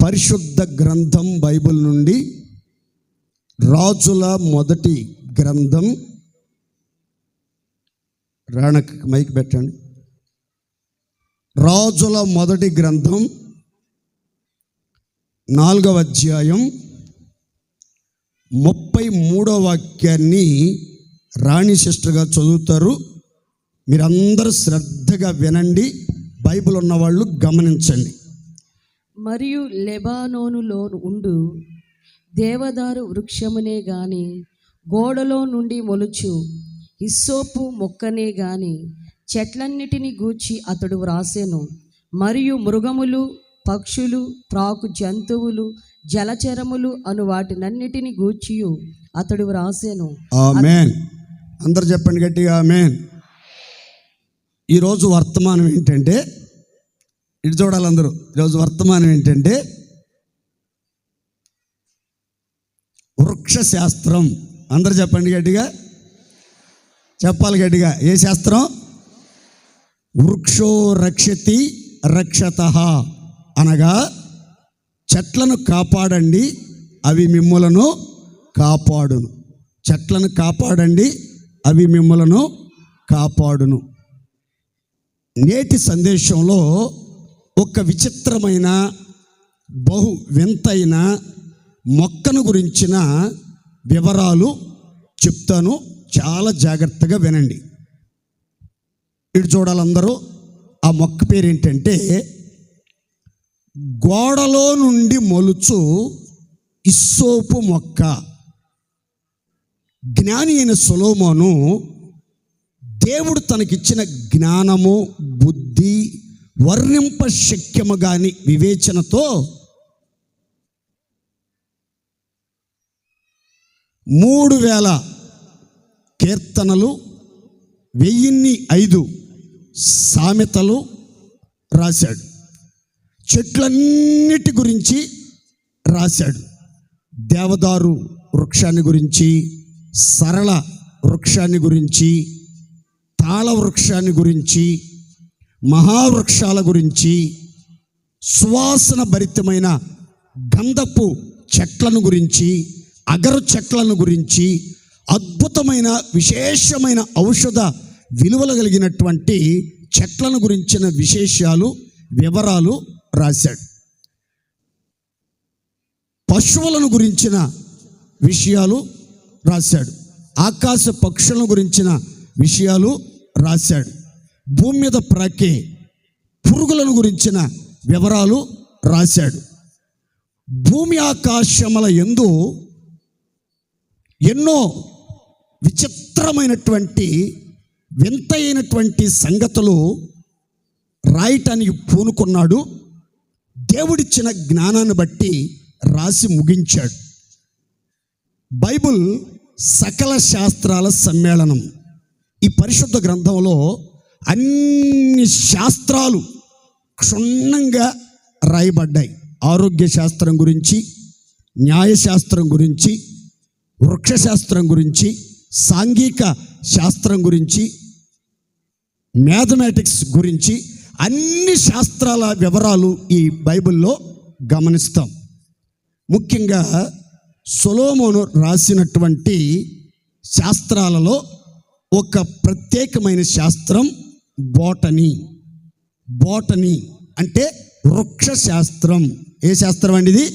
పరిశుద్ధ గ్రంథం బైబిల్ నుండి రాజుల మొదటి గ్రంథం, రాణక్ మైక్ పెట్టండి. రాజుల మొదటి గ్రంథం 4వ అధ్యాయం 33వ వాక్యాన్ని రాణి సిస్టర్గా చదువుతారు. మీరందరూ శ్రద్ధగా వినండి, బైబిల్ ఉన్నవాళ్ళు గమనించండి. మరియు లెబానోనులో ఉండు దేవదారు వృక్షమునే గాని, గోడలో నుండి మొలుచు హిస్సోపు మొక్కనే గాని చెట్లన్నిటిని గూర్చి అతడు వ్రాసెను. మరియు మృగములు, పక్షులు, త్రాకు జంతువులు, జలచరములు అను వాటినన్నిటిని గూర్చియు అతడు వ్రాసెను. ఆమేన్. అందరు చెప్పండి గట్టిగా ఆమేన్. ఈరోజు వర్తమానం ఏంటంటే, ఇటు చూడాలి అందరూ. ఈరోజు వర్తమానం ఏంటంటే వృక్ష శాస్త్రం. అందరు చెప్పండి గట్టిగా, చెప్పాలి గట్టిగా. ఏ శాస్త్రం? వృక్షో రక్షతి రక్షతః, అనగా చెట్లను కాపాడండి అవి మిమ్ములను కాపాడును. చెట్లను కాపాడండి అవి మిమ్ములను కాపాడును. నేటి సందేశంలో ఒక విచిత్రమైన బహు వింతైన మొక్కను గురించిన వివరాలు చెప్తాను, చాలా జాగ్రత్తగా వినండి. ఇటు చూడాలందరూ. ఆ మొక్క పేరు ఏంటంటే గోడలో నుండి మొలుచు హిస్సోపు మొక్క. జ్ఞాని అయిన సొలొమోను దేవుడు తనకిచ్చిన జ్ఞానము, బుద్ధి, వర్ణింప శక్యము గాని వివేచనతో 3000 కీర్తనలు, 1005 సామెతలు రాశాడు. చెట్లన్నిటి గురించి రాశాడు. దేవదారు వృక్షాన్ని గురించి, సరళ వృక్షాన్ని గురించి, తాళ వృక్షాన్ని గురించి, మహావృక్షాల గురించి, సువాసన భరితమైన గంధపు చెట్లను గురించి, అగరు చెట్లను గురించి, అద్భుతమైన విశేషమైన ఔషధ విలువలు కలిగినటువంటి చెట్లను గురించిన విశేషాలు, వివరాలు రాశాడు. పశువులను గురించిన విషయాలు రాశాడు. ఆకాశ పక్షులను గురించిన విషయాలు రాశాడు. భూమి మీద ప్రాకే పురుగులను గురించిన వివరాలు రాశాడు. భూమి ఆకాశముల యందు ఎన్నో విచిత్రమైనటువంటి వింతైనటువంటి సంగతులు రాయటానికి పూనుకున్నాడు. దేవుడిచ్చిన జ్ఞానాన్ని బట్టి రాసి ముగించాడు. బైబిల్ సకల శాస్త్రాల సమ్మేళనం. ఈ పరిశుద్ధ గ్రంథంలో అన్ని శాస్త్రాలు క్షుణ్ణంగా రాయబడ్డాయి. ఆరోగ్య శాస్త్రం గురించి, న్యాయశాస్త్రం గురించి, వృక్షశాస్త్రం గురించి, సాంఘిక శాస్త్రం గురించి, మ్యాథమెటిక్స్ గురించి, అన్ని శాస్త్రాల వివరాలు ఈ బైబిల్లో గమనిస్తాం. ముఖ్యంగా సొలొమోను రాసినటువంటి శాస్త్రాలలో ఒక ప్రత్యేకమైన శాస్త్రం బోటనీ. బోటనీ అంటే వృక్ష శాస్త్రం. ఏ శాస్త్రం అండి ఇది?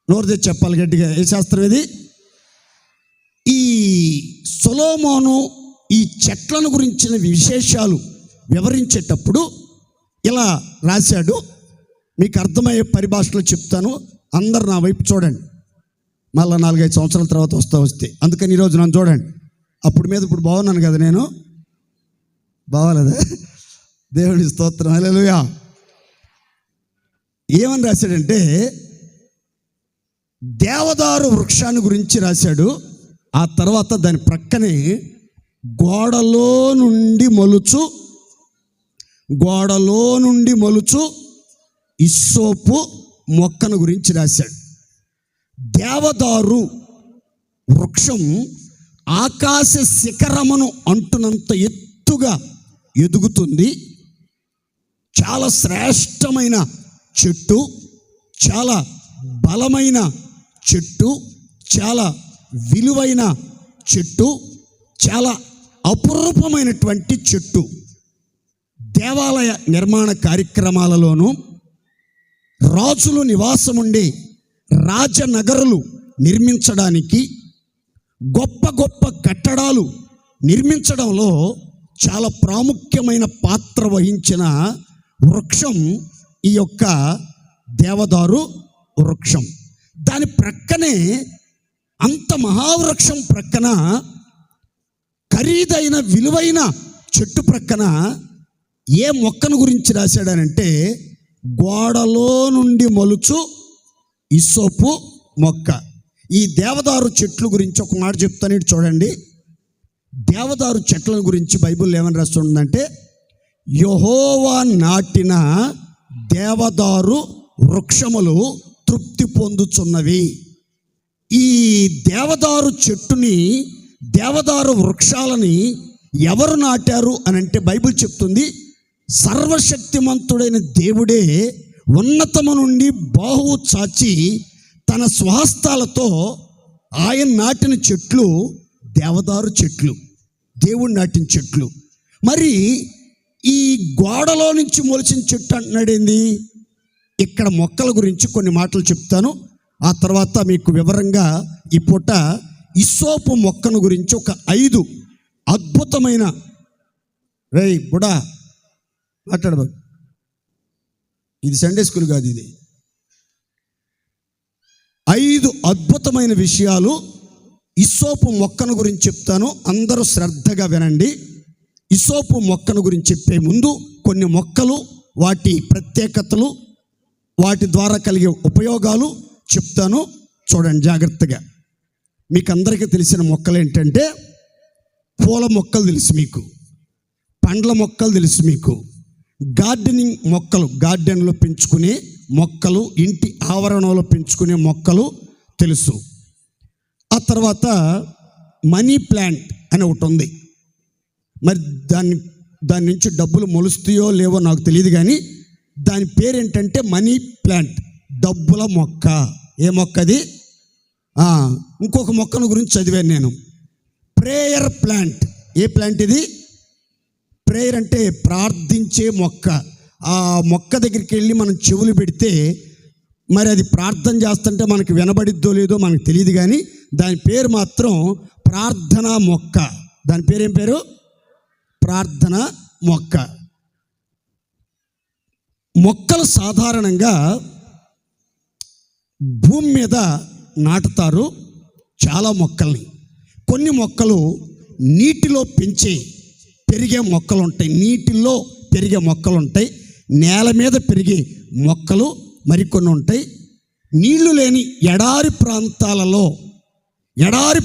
నోరు తెచ్చి చెప్పాలి గట్టిగా. ఏ శాస్త్రం ఇది? ఈ సొలొమోను ఈ చెట్లను గురించిన విశేషాలు వివరించేటప్పుడు ఇలా రాశాడు. మీకు అర్థమయ్యే పరిభాషలో చెప్తాను, అందరు నా వైపు చూడండి. మళ్ళీ 4-5 సంవత్సరాల తర్వాత వస్తే అందుకని ఈరోజు నన్ను చూడండి. అప్పుడు మీద ఇప్పుడు బాగున్నాను కదా, నేను బాగాలేదా? దేవుని స్తోత్రం, హల్లెలూయా. ఏమని రాశాడంటే దేవదారు వృక్షాన్ని గురించి రాశాడు. ఆ తర్వాత దాని ప్రక్కనే గోడలో నుండి మొలుచు హిస్సోపు మొక్కను గురించి రాశాడు. దేవదారు వృక్షం ఆకాశ శిఖరమును అంటున్నంత ఎత్తుగా ఎదుగుతుంది. చాలా శ్రేష్టమైన చెట్టు, చాలా బలమైన చెట్టు, చాలా విలువైన చెట్టు, చాలా అపురూపమైనటువంటి చెట్టు. దేవాలయ నిర్మాణ కార్యక్రమాలలోనూ, రాజులు నివాసముండే రాజనగరులు నిర్మించడానికి, గొప్ప గొప్ప కట్టడాలు నిర్మించడంలో చాలా ప్రాముఖ్యమైన పాత్ర వహించిన వృక్షం ఈ యొక్క దేవదారు వృక్షం. దాని ప్రక్కనే, అంత మహావృక్షం ప్రక్కన, ఖరీదైన విలువైన చెట్టు ప్రక్కన ఏ మొక్కను గురించి రాశాడనంటే, గోడలో నుండి మొలుచు ఇస్సోపు మొక్క. ఈ దేవదారు చెట్లు గురించి ఒక మాట చెప్తాను, ఇటు చూడండి. దేవదారు చెట్ల గురించి బైబిల్ ఏమని రాస్తుందంటే, యెహోవా నాటిన దేవదారు వృక్షములు తృప్తి పొందుచున్నవి. ఈ దేవదారు చెట్టుని, దేవదారు వృక్షాలని ఎవరు నాటారు అని అంటే, బైబిల్ చెప్తుంది, సర్వశక్తిమంతుడైన దేవుడే ఉన్నతము నుండి బాహువు చాచి తన స్వహస్తాలతో ఆయన నాటిన చెట్లు దేవదారు చెట్లు, దేవుడు నాటిన చెట్లు. మరి ఈ గోడలో నుంచి మొలిచిన చెట్టు అంటున్నాడేంది? ఇక్కడ మొక్కల గురించి కొన్ని మాటలు చెప్తాను, ఆ తర్వాత మీకు వివరంగా ఈ పూట ఇస్సోపు మొక్కను గురించి ఒక 5 అద్భుతమైన, రేయ్ బుడా మాట్లాడబా, ఇది సండే స్కూల్ కాదు, ఇది 5 అద్భుతమైన విషయాలు ఇస్సోపు మొక్కను గురించి చెప్తాను. అందరూ శ్రద్ధగా వినండి. ఇస్సోపు మొక్కను గురించి చెప్పే ముందు కొన్ని మొక్కలు, వాటి ప్రత్యేకతలు, వాటి ద్వారా కలిగే ఉపయోగాలు చెప్తాను. చూడండి జాగ్రత్తగా. మీకు అందరికీ తెలిసిన మొక్కలు ఏంటంటే, పూల మొక్కలు తెలుసు మీకు, పండ్ల మొక్కలు తెలుసు మీకు, గార్డెనింగ్ మొక్కలు, గార్డెన్లో పెంచుకునే మొక్కలు, ఇంటి ఆవరణలో పెంచుకునే మొక్కలు తెలుసు. ఆ తర్వాత మనీ ప్లాంట్ అని ఒకటి ఉంది. మరి దాని నుంచి డబ్బులు మొలుస్తాయో లేవో నాకు తెలియదు, కానీ దాని పేరేంటంటే మనీ ప్లాంట్, డబ్బుల మొక్క. ఏ మొక్క అది? ఇంకొక మొక్కను గురించి చదివాను నేను, ప్రేయర్ ప్లాంట్. ఏ ప్లాంట్ ఇది? ప్రేయర్ అంటే ప్రార్థించే మొక్క. ఆ మొక్క దగ్గరికి వెళ్ళి మనం చెవులు పెడితే, మరి అది ప్రార్థన చేస్తుంటే మనకి వినబడిద్దో లేదో మనకు తెలియదు, కానీ దాని పేరు మాత్రం ప్రార్థనా మొక్క. దాని పేరేం పేరు? ప్రార్థన మొక్క. మొక్కలు సాధారణంగా భూమి మీద నాటుతారు చాలా మొక్కల్ని. కొన్ని మొక్కలు నీటిలో పెరిగే మొక్కలు ఉంటాయి, నీటిలో పెరిగే మొక్కలు ఉంటాయి, నేల మీద పెరిగే మొక్కలు మరికొన్ని ఉంటాయి. నీళ్లు లేని ఎడారి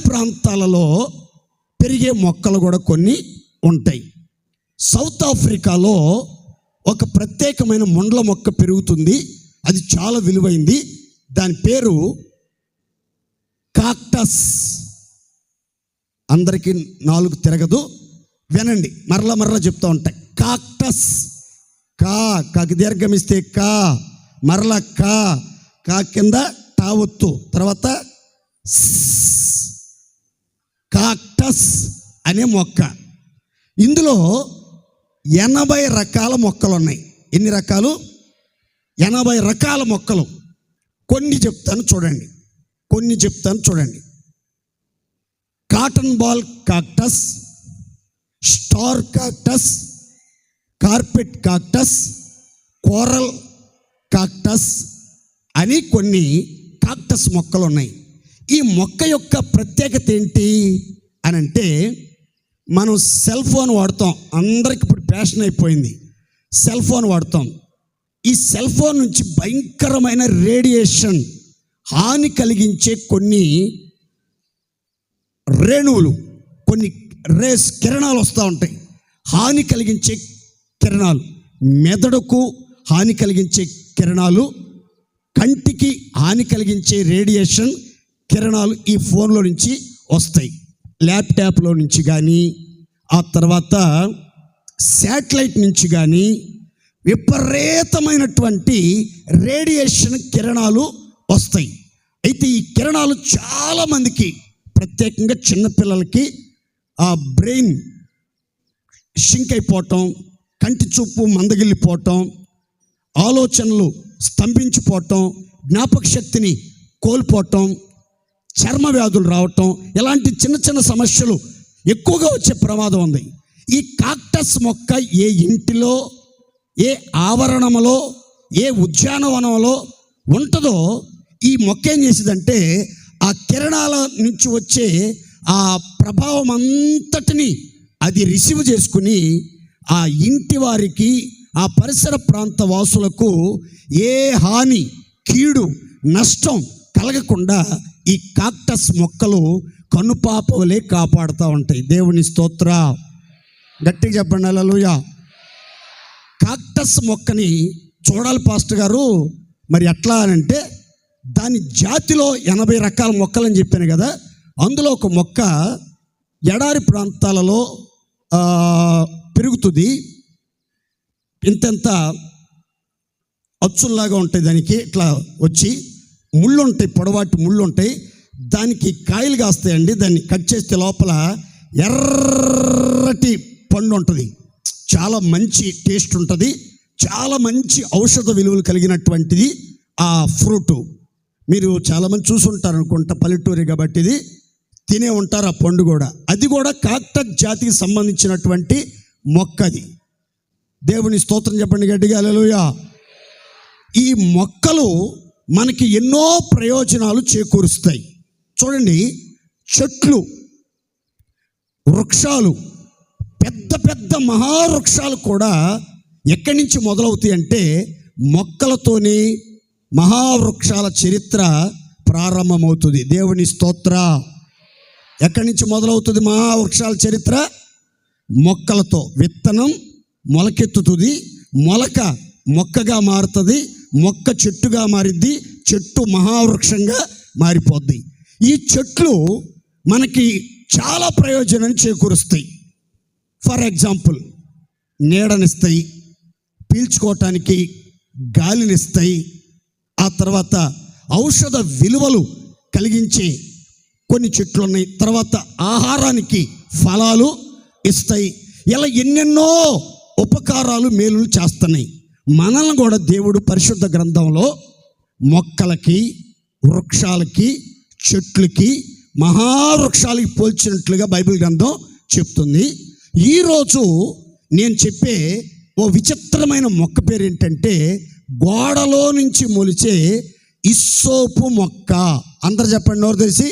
ప్రాంతాలలో పెరిగే మొక్కలు కూడా కొన్ని ఉంటాయి. సౌత్ ఆఫ్రికాలో ఒక ప్రత్యేకమైన ముండ్ల మొక్క పెరుగుతుంది, అది చాలా విలువైంది. దాని పేరు కాక్టస్. అందరికీ నాలుగు తిరగదు, వినండి, మరలా చెప్తూ ఉంటాయి. కాక్టస్. కాకి దీర్ఘమిస్తే కా, మరలా కా కింద టావొత్తు, తర్వాత కాక్టస్ అనే మొక్క. ఇందులో 80 రకాల మొక్కలు ఉన్నాయి. ఎన్ని రకాలు? 80 రకాల మొక్కలు. కొన్ని చెప్తాను చూడండి. Cotton ball cactus, star cactus, carpet cactus, coral cactus అని కొన్ని కాక్టస్ మొక్కలు ఉన్నాయి. ఈ మొక్క యొక్క ప్రత్యేకత ఏంటి అని అంటే, మనం సెల్ ఫోన్ వాడతాం, అందరికి ఇప్పుడు ఫ్యాషన్ అయిపోయింది, సెల్ ఫోన్ వాడతాం. ఈ సెల్ ఫోన్ నుంచి భయంకరమైన రేడియేషన్, హాని కలిగించే కొన్ని రేణువులు, కొన్ని కిరణాలు వస్తూ ఉంటాయి. హాని కలిగించే కిరణాలు, మెదడుకు హాని కలిగించే కిరణాలు, కంటికి హాని కలిగించే రేడియేషన్ కిరణాలు ఈ ఫోన్లో నుంచి వస్తాయి. ల్యాప్టాప్లో నుంచి కానీ, ఆ తర్వాత శాటిలైట్ నుంచి కానీ, విపరీతమైనటువంటి రేడియేషన్ కిరణాలు వస్తాయి. అయితే ఈ కిరణాలు చాలామందికి, ప్రత్యేకంగా చిన్నపిల్లలకి ఆ బ్రెయిన్ షింక్ అయిపోవటం, కంటి చూపు మందగిల్లిపోవటం, ఆలోచనలు స్తంభించిపోవటం, జ్ఞాపక శక్తిని కోల్పోవటం, చర్మ వ్యాధులు రావటం, ఇలాంటి చిన్న చిన్న సమస్యలు ఎక్కువగా వచ్చే ప్రమాదం ఉంది. ఈ కాక్టస్ మొక్క ఏ ఇంటిలో, ఏ ఆవరణంలో, ఏ ఉద్యానవనంలో ఉంటుందో ఈ మొక్క ఏం చేసేదంటే ఆ కిరణాల నుంచి వచ్చే ఆ ప్రభావం అంతటిని అది రిసీవ్ చేసుకుని ఆ ఇంటి వారికి, ఆ పరిసర ప్రాంత వాసులకు ఏ హాని, కీడు, నష్టం కలగకుండా ఈ కాక్టస్ మొక్కలు కనుపాపవలే కాపాడుతూ ఉంటాయి. దేవుని స్తోత్ర. గట్టిగా చెప్పండి హల్లెలూయా. కాక్టస్ మొక్కని చూడాలి పాస్టర్ గారు, మరి ఎట్లా అని అంటే దాని జాతిలో 80 రకాల మొక్కలని చెప్పాను కదా. అందులో ఒక మొక్క ఎడారి ప్రాంతాలలో పెరుగుతుంది. ఇంత అచ్చుల్లాగా ఉంటాయి, దానికి ఇట్లా వచ్చి ముళ్ళు ఉంటాయి, పొడవాటి ముళ్ళు ఉంటాయి. దానికి కాయలు కాస్తాయండి. దాన్ని కట్ చేస్తే లోపల ఎర్రటి పండు ఉంటుంది. చాలా మంచి టేస్ట్ ఉంటుంది. చాలా మంచి ఔషధ విలువలు కలిగినటువంటిది ఆ ఫ్రూటు. మీరు చాలామంది చూసి ఉంటారు అనుకుంటా, పల్లెటూరి కాబట్టి ఇది తినే ఉంటారు. ఆ పండు కూడా, అది కూడా కాక్టస్ జాతికి సంబంధించినటువంటి మొక్క. అది దేవుని స్తోత్రం చెప్పండి గట్టిగా హల్లెలూయా. ఈ మొక్కలు మనకి ఎన్నో ప్రయోజనాలు చేకూరుస్తాయి. చూడండి, చెట్లు, వృక్షాలు, పెద్ద పెద్ద మహావృక్షాలు కూడా ఎక్కడి నుంచి మొదలవుతాయి అంటే మొక్కలతోనే మహావృక్షాల చరిత్ర ప్రారంభమవుతుంది. దేవుని స్తోత్ర. ఎక్కడి నుంచి మొదలవుతుంది మహావృక్షాల చరిత్ర? మొక్కలతో. విత్తనం మొలకెత్తుతుంది, మొలక మొక్కగా మారుతుంది, మొక్క చెట్టుగా మారిద్ది, చెట్టు మహావృక్షంగా మారిపోద్ది. ఈ చెట్లు మనకి చాలా ప్రయోజనాన్ని చేకూరుస్తాయి. ఫర్ ఎగ్జాంపుల్, నీడనిస్తాయి, పీల్చుకోవటానికి గాలినిస్తాయి, ఆ తర్వాత ఔషధ విలువలు కలిగించే కొన్ని చెట్లు ఉన్నాయి, తర్వాత ఆహారానికి ఫలాలు ఇస్తాయి. ఇలా ఎన్నెన్నో ఉపకారాలు, మేలులు చేస్తున్నాయి. మనల్ని కూడా దేవుడు పరిశుద్ధ గ్రంథంలో మొక్కలకి, వృక్షాలకి, చెట్లకి, మహావృక్షాలకి పోల్చినట్లుగా బైబిల్ గ్రంథం చెప్తుంది. ఈరోజు నేను చెప్పే ఓ విచిత్రమైన మొక్క పేరు ఏంటంటే గోడలో నుంచి మొలిచే ఇస్సోపు మొక్క. అందరు చెప్పండి నోరు తెరిచి.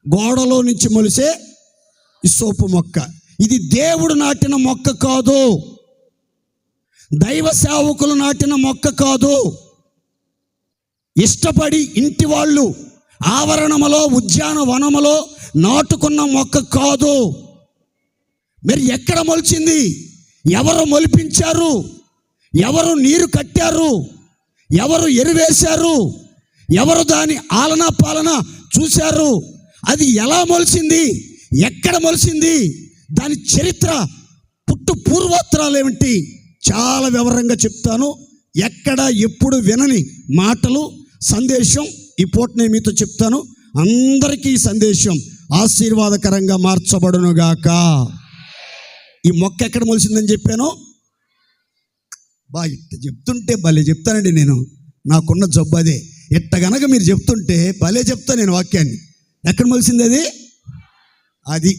గోడలో నుంచి మొలిచే ఇస్సోపు మొక్క. ఇది దేవుడు నాటిన మొక్క కాదు, దైవ సేవకులు నాటిన మొక్క కాదు, ఇష్టపడి ఇంటి వాళ్ళు ఆవరణములో, ఉద్యానవనములో నాటుకున్న మొక్క కాదు. మరి ఎక్కడ మొలిచింది? ఎవరు మొలిపించారు? ఎవరు నీరు కట్టారు? ఎవరు ఎరువేశారు? ఎవరు దాని ఆలనా పాలన చూశారు? అది ఎలా మొలిచింది? ఎక్కడ మొలిచింది? దాని చరిత్ర, పుట్టు పూర్వోత్తరాలు ఏమిటి? చాలా వివరంగా చెప్తాను. ఎక్కడ ఎప్పుడు వినని మాటలు, సందేశం ఈ పూట నేను మీతో చెప్తాను. అందరికీ ఈ సందేశం ఆశీర్వాదకరంగా మార్చబడునుగాక. ఈ మొక్క ఎక్కడ మొలిచిందని చెప్పాను? చెప్తుంటే భలే చెప్తానండి నేను. నాకున్న జబ్బు అదే. ఎట్ట గనక మీరు చెప్తుంటే భలే చెప్తా నేను వాక్యాన్ని. ఎక్కడ మొలిచింది అది? అది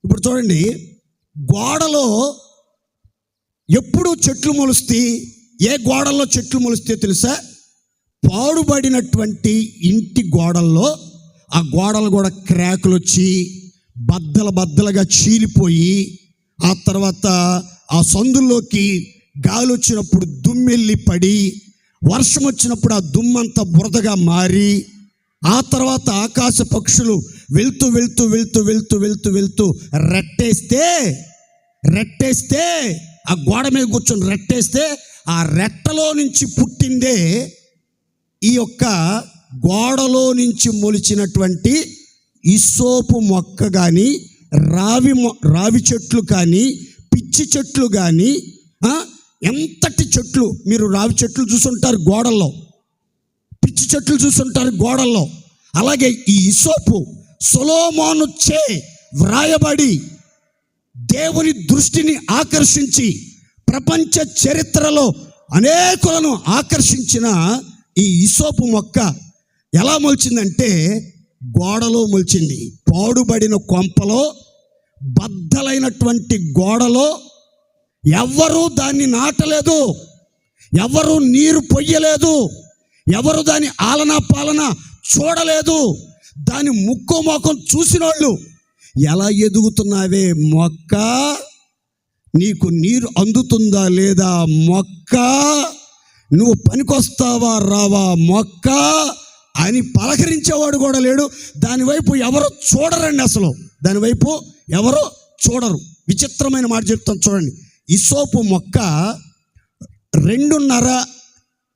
ఇప్పుడు చూడండి, గోడలో ఎప్పుడు చెట్లు మొలుస్తాయి. ఏ గోడల్లో చెట్లు మొలుస్తాయో తెలుసా? పాడుబడినటువంటి ఇంటి గోడల్లో ఆ గోడలు కూడా క్రాకులు వచ్చి బద్దలుగా చీలిపోయి, ఆ తర్వాత ఆ సందుల్లోకి గాలి వచ్చినప్పుడు దుమ్మెల్లి పడి, వర్షం వచ్చినప్పుడు ఆ దుమ్మంతా బురదగా మారి, ఆ తర్వాత ఆకాశ పక్షులు వెళ్తూ వెళ్తూ వెళ్తూ వెళ్తూ వెళ్తూ వెళ్తూ రెట్టేస్తే ఆ గోడ మీద కూర్చొని రెట్టేస్తే ఆ రెట్టలో నుంచి పుట్టిందే ఈ యొక్క గోడలో నుంచి మొలిచినటువంటి ఇస్సోపు మొక్క కానీ, రావి చెట్లు కానీ, పిచ్చి చెట్లు కానీ, ఎంతటి చెట్లు, మీరు రావి చెట్లు చూసుంటారు గోడల్లో, పిచ్చి చెట్లు చూసుంటారు గోడల్లో. అలాగే ఈ హిస్సోపు సొలొమోను చే వ్రాయబడి దేవుని దృష్టిని ఆకర్షించి ప్రపంచ చరిత్రలో అనేకులను ఆకర్షించిన ఈ హిస్సోపు మొక్క ఎలా మొలిచిందంటే గోడలో మొలిచింది. పాడుబడిన కొంపలో, బద్దలైనటువంటి గోడలో. ఎవ్వరూ దాన్ని నాటలేదు, ఎవరు నీరు పొయ్యలేదు, ఎవరు దాని ఆలనా పాలన చూడలేదు. దాని ముక్కు మొఖం చూసిన వాళ్ళు, ఎలా ఎదుగుతున్నావే మొక్క, నీకు నీరు అందుతుందా లేదా మొక్క, నువ్వు పనికొస్తావా రావా మొక్క అని పలకరించేవాడు కూడా లేడు. దానివైపు ఎవరు చూడరండి, అసలు దానివైపు ఎవరు చూడరు. విచిత్రమైన మాట చెప్తాను చూడండి. హిస్సోపు మొక్క 2.5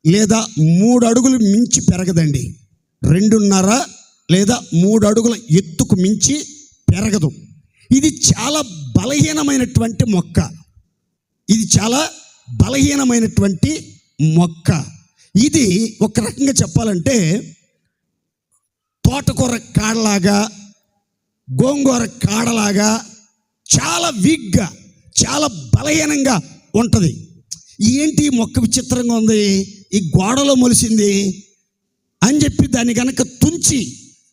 లేదా 3 అడుగులు మించి పెరగదండి. 2.5 లేదా 3 అడుగుల ఎత్తుకు మించి పెరగదు. ఇది చాలా బలహీనమైనటువంటి మొక్క. ఇది చాలా బలహీనమైనటువంటి మొక్క. ఇది ఒక రకంగా చెప్పాలంటే తోటకూర కాడలాగా, గోంగూర కాడలాగా చాలా వీక్గా, చాలా బలహీనంగా ఉంటుంది. ఏంటి మొక్క విచిత్రంగా ఉంది, ఈ గోడలో మొలిసింది అని చెప్పి దాన్ని కనుక తుంచి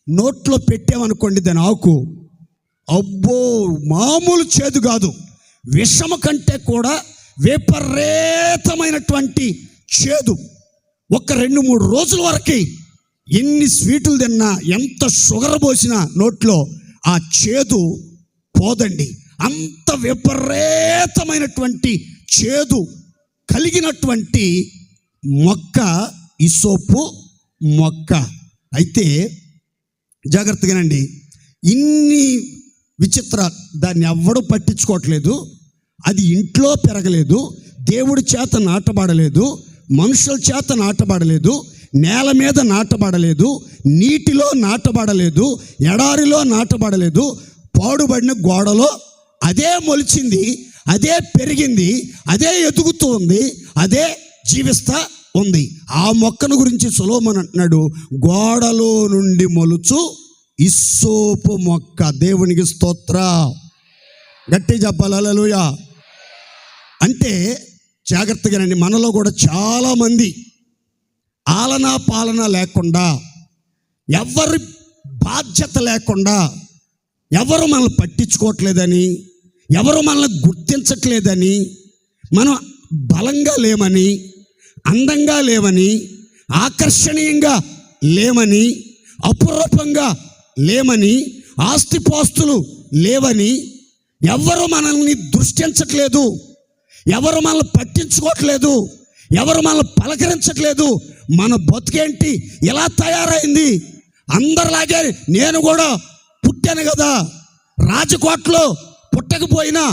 నోట్లో పెట్టామనుకోండి, దాని ఆకు అబ్బో మామూలు చేదు కాదు, విషము కంటే కూడా విపరీతమైనటువంటి చేదు. ఒక 2-3 రోజుల వరకు ఎన్ని స్వీటులు తిన్నా, ఎంత షుగర్ పోసినా నోట్లో ఆ చేదు పోదండి. అంత విపరీతమైనటువంటి చేదు కలిగినటువంటి మొక్క హిస్సోపు మొక్క. అయితే జాగ్రత్తగానండి, ఇన్ని విచిత్ర, దాన్ని ఎవ్వడూ పట్టించుకోవట్లేదు. అది ఇంట్లో పెరగలేదు, దేవుడి చేత నాటబడలేదు, మనుషుల చేత నాటబడలేదు, నేల మీద నాటబడలేదు, నీటిలో నాటబడలేదు, ఎడారిలో నాటబడలేదు. పాడుబడిన గోడలో అదే మొలిచింది, అదే పెరిగింది, అదే ఎదుగుతూ ఉంది, అదే జీవిస్తా ఉంది. ఆ మొక్కను గురించి సొలొమోను అంటున్నాడు, గోడలో నుండి మొలుచు హిస్సోపు మొక్క. దేవునికి స్తోత్ర, గట్టి చెప్పాలి హల్లెలూయా. అంటే జాగ్రత్తగానండి, మనలో కూడా చాలామంది ఆలనా పాలన లేకుండా, ఎవరి బాధ్యత లేకుండా, ఎవరు మనల్ని పట్టించుకోవట్లేదని, ఎవరు మనల్ని గుర్తించట్లేదని, మనం బలంగా లేమని, అందంగా లేమని, ఆకర్షణీయంగా లేమని, అపురూపంగా లేమని, ఆస్తిపాస్తులు లేవని, ఎవరు మనల్ని దృష్టించట్లేదు, ఎవరు మనల్ని పట్టించుకోవట్లేదు, ఎవరు మనల్ని పలకరించట్లేదు. మన బతుకేంటి ఇలా తయారైంది? అందరిలాగే నేను కూడా పుట్టాను కదా, రాజకోటలో పుట్టకపోయినా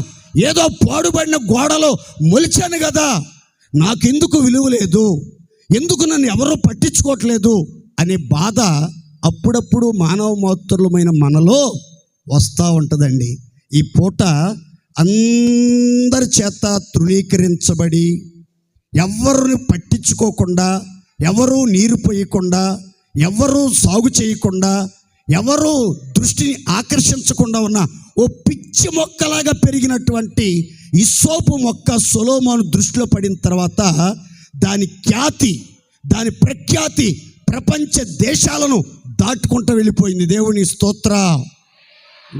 ఏదో పాడుబడిన గోడలో మొలిచాను కదా, నాకెందుకు విలువ లేదు, ఎందుకు నన్ను ఎవరూ పట్టించుకోవట్లేదు అనే బాధ అప్పుడప్పుడు మానవ మాతృలమైన మనలో వస్తూ ఉంటుందండి. ఈ పూట అందరి చేత తృణీకరించబడి, ఎవరిని పట్టించుకోకుండా, ఎవరు నీరు పోయకుండా, ఎవరు సాగు చేయకుండా, ఎవరు దృష్టిని ఆకర్షించకుండా ఉన్న ఓ పిచ్చి మొక్కలాగా పెరిగినటువంటి హిస్సోపు మొక్క సొలొమోను దృష్టిలో పడిన తర్వాత దాని ఖ్యాతి, దాని ప్రఖ్యాతి ప్రపంచ దేశాలను దాటుకుంటూ వెళ్ళిపోయింది. దేవుని స్తోత్ర,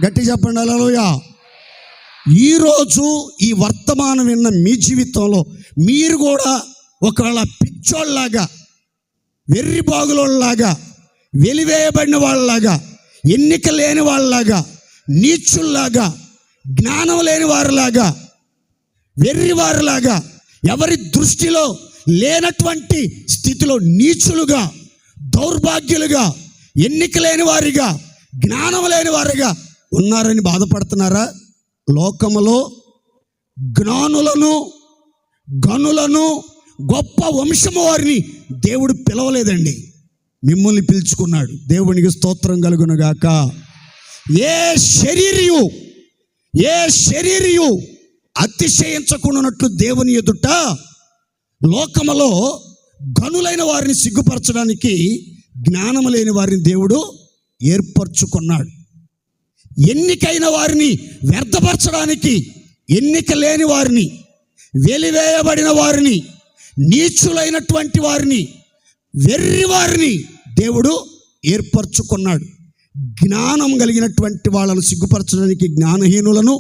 గట్టి చెప్పండి హల్లెలూయా. ఈరోజు ఈ వర్తమానం విన్న మీ జీవితంలో మీరు కూడా ఒకవేళ పిచ్చోళ్ళలాగా, వెర్రిబాగులోళ్ళలాగా, వెలివేయబడిన వాళ్ళలాగా, ఎన్నిక లేని వాళ్ళలాగా, నీచుల్లాగా, జ్ఞానం లేని వారిలాగా, వెర్రివారిలాగా, ఎవరి దృష్టిలో లేనటువంటి స్థితిలో నీచులుగా, దౌర్భాగ్యులుగా, ఎన్నిక లేని వారిగా, జ్ఞానం లేని వారిగా ఉన్నారని బాధపడుతున్నారా? లోకములో జ్ఞానులను, గనులను, గొప్ప వంశము వారిని దేవుడు పిలవలేదండి, మిమ్మల్ని పిలుచుకున్నాడు. దేవునికి స్తోత్రం కలుగునుగాక. ఏ శరీరియు అతిశయించకుండానట్లు దేవుని ఎదుట లోకములో గనులైన వారిని సిగ్గుపరచడానికి జ్ఞానము లేని వారిని దేవుడు ఏర్పరచుకున్నాడు. ఎన్నికైన వారిని వ్యర్థపరచడానికి ఎన్నిక లేని వారిని, వెలివేయబడిన వారిని, నీచులైనటువంటి వారిని, వెర్రి వారిని దేవుడు ఏర్పరచుకున్నాడు. జ్ఞానం కలిగినటువంటి వాళ్ళను సిగ్గుపరచడానికి జ్ఞానహీనులను,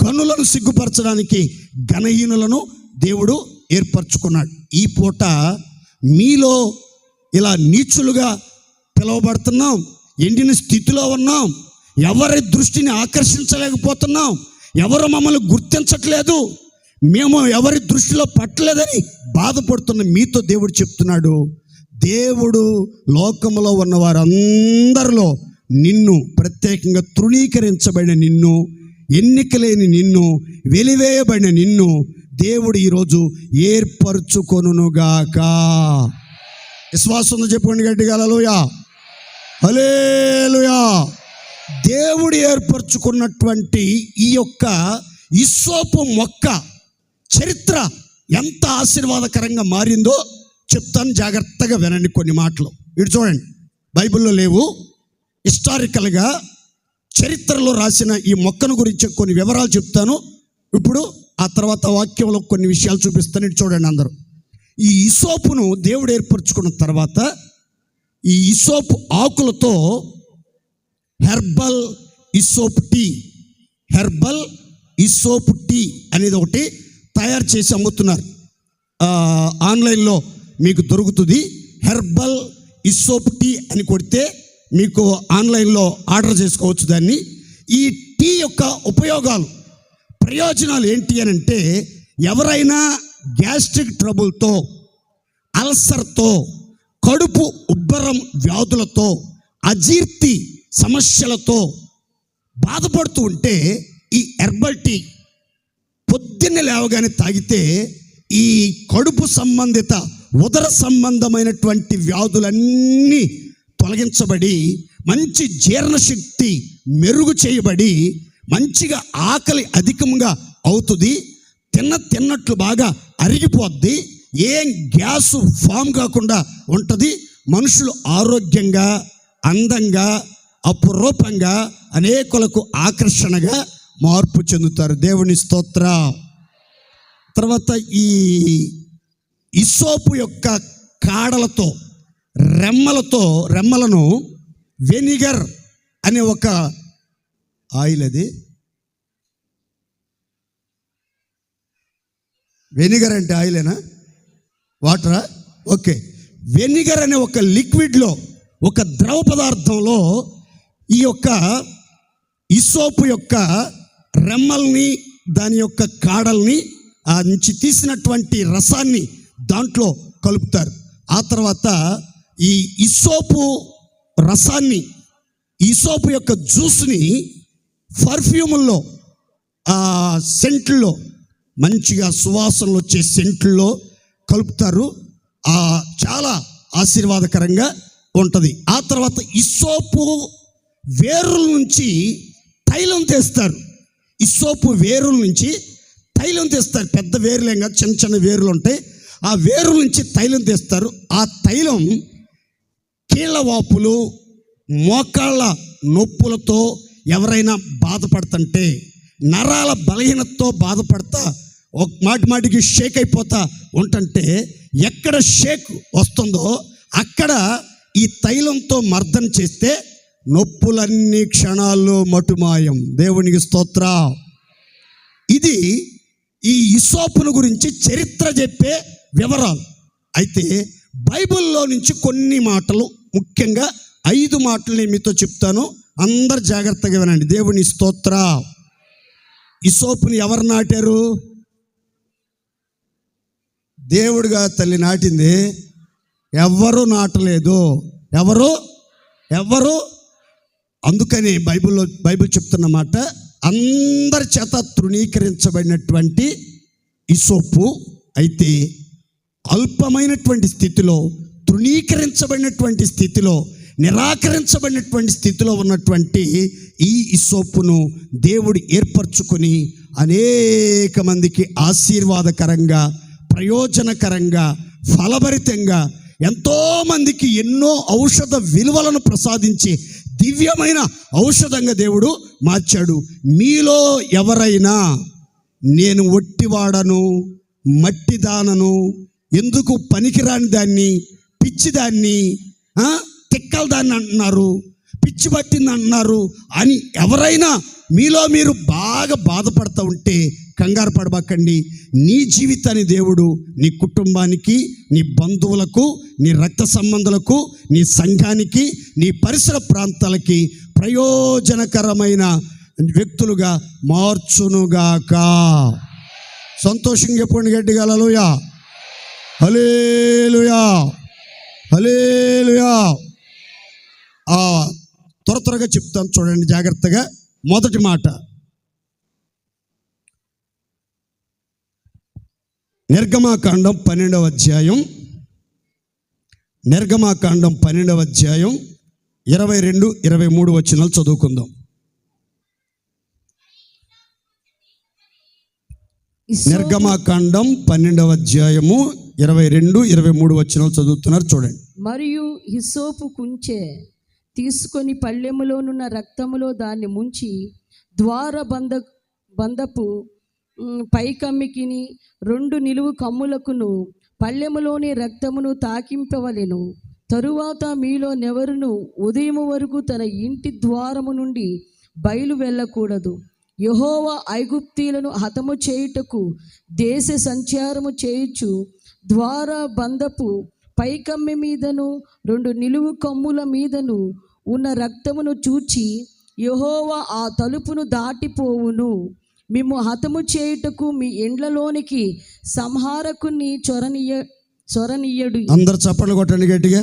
గనులను సిగ్గుపరచడానికి ఘనహీనులను దేవుడు ఏర్పరచుకున్నాడు. ఈ పూట మీలో ఇలా నీచులుగా పిలువబడుతున్నాం, ఎండిన స్థితిలో ఉన్నాం, ఎవరి దృష్టిని ఆకర్షించలేకపోతున్నాం, ఎవరు మమ్మల్ని గుర్తించట్లేదు, మేము ఎవరి దృష్టిలో పట్టలేదని బాధపడుతున్న మీతో దేవుడు చెప్తున్నాడు, దేవుడు లోకంలో ఉన్న వారందరిలో నిన్ను, ప్రత్యేకంగా తృణీకరించబడిన నిన్ను, ఎన్నికలేని నిన్ను, వెలివేయబడిన నిన్ను దేవుడు ఈరోజు ఏర్పరచుకొనుగాక. విశ్వాసంతో చెప్పుకోండి గట్టిగా హల్లెలూయా, హల్లెలూయా. దేవుడు ఏర్పరచుకున్నటువంటి ఈ యొక్క హిస్సోపు మొక్క చరిత్ర ఎంత ఆశీర్వాదకరంగా మారిందో చెప్తాను, జాగ్రత్తగా వినండి. కొన్ని మాటలు ఇటు చూడండి, బైబిల్లో లేవు, హిస్టారికల్గా చరిత్రలో రాసిన ఈ మొక్కను గురించి కొన్ని వివరాలు చెప్తాను ఇప్పుడు. ఆ తర్వాత వాక్యంలో కొన్ని విషయాలు చూపిస్తాను. ఇటు చూడండి అందరూ. ఈ హిస్సోపును దేవుడు ఏర్పరచుకున్న తర్వాత ఈ హిస్సోపు ఆకులతో herbal hyssop tea, herbal hyssop tea అనేది ఒకటి తయారు చేసి అమ్ముతున్నారు. ఆన్లైన్లో మీకు దొరుకుతుంది. హెర్బల్ హిస్సోప్ టీ అని కొడితే మీకు ఆన్లైన్లో ఆర్డర్ చేసుకోవచ్చు దాన్ని. ఈ టీ యొక్క ఉపయోగాలు, ప్రయోజనాలు ఏంటి అని అంటే, ఎవరైనా గ్యాస్ట్రిక్ ట్రబుల్తో, అల్సర్తో, కడుపు ఉబ్బరం వ్యాధులతో, అజీర్తి సమస్యలతో బాధపడుతూ ఉంటే ఈ హెర్బల్ టీ పొద్దున్నే లేవగానే తాగితే ఈ కడుపు సంబంధిత, ఉదర సంబంధమైనటువంటి వ్యాధులన్నీ తొలగించబడి మంచి జీర్ణశక్తి మెరుగు చేయబడి మంచిగా ఆకలి అధికంగా అవుతుంది. తిన్నట్లు బాగా అరిగిపోద్ది, ఏం గ్యాసు ఫామ్ కాకుండా ఉంటుంది. మనుషులు ఆరోగ్యంగా, అందంగా, అపురూపంగా, అనేకులకు ఆకర్షణగా మార్పు చెందుతారు. దేవుని స్తోత్ర. తర్వాత ఈ హిస్సోపు యొక్క కాడలతో, రెమ్మలను వెనిగర్ అనే ఒక ఆయిల్, అది వెనిగర్ అంటే ఆయిలేనా, వాటరా? ఓకే. వెనిగర్ అనే ఒక లిక్విడ్లో, ఒక ద్రవ పదార్థంలో ఈ యొక్క హిస్సోపు యొక్క రెమ్మల్ని, దాని యొక్క కాడల్ని ఆ నుంచి తీసినటువంటి రసాన్ని దాంట్లో కలుపుతారు. ఆ తర్వాత ఈ హిస్సోపు రసాన్ని, హిస్సోపు యొక్క జ్యూస్ని పర్ఫ్యూముల్లో, సెంట్లో, మంచిగా సువాసనలు వచ్చే సెంట్లో కలుపుతారు. చాలా ఆశీర్వాదకరంగా ఉంటుంది. ఆ తర్వాత హిస్సోపు వేరుల నుంచి తైలం తీస్తారు. హిస్సోపు వేరుల నుంచి తైలం తీస్తారు. పెద్ద వేరులేం కాదు, చిన్న చిన్న వేరులు ఉంటాయి. ఆ వేరుల నుంచి తైలం తీస్తారు. ఆ తైలం కీళ్ళ వాపులు, మోకాళ్ళ నొప్పులతో ఎవరైనా బాధపడుతుంటే, నరాల బలహీనతతో బాధపడతా, ఒక మాటికి షేక్ అయిపోతా ఉంటుంటే, ఎక్కడ షేక్ వస్తుందో అక్కడ ఈ తైలంతో మర్దన చేస్తే నొప్పులన్నీ క్షణాల్లో మటుమాయం. దేవునికి స్తోత్ర. ఇది ఈ హిస్సోపును గురించి చరిత్ర చెప్పే వివరాలు. అయితే బైబిల్లో నుంచి కొన్ని మాటలు, ముఖ్యంగా 5 మాటలు నేను మీతో చెప్తాను, అందరు జాగ్రత్తగా వినండి. దేవుని స్తోత్ర. హిస్సోపుని ఎవరు నాటారు? దేవుడుగా తల్లి నాటింది. ఎవ్వరూ నాటలేదు. ఎవరు అందుకని బైబిల్ చెప్తున్న మాట, అందరి చేత తృణీకరించబడినటువంటి హిస్సోపు. అయితే అల్పమైనటువంటి స్థితిలో, తృణీకరించబడినటువంటి స్థితిలో, నిరాకరించబడినటువంటి స్థితిలో ఉన్నటువంటి ఈ హిస్సోపును దేవుడు ఏర్పరచుకొని అనేక మందికి ఆశీర్వాదకరంగా, ప్రయోజనకరంగా, ఫలభరితంగా, ఎంతోమందికి ఎన్నో ఔషధ విలువలను ప్రసాదించి దివ్యమైన ఔషధంగా దేవుడు మార్చాడు. మీలో ఎవరైనా నేను ఒట్టివాడను, మట్టిదానను, ఎందుకు పనికిరాని దాన్ని, పిచ్చిదాన్ని, తిక్కల దాన్ని అంటున్నారు, పిచ్చి పట్టింది అంటున్నారు అని ఎవరైనా మీలో మీరు బాగా బాధపడుతూ ఉంటే కంగారు పడబాకండి. నీ జీవితాన్ని దేవుడు నీ కుటుంబానికి, నీ బంధువులకు, నీ రక్త సంబంధులకు, నీ సంఘానికి, నీ పరిసర ప్రాంతాలకి ప్రయోజనకరమైన వ్యక్తులుగా మార్చునుగాక. సంతోషంగా చెప్పండి గట్టిగా హల్లెలూయా, హల్లెలూయా, హల్లెలూయా. త్వరగా చెప్తాను చూడండి జాగ్రత్తగా. మొదటి మాట, నిర్గమాకాండం 12వ అధ్యాయం, నిర్గమాకాండం 12వ అధ్యాయం 22, 23 వచనాలు చదువుకుందాం. నిర్గమాకాండం 12వ అధ్యాయము 22, 23 వచనాలు చదువుతున్నారు చూడండి. మరియు హిస్సోపు కుంచె తీసుకొని పళ్ళెములోనున్న రక్తములో దాన్ని ముంచి బంధపు పైకమ్మికిని 2 నిలువు కమ్ములకును పళ్ళెములోని రక్తమును తాకింపవలెను. తరువాత మీలో నెవరును ఉదయం వరకు తన ఇంటి ద్వారము నుండి బయలు వెళ్ళకూడదు. యెహోవా ఐగుప్తీయులను హతము చేయుటకు దేశ సంచారము చేయుచు బంధపు పైకమ్మి మీదను 2 నిలువు కమ్ముల మీదను ఉన్న రక్తమును చూచి యెహోవా ఆ తలుపును దాటిపోవును. మేము హతము చేయుటకు మీ ఇండ్లలోనికి సంహారకుని చొరనీయడు. అందరు చప్పట్లు కొట్టండి గట్టిగా.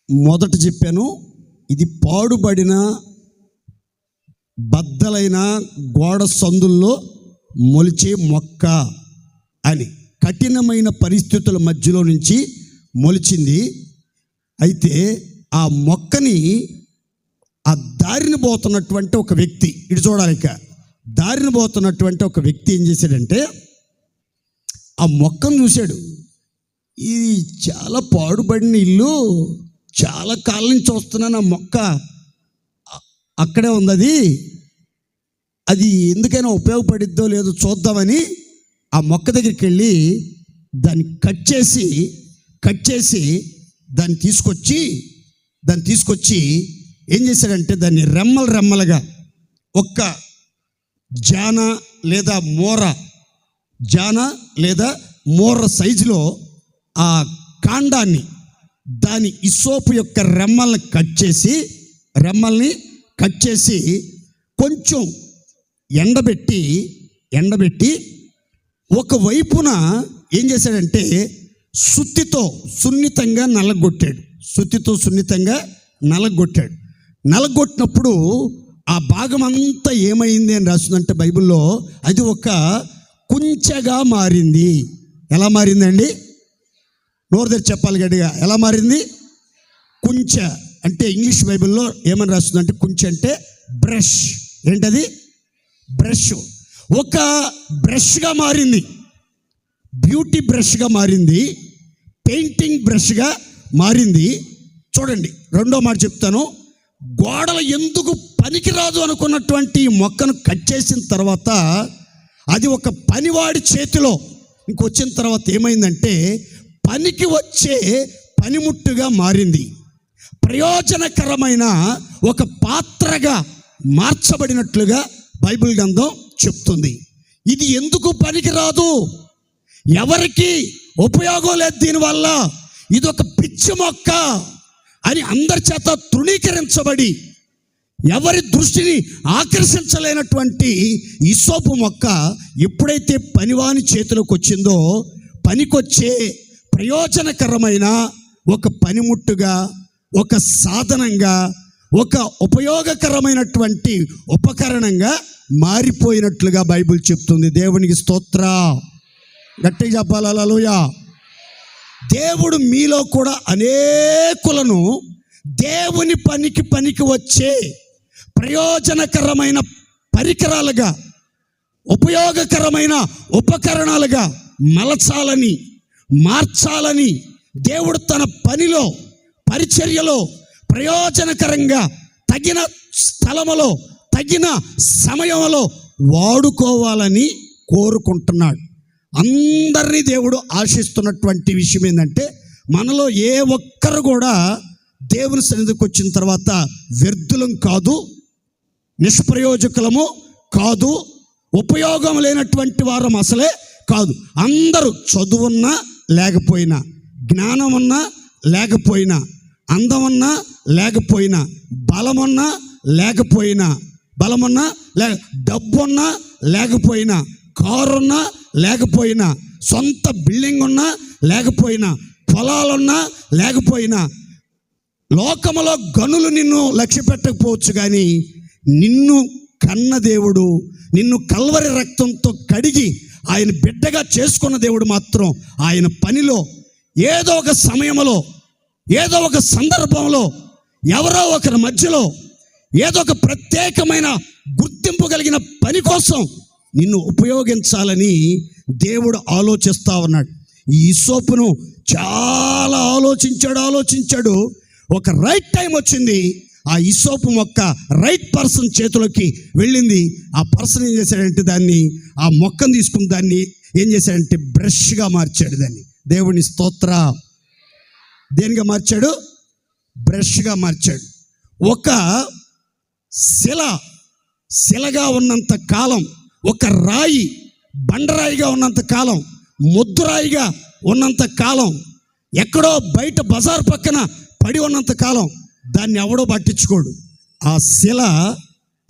మొదట చెప్పాను, ఇది పాడుబడిన బద్దలైన గోడ సందుల్లో మొలిచే మొక్క అని. కఠినమైన పరిస్థితుల మధ్యలో నుంచి మొలిచింది. అయితే ఆ మొక్కని ఆ దారిని పోతున్నటువంటి ఒక వ్యక్తి, ఇటు చూడాలి, ఇక దారిని పోతున్నటువంటి ఒక వ్యక్తి ఏం చేశాడంటే ఆ మొక్కను చూశాడు. ఇది చాలా పాడుబడిన ఇల్లు, చాలా కాలం నుంచి వస్తున్నాను, ఆ మొక్క అక్కడే ఉంది, అది ఎందుకైనా ఉపయోగపడిద్దో లేదో చూద్దామని ఆ మొక్క దగ్గరికి వెళ్ళి దాన్ని కట్ చేసి దాన్ని తీసుకొచ్చి ఏం చేశాడంటే దాన్ని రెమ్మలుగా ఒక్క జాన లేదా మోర సైజులో ఆ కాండాన్ని, దాని ఇసోపు యొక్క రెమ్మల్ని కట్ చేసి కొంచెం ఎండబెట్టి ఒకవైపున ఏం చేశాడంటే సుత్తితో సున్నితంగా నలగొట్టాడు. నలగొట్టినప్పుడు ఆ భాగం అంతా ఏమైంది అని రాస్తుందంటే బైబిల్లో, అది ఒక కుంచెగా మారింది. ఎలా మారిందండి? నోరు తెరిచి చెప్పాలి గట్టిగా. ఎలా మారింది? కుంచె అంటే ఇంగ్లీష్ బైబిల్లో ఏమని రాస్తుందంటే కుంచె అంటే బ్రష్. ఏంటది? బ్రష్. ఒక బ్రష్గా మారింది, బ్యూటీ బ్రష్గా మారింది, పెయింటింగ్ బ్రష్గా మారింది. చూడండి, రెండో మాట చెప్తాను. గోడలు ఎందుకు పనికిరాదు అనుకున్నటువంటి మొక్కను కట్ చేసిన తర్వాత అది ఒక పనివాడి చేతిలో ఇంకొచ్చిన తర్వాత ఏమైందంటే పనికి వచ్చే పనిముట్టుగా మారింది. ప్రయోజనకరమైన ఒక పాత్రగా మార్చబడినట్లుగా బైబిల్ గ్రంథం చెప్తుంది. ఇది ఎందుకు పనికిరాదు, ఎవరికి ఉపయోగం లేదు, దీనివల్ల ఇది ఒక పిచ్చి మొక్క అని అందరి చేత తృణీకరించబడి ఎవరి దృష్టిని ఆకర్షించలేనటువంటి హిస్సోపు మొక్క ఎప్పుడైతే పనివాని చేతిలోకి వచ్చిందో పనికొచ్చే ప్రయోజనకరమైన ఒక పనిముట్టుగా, ఒక సాధనంగా, ఒక ఉపయోగకరమైనటువంటి ఉపకరణంగా మారిపోయినట్లుగా బైబిల్ చెప్తుంది. దేవునికి స్తోత్ర. గట్టిగా చెప్పాలి హల్లెలూయా. దేవుడు మీలో కూడా అనేకులను దేవుని పనికి వచ్చే ప్రయోజనకరమైన పరికరాలుగా, ఉపయోగకరమైన ఉపకరణాలుగా మలచాలని, మార్చాలని దేవుడు తన పనిలో, పరిచర్యలో ప్రయోజనకరంగా తగిన స్థలములో, తగిన సమయంలో వాడుకోవాలని కోరుకుంటున్నాడు. అందరినీ దేవుడు ఆశిస్తున్నటువంటి విషయం ఏంటంటే, మనలో ఏ ఒక్కరు కూడా దేవుని సన్నిధికి వచ్చిన తర్వాత వ్యర్థులం కాదు, నిష్ప్రయోజకులము కాదు, ఉపయోగం లేనటువంటి వారం అసలే కాదు. అందరూ చదువున్నా లేకపోయినా, జ్ఞానం ఉన్నా లేకపోయినా, అందమున్నా లేకపోయినా, బలమున్నా లేకపోయినా, డబ్బున్నా లేకపోయినా, కారున్నా లేకపోయినా, సొంత బిల్డింగ్ ఉన్నా లేకపోయినా, పొలాలున్నా లేకపోయినా, లోకములో గనులు నిన్ను లక్ష్య పెట్టకపోవచ్చు, కానీ నిన్ను కన్న దేవుడు, నిన్ను కల్వరి రక్తంతో కడిగి ఆయన బిడ్డగా చేసుకున్న దేవుడు మాత్రం ఆయన పనిలో ఏదో ఒక సమయంలో, ఏదో ఒక సందర్భంలో, ఎవరో ఒకరి మధ్యలో ఏదో ఒక ప్రత్యేకమైన గుర్తింపు కలిగిన పని కోసం నిన్ను ఉపయోగించాలని దేవుడు ఆలోచిస్తూ ఉన్నాడు. ఈ ఇస్సోపును చాలా ఆలోచించాడు. ఒక రైట్ టైం వచ్చింది. ఆ ఇస్సోపు మొక్క రైట్ పర్సన్ చేతిలోకి వెళ్ళింది. ఆ పర్సన్ ఏం చేశాడంటే, ఆ మొక్కను తీసుకుని దాన్ని ఏం చేశాడంటే బ్రష్గా మార్చాడు. దాన్ని దేవుని స్తోత్ర. దేనిగా మార్చాడు? బ్రష్గా మార్చాడు. ఒక శిలగా ఉన్నంత కాలం, ఒక రాయి బండరాయిగా ఉన్నంత కాలం, ముద్దురాయిగా ఉన్నంత కాలం, ఎక్కడో బయట బజార్ పక్కన పడి ఉన్నంత కాలం దాన్ని ఎవడో పట్టించుకోడు. ఆ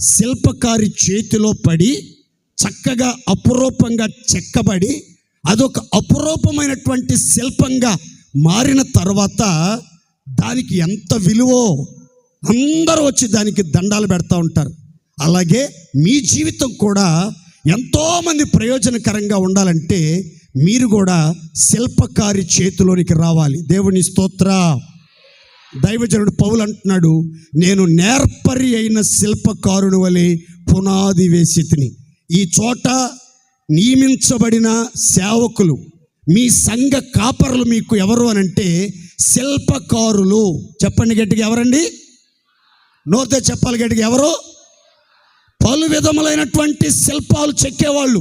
శిల్పకారి చేతిలో పడి చక్కగా అపురూపంగా చెక్కబడి అదొక అపురూపమైనటువంటి శిల్పంగా మారిన తర్వాత దానికి ఎంత విలువో అందరూ వచ్చి దానికి దండాలు పెడతా ఉంటారు. అలాగే మీ జీవితం కూడా ఎంతోమంది ప్రయోజనకరంగా ఉండాలంటే మీరు కూడా శిల్పకారి చేతిలోనికి రావాలి. దేవుని స్తోత్ర. దైవజనుడు పౌలు అంటున్నాడు, నేను నేర్పరి అయిన శిల్పకారుని వలె పునాది వేసి తిని. ఈ చోట నియమించబడిన సేవకులు, మీ సంఘ కాపరులు మీకు ఎవరు అనంటే శిల్పకారులు. చెప్పండి గట్టిగా, ఎవరండి? నోతే చెప్పాలి గట్టిగా, ఎవరు? పలు విధములైనటువంటి శిల్పాలు చెక్కేవాళ్ళు,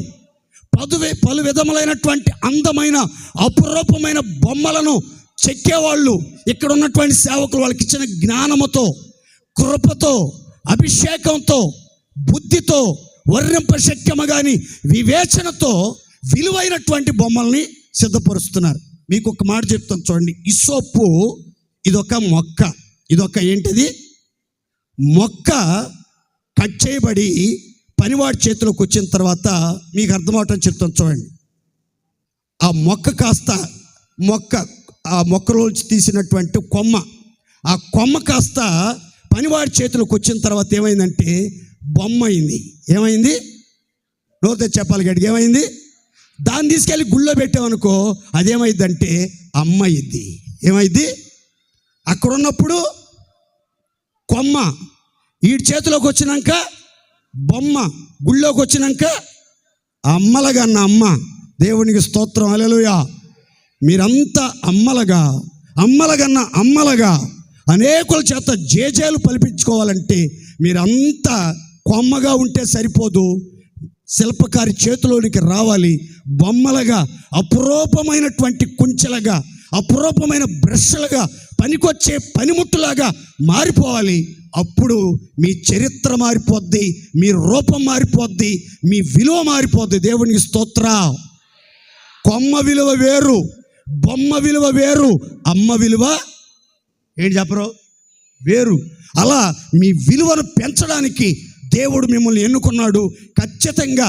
పలు విధములైనటువంటి అందమైన అపురూపమైన బొమ్మలను చెక్కేవాళ్ళు. ఇక్కడ ఉన్నటువంటి సేవకులు వాళ్ళకి ఇచ్చిన జ్ఞానముతో, కృపతో, అభిషేకంతో, బుద్ధితో, వర్ణింపశక్యము గాని వివేచనతో విలువైనటువంటి బొమ్మల్ని సిద్ధపరుస్తున్నారు. మీకు ఒక మాట చెప్తాను చూడండి. ఇస్సోపు ఇదొక మొక్క. ఇదొక ఏంటిది? మొక్క కట్ చేయబడి పనివాడి చేతిలోకి వచ్చిన తర్వాత మీకు అర్థమవటం చెప్తాను చూడండి. ఆ మొక్క కాస్త ఆ మొక్కలో తీసినటువంటి కొమ్మ, ఆ కొమ్మ కాస్త పనివాడి చేతిలోకి వచ్చిన తర్వాత ఏమైందంటే బొమ్మ అయింది. ఏమైంది? నోతే చెప్పాలి గడికి, ఏమైంది? దాన్ని తీసుకెళ్ళి గుళ్ళో పెట్టామనుకో, అదేమైందంటే అమ్మ అయింది. ఏమైంది? అక్కడ ఉన్నప్పుడు కొమ్మ, వీడి చేతిలోకి వచ్చినాక బొమ్మ, గుళ్ళోకి వచ్చినాక అమ్మలగన్న అమ్మ. దేవునికి స్తోత్రం, హల్లెలూయా. మీరంతా అమ్మలగా అనేకుల చేత జేజేలు పలిపించుకోవాలంటే మీరంతా కొమ్మగా ఉంటే సరిపోదు, శిల్పకారి చేతిలోనికి రావాలి. బొమ్మలుగా, అపురూపమైనటువంటి కుంచెలుగా, అపురూపమైన బ్రష్లుగా, పనికొచ్చే పనిముట్టులాగా మారిపోవాలి. అప్పుడు మీ చరిత్ర మారిపోద్ది, మీ రూపం మారిపోద్ది, మీ విలువ మారిపోద్ది. దేవునికి స్తోత్ర. కొమ్మ విలువ వేరు, బొమ్మ విలువ వేరు, అమ్మ విలువ ఏంటి చెప్పరు? వేరు. అలా మీ విలువను పెంచడానికి దేవుడు మిమ్మల్ని ఎన్నుకున్నాడు. ఖచ్చితంగా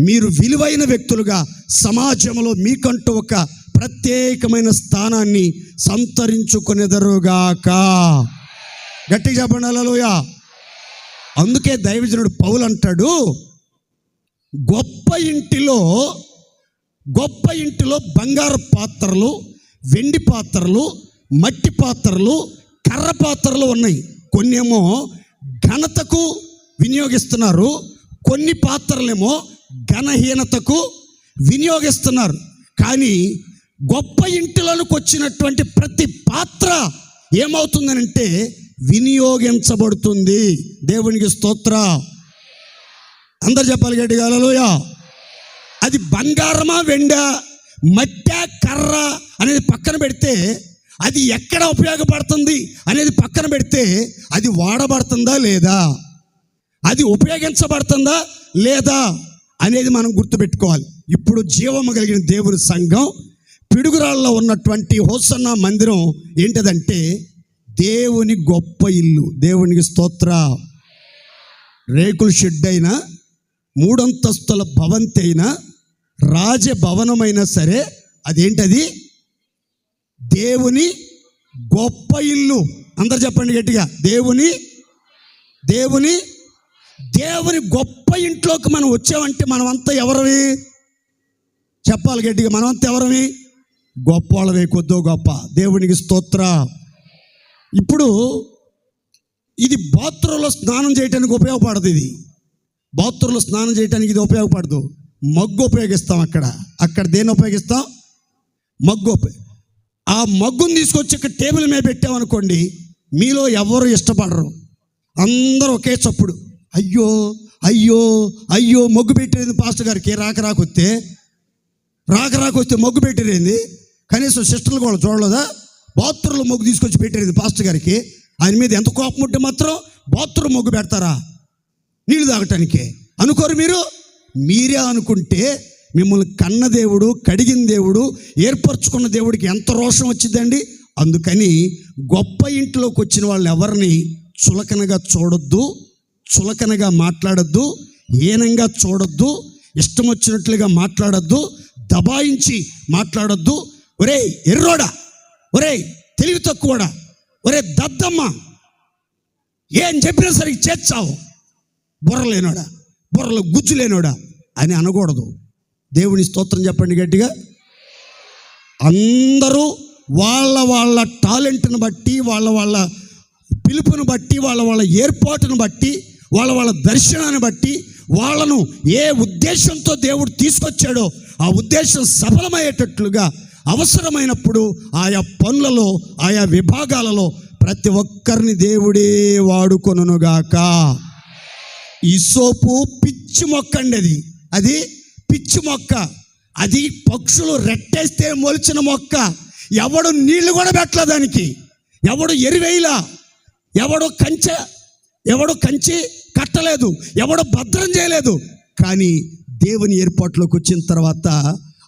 మీరు విలువైన వ్యక్తులుగా సమాజంలో మీకంటూ ఒక ప్రత్యేకమైన స్థానాన్ని సంతరించుకునేదరుగాక. గట్టిగా చెప్పండి, హల్లెలూయా. అందుకే దైవజనుడు పౌలు అంటాడు, గొప్ప ఇంటిలో బంగారు పాత్రలు, వెండి పాత్రలు, మట్టి పాత్రలు, కర్ర పాత్రలు ఉన్నాయి. కొన్ని ఏమో ఘనతకు వినియోగిస్తున్నారు, కొన్ని పాత్రలేమో ఘనహీనతకు వినియోగిస్తున్నారు. కానీ గొప్ప ఇంటిలోకి వచ్చినటువంటి ప్రతి పాత్ర ఏమవుతుందనంటే వినియోగించబడుతుంది. దేవునికి స్తోత్ర. అందరు చెప్పాలి గట్టిగా హల్లెలూయా. అది బంగారమా వెండా మట్టా కర్ర అనేది పక్కన పెడితే, అది ఎక్కడ ఉపయోగపడుతుంది అనేది పక్కన పెడితే, అది వాడబడుతుందా లేదా, అది ఉపయోగించబడుతుందా లేదా అనేది మనం గుర్తుపెట్టుకోవాలి. ఇప్పుడు జీవము కలిగిన దేవుని సంఘం పిడుగురాళ్ళలో ఉన్నటువంటి హోసన్నా మందిరం ఏంటిదంటే దేవుని గొప్ప ఇల్లు. దేవునికి స్తోత్ర. రేకుల షెడ్ అయినా, 3 అంతస్తుల భవంతి అయినా, రాజభవనమైనా సరే అదేంటది దేవుని గొప్ప ఇల్లు. అందరు చెప్పండి గట్టిగా, దేవుని గొప్ప ఇంట్లోకి మనం వచ్చామంటే మనమంతా ఎవరవి చెప్పాలి గట్టిగా, మనమంతా ఎవరవి? గొప్ప వాళ్ళవే, కొద్దో గొప్ప. దేవునికి స్తోత్ర. ఇప్పుడు ఇది బాత్రూంలో స్నానం చేయడానికి ఉపయోగపడదు. ఇది బాత్రూంలో స్నానం చేయడానికి ఇది ఉపయోగపడదు. మగ్గు ఉపయోగిస్తాం. అక్కడ దేన్ని ఉపయోగిస్తాం? మగ్గు. ఆ మగ్గుని తీసుకొచ్చి ఇక్కడ టేబుల్ మీద పెట్టామనుకోండి, మీలో ఎవరు ఇష్టపడరు. అందరూ ఒకే చప్పుడు, అయ్యో అయ్యో అయ్యో మగ్గు పెట్టేది పాస్టర్ గారికి రాకొస్తే మగ్గు పెట్టేది. కనీసం సిస్టర్లు కూడా చూడలేదా? బాత్రూంలో మగ్గు తీసుకొచ్చి పెట్టేది పాస్టర్ గారికి. ఆయన మీద ఎంత కోపం ఉంటే మాత్రం బాత్రూమ్ మగ్గు పెడతారా నీళ్ళు తాగటానికి అనుకోరు మీరు? మీరే అనుకుంటే మిమ్మల్ని కన్న దేవుడు, కడిగిన దేవుడు, ఏర్పరచుకున్న దేవుడికి ఎంత రోషం వచ్చిందండి. అందుకని గొప్ప ఇంట్లోకి వచ్చిన వాళ్ళు ఎవరిని చులకనగా చూడొద్దు, చులకనగా మాట్లాడొద్దు, హీనంగా చూడొద్దు, ఇష్టం వచ్చినట్లుగా మాట్లాడొద్దు, దబాయించి మాట్లాడొద్దు. ఒరే ఎర్రోడా, ఒరే తెలివి తక్కువడా, ఒరే దద్దమ్మ, ఏం చెప్పినా సరే చేర్చావు, బుర్ర లేనోడా, బుర్రలో గుజ్జు లేనోడా అని అనకూడదు. దేవుని స్తోత్రం చెప్పండి గట్టిగా. అందరూ వాళ్ళ టాలెంట్ని బట్టి, వాళ్ళ పిలుపుని బట్టి, వాళ్ళ ఏర్పాటును బట్టి, వాళ్ళ దర్శనాన్ని బట్టి, వాళ్ళను ఏ ఉద్దేశంతో దేవుడు తీసుకొచ్చాడో ఆ ఉద్దేశం సఫలమయ్యేటట్లుగా అవసరమైనప్పుడు ఆయా పనులలో, ఆయా విభాగాలలో ప్రతి ఒక్కరిని దేవుడే వాడుకొనుగాక. ఇసోపు పిచ్చి మొక్క అండి. అది పిచ్చి మొక్క. అది పక్షులు రెట్టేస్తే మొలిచిన మొక్క. ఎవడు నీళ్లు కూడా పెట్టలే దానికి, ఎవడు ఎరువేయలా, ఎవడు కంచి కట్టలేదు, ఎవడు భద్రం చేయలేదు. కానీ దేవుని ఏర్పాటులోకి వచ్చిన తర్వాత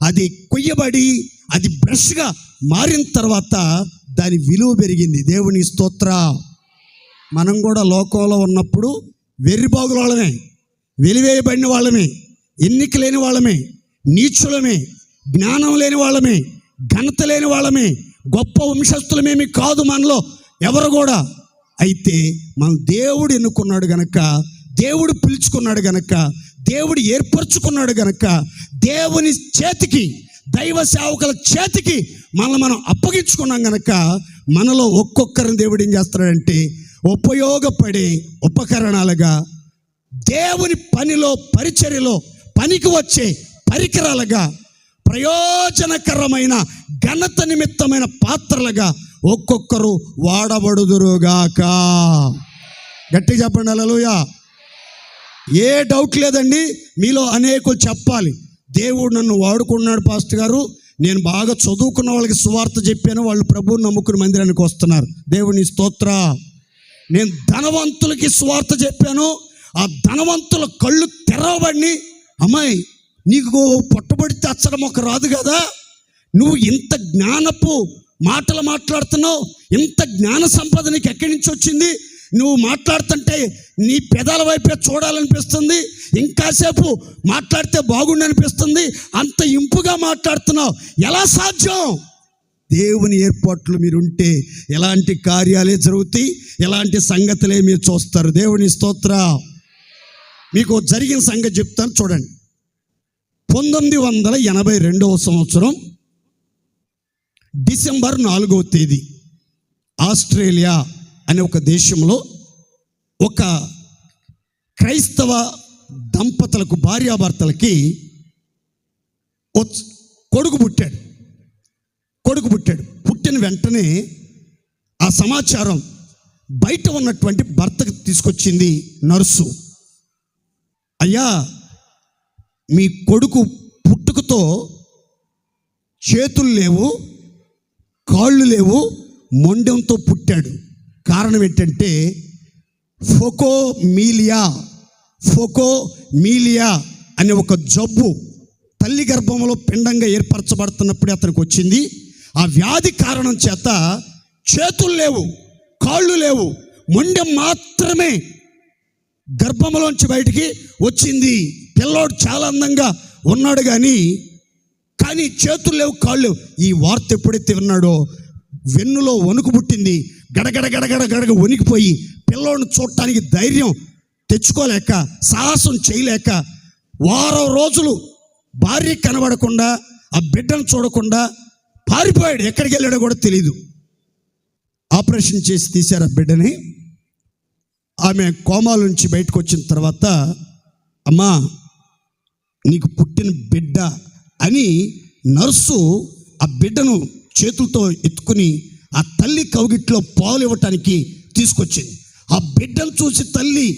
అది కొయ్యబడి అది బ్రష్గా మారిన తర్వాత దాని విలువ పెరిగింది. దేవుని స్తోత్ర. మనం కూడా లోకంలో ఉన్నప్పుడు వెర్రిబాగుల వాళ్ళమే, వెలివేయబడిన వాళ్ళమే, ఎన్నిక లేని వాళ్ళమే, నీచులమే, జ్ఞానం లేని వాళ్ళమే, ఘనత లేని వాళ్ళమే, గొప్ప వంశస్థులమేమి కాదు మనలో ఎవరు కూడా. అయితే మనం దేవుడు ఎన్నుకున్నాడు గనక, దేవుడు పిలుచుకున్నాడు గనక, దేవుడు ఏర్పరచుకున్నాడు గనక, దేవుని చేతికి, దైవ సేవకుల చేతికి మనం అప్పగించుకున్నాం గనక, మనలో ఒక్కొక్కరిని దేవుడు ఏం చేస్తాడంటే ఉపయోగపడే ఉపకరణాలుగా, దేవుని పనిలో, పరిచర్యలో పనికి వచ్చే పరికరాలుగా, ప్రయోజనకరమైన ఘనత నిమిత్తమైన పాత్రలుగా ఒక్కొక్కరు వాడబడుదురుగాక. గట్టి చెప్పండి హల్లెలూయా. ఏ డౌట్ లేదండి. మీలో అనేకులు చెప్పాలి, దేవుడు నన్ను వాడుకున్నాడు పాస్టర్ గారు, నేను బాగా చదువుకున్న వాళ్ళకి సువార్త చెప్పాను, వాళ్ళు ప్రభువుని నమ్ముకుని మందిరానికి వస్తున్నారు. దేవుని స్తోత్ర. నేను ధనవంతులకి సువార్త చెప్పాను, ఆ ధనవంతుల కళ్ళు తెరవబడి, అమ్మాయి నీకు పట్టుబడితే అచ్చడం ఒక రాదు కదా, నువ్వు ఇంత జ్ఞానపు మాటలు మాట్లాడుతున్నావు, ఇంత జ్ఞాన సంపద నీకు ఎక్కడి నుంచి వచ్చింది, నువ్వు మాట్లాడుతుంటే నీ పెదాల వైపే చూడాలనిపిస్తుంది, ఇంకాసేపు మాట్లాడితే బాగుండి అనిపిస్తుంది, అంత ఇంపుగా మాట్లాడుతున్నావు, ఎలా సాధ్యం? దేవుని ఏర్పాట్లు మీరుంటే ఎలాంటి కార్యాలే జరుగుతాయి, ఎలాంటి సంగతులే మీరు చూస్తారు. దేవుని స్తోత్ర. మీకు జరిగిన సంగతి చెప్తాను చూడండి. 1982 సంవత్సరం డిసెంబర్ 4వ తేదీ ఆస్ట్రేలియా అనే ఒక దేశంలో ఒక క్రైస్తవ దంపతులకు, భార్యాభర్తలకి కొడుకు పుట్టాడు. పుట్టిన వెంటనే ఆ సమాచారం బయట ఉన్నటువంటి భర్తకు తీసుకొచ్చింది నర్సు. అయ్యా, మీ కొడుకు పుట్టుకతో చేతులు లేవు, కాళ్ళు లేవు, మొండెంతో పుట్టాడు. కారణం ఏంటంటే ఫోకోమీలియా అనే ఒక జబ్బు తల్లి గర్భంలో పిండంగా ఏర్పరచబడుతున్నప్పుడే అతనికి వచ్చింది. ఆ వ్యాధి కారణం చేత చేతులు లేవు, కాళ్ళు లేవు, మొండెం మాత్రమే గర్భంలోంచి బయటికి వచ్చింది. పిల్లోడు చాలా అందంగా ఉన్నాడు కానీ చేతులు లేవు, కాళ్ళు లేవు. ఈ వార్త ఎప్పుడైతే విన్నాడో వెన్నులో వణుకు పుట్టింది. గడగడ వణికిపోయి పిల్లోడిని చూడటానికి ధైర్యం తెచ్చుకోలేక, సాహసం చేయలేక, వారం రోజులు భార్య కనబడకుండా, ఆ బిడ్డను చూడకుండా పారిపోయాడు. ఎక్కడికి వెళ్ళాడో కూడా తెలియదు. ఆపరేషన్ చేసి తీశారు ఆ బిడ్డని. ఆమె కోమాల నుంచి బయటకు వచ్చిన తర్వాత, అమ్మా నీకు పుట్టిన బిడ్డ అని నర్సు ఆ బిడ్డను చేతులతో ఎత్తుకుని ఆ తల్లి కౌగిట్లో పాలు ఇవ్వటానికి తీసుకొచ్చింది. ఆ బిడ్డను చూసి తల్లి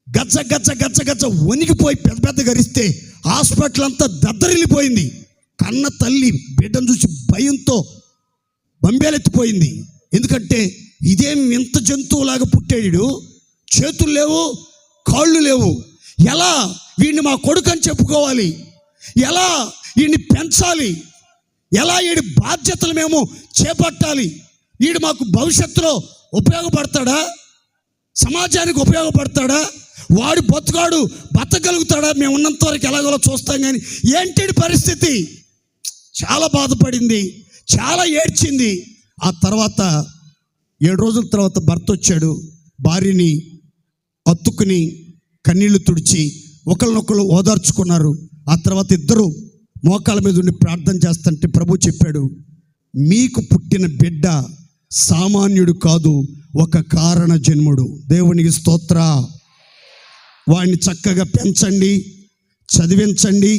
గజ్జ వణికిపోయి పెద్ద గరిస్తే హాస్పిటల్ అంతా దద్దరిల్లిపోయింది. కన్న తల్లి బిడ్డను చూసి భయంతో బంబేలెత్తిపోయింది. ఎందుకంటే ఇదేం వింత జంతువులాగా పుట్టాడు, చేతులు లేవు, కాళ్ళు లేవు, ఎలా వీడిని మా కొడుకు అని చెప్పుకోవాలి, ఎలా వీడిని పెంచాలి, ఎలా వీడి బాధ్యతలు మేము చేపట్టాలి, వీడు మాకు భవిష్యత్తులో ఉపయోగపడతాడా, సమాజానికి ఉపయోగపడతాడా, వాడు బతకగలుగుతాడా, మేము ఉన్నంత వరకు ఎలాగోలో చూస్తాం కానీ ఏంటి పరిస్థితి. చాలా బాధపడింది, చాలా ఏడ్చింది. ఆ తర్వాత 7 రోజుల తర్వాత భర్త వచ్చాడు. భార్యని అత్తుకుని కన్నీళ్లు తుడిచి ఒకరినొకరు ఓదార్చుకున్నారు. ఆ తర్వాత ఇద్దరు మోకాళ్ళ మీద ఉండి ప్రార్థన చేస్తుంటే ప్రభు చెప్పాడు, మీకు పుట్టిన బిడ్డ సామాన్యుడు కాదు, ఒక కారణ జన్ముడు. దేవునికి స్తోత్ర. వాడిని చక్కగా పెంచండి, చదివించండి,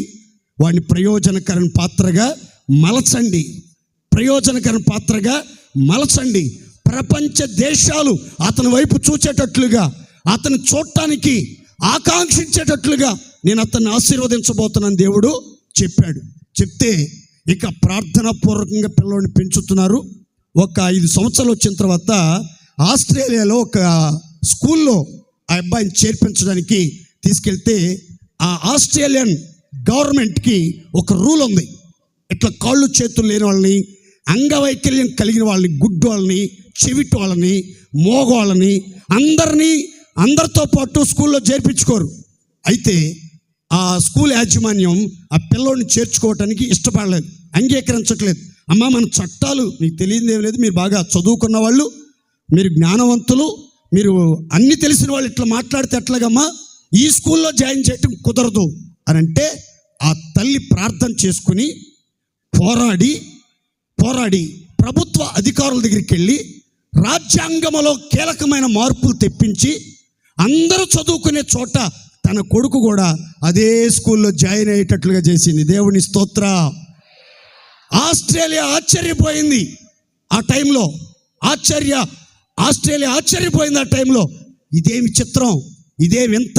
వాడిని ప్రయోజనకరమైన పాత్రగా మలచండి. ప్రపంచ దేశాలు అతని వైపు చూచేటట్లుగా, అతను చూడటానికి ఆకాంక్షించేటట్లుగా నేను అతన్ని ఆశీర్వదించబోతున్నాను దేవుడు చెప్పాడు. చెప్తే ఇక ప్రార్థనాపూర్వకంగా పిల్లల్ని పెంచుతున్నారు. ఒక 5 సంవత్సరాలు వచ్చిన తర్వాత ఆస్ట్రేలియాలో ఒక స్కూల్లో ఆ అబ్బాయిని చేర్పించడానికి తీసుకెళ్తే ఆ ఆస్ట్రేలియన్ గవర్నమెంట్కి ఒక రూల్ ఉంది. ఇట్లా కాళ్ళు చేతులు లేని వాళ్ళని, అంగవైకల్యం కలిగిన వాళ్ళని, గుడ్డు వాళ్ళని, చెవిటి వాళ్ళని, మోగవాళ్ళని అందరితో పాటు స్కూల్లో చేర్పించుకోరు. అయితే ఆ స్కూల్ యాజమాన్యం ఆ పిల్లోడిని చేర్చుకోవటానికి ఇష్టపడలేదు, అంగీకరించట్లేదు. అమ్మ మన చట్టాలు మీకు తెలియదు ఏం లేదు, మీరు బాగా చదువుకున్న వాళ్ళు, మీరు జ్ఞానవంతులు, మీరు అన్నీ తెలిసిన వాళ్ళు ఇట్లా మాట్లాడితే ఎట్లాగమ్మా, ఈ స్కూల్లో జాయిన్ చేయటం కుదరదు అని అంటే ఆ తల్లి ప్రార్థన చేసుకుని పోరాడి ప్రభుత్వ అధికారుల దగ్గరికి వెళ్ళి రాజ్యాంగంలో కీలకమైన మార్పులు తెప్పించి అందరూ చదువుకునే చోట తన కొడుకు కూడా అదే స్కూల్లో జాయిన్ అయ్యేటట్లుగా చేసింది. దేవుని స్తోత్ర. ఆస్ట్రేలియా ఆశ్చర్యపోయింది ఆ టైంలో. ఆస్ట్రేలియా ఆశ్చర్యపోయింది ఆ టైంలో. ఇదేమి చిత్రం, ఇదే వింత,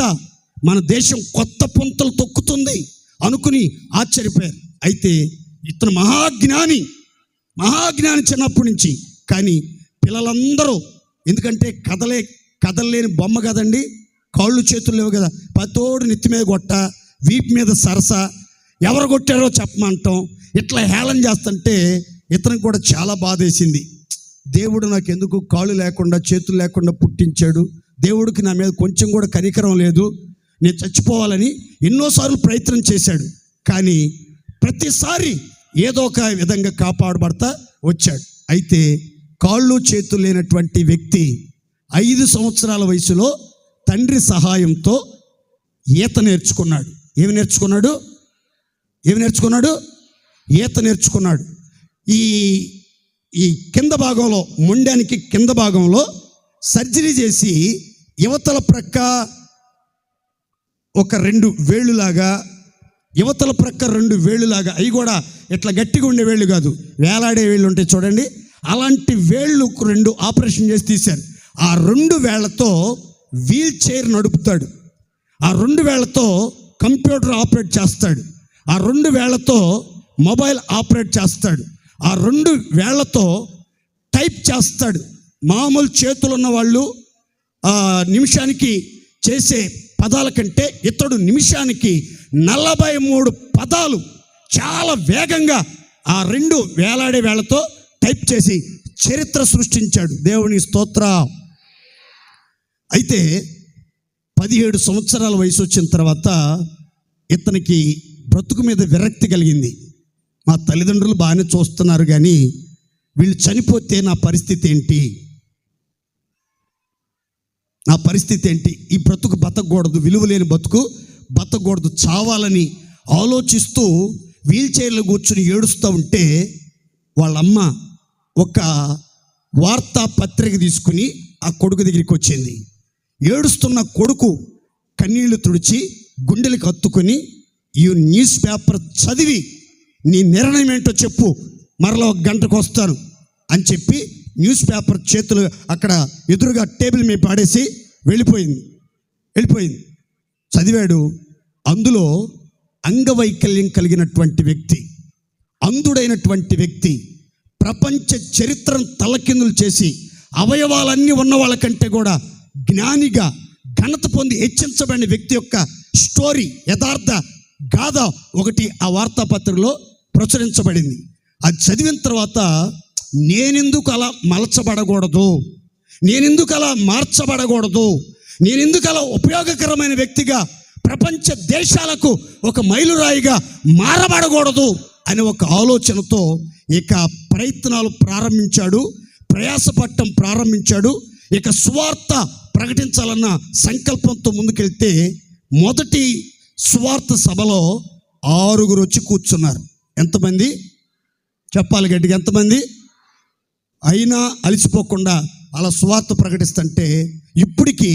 మన దేశం కొత్త పుంతలు తొక్కుతుంది అనుకుని ఆశ్చర్యపోయారు. అయితే ఇతను మహాజ్ఞాని చిన్నప్పటి నుంచి. కానీ పిల్లలందరూ, ఎందుకంటే కదలలేని బొమ్మ కదండి, కాళ్ళు చేతులు లేవు కదా, పతోడు నెత్తి మీద కొట్ట, వీపు మీద సరస, ఎవరు కొట్టారో చెప్పమంటాం, ఇట్లా హేళన చేస్తుంటే ఇతనికి కూడా చాలా బాధేసింది. దేవుడు నాకు ఎందుకు కాళ్ళు లేకుండా చేతులు లేకుండా పుట్టించాడు, దేవుడికి నా మీద కొంచెం కూడా కనికరం లేదు, నేను చచ్చిపోవాలని ఎన్నోసార్లు ప్రయత్నం చేశాడు. కానీ ప్రతిసారి ఏదో ఒక విధంగా కాపాడబడతా వచ్చాడు. అయితే కాళ్ళు చేతులు లేనటువంటి వ్యక్తి 5 సంవత్సరాల వయసులో తండ్రి సహాయంతో ఈత నేర్చుకున్నాడు. ఏమి నేర్చుకున్నాడు? ఈత నేర్చుకున్నాడు. ఈ ఈ కింద భాగంలో, మొండానికి కింద భాగంలో సర్జరీ చేసి యువతల ప్రక్క ఒక 2 వేళ్ళులాగా, యువతల ప్రక్క 2 వేళ్ళులాగా, అవి కూడా ఇట్లా గట్టిగా ఉండే వేళ్ళు కాదు, వేలాడే వేళ్ళు ఉంటాయి చూడండి, అలాంటి వేళ్ళు 2 ఆపరేషన్ చేసి తీశారు. ఆ 2 వేళ్లతో వీల్ చైర్ నడుపుతాడు, ఆ 2 వేళ్లతో కంప్యూటర్ ఆపరేట్ చేస్తాడు, ఆ 2 వేళ్లతో మొబైల్ ఆపరేట్ చేస్తాడు, ఆ 2 వేళ్లతో టైప్ చేస్తాడు. మామూలు చేతులు ఉన్న వాళ్ళు నిమిషానికి చేసే పదాల కంటే ఇతడు నిమిషానికి 43 పదాలు చాలా వేగంగా ఆ 2 వేలాడే వేళ్లతో టైప్ చేసి చరిత్ర సృష్టించాడు. దేవుని స్తోత్రం. అయితే 17 సంవత్సరాల వయసు వచ్చిన తర్వాత ఇతనికి బ్రతుకు మీద విరక్తి కలిగింది. మా తల్లిదండ్రులు బాగానే చూస్తున్నారు, కానీ వీళ్ళు చనిపోతే నా పరిస్థితి ఏంటి, నా పరిస్థితి ఏంటి, ఈ బ్రతుకు బతకూడదు, విలువలేని బతుకు బతకూడదు, చావాలని ఆలోచిస్తూ వీల్ చైర్లో కూర్చుని ఏడుస్తూ ఉంటే వాళ్ళమ్మ ఒక వార్తాపత్రిక తీసుకుని ఆ కొడుకు దగ్గరికి వచ్చింది. ఏడుస్తున్న కొడుకు కన్నీళ్లు తుడిచి గుండెలకు హత్తుకొని, ఈ న్యూస్ పేపర్ చదివి నీ నిర్ణయం ఏంటో చెప్పు, మరలా 1 గంటకు వస్తాను అని చెప్పి న్యూస్ పేపర్ చేతులు అక్కడ ఎదురుగా టేబుల్ మీద పాడేసి వెళ్ళిపోయింది. చదివాడు. అందులో అంగవైకల్యం కలిగినటువంటి వ్యక్తి, అంధుడైనటువంటి వ్యక్తి, ప్రపంచ చరిత్రను తలకిందులు చేసి అవయవాలన్నీ ఉన్న వాళ్ళకంటే కూడా జ్ఞానిగా ఘనత పొంది హెచ్చించబడిన వ్యక్తి యొక్క స్టోరీ, యథార్థ గాథ ఒకటి ఆ వార్తాపత్రికలో ప్రచురించబడింది. అది చదివిన తర్వాత నేనెందుకు అలా మలచబడకూడదు, నేనెందుకు అలా మార్చబడకూడదు, నేనెందుకు అలా ఉపయోగకరమైన వ్యక్తిగా ప్రపంచ దేశాలకు ఒక మైలురాయిగా మారబడకూడదు అనే ఒక ఆలోచనతో ఇక ప్రయత్నాలు ప్రారంభించాడు, ప్రయాసపడటం ప్రారంభించాడు. ఇక సువార్త ప్రకటించాలన్న సంకల్పంతో ముందుకెళ్తే మొదటి సువార్త సభలో 6 వచ్చి కూర్చున్నారు. ఎంతమంది చెప్పాలి గట్టిగా, ఎంతమంది? అయినా అలసిపోకుండా అలా సువార్త ప్రకటిస్తుంటే ఇప్పటికీ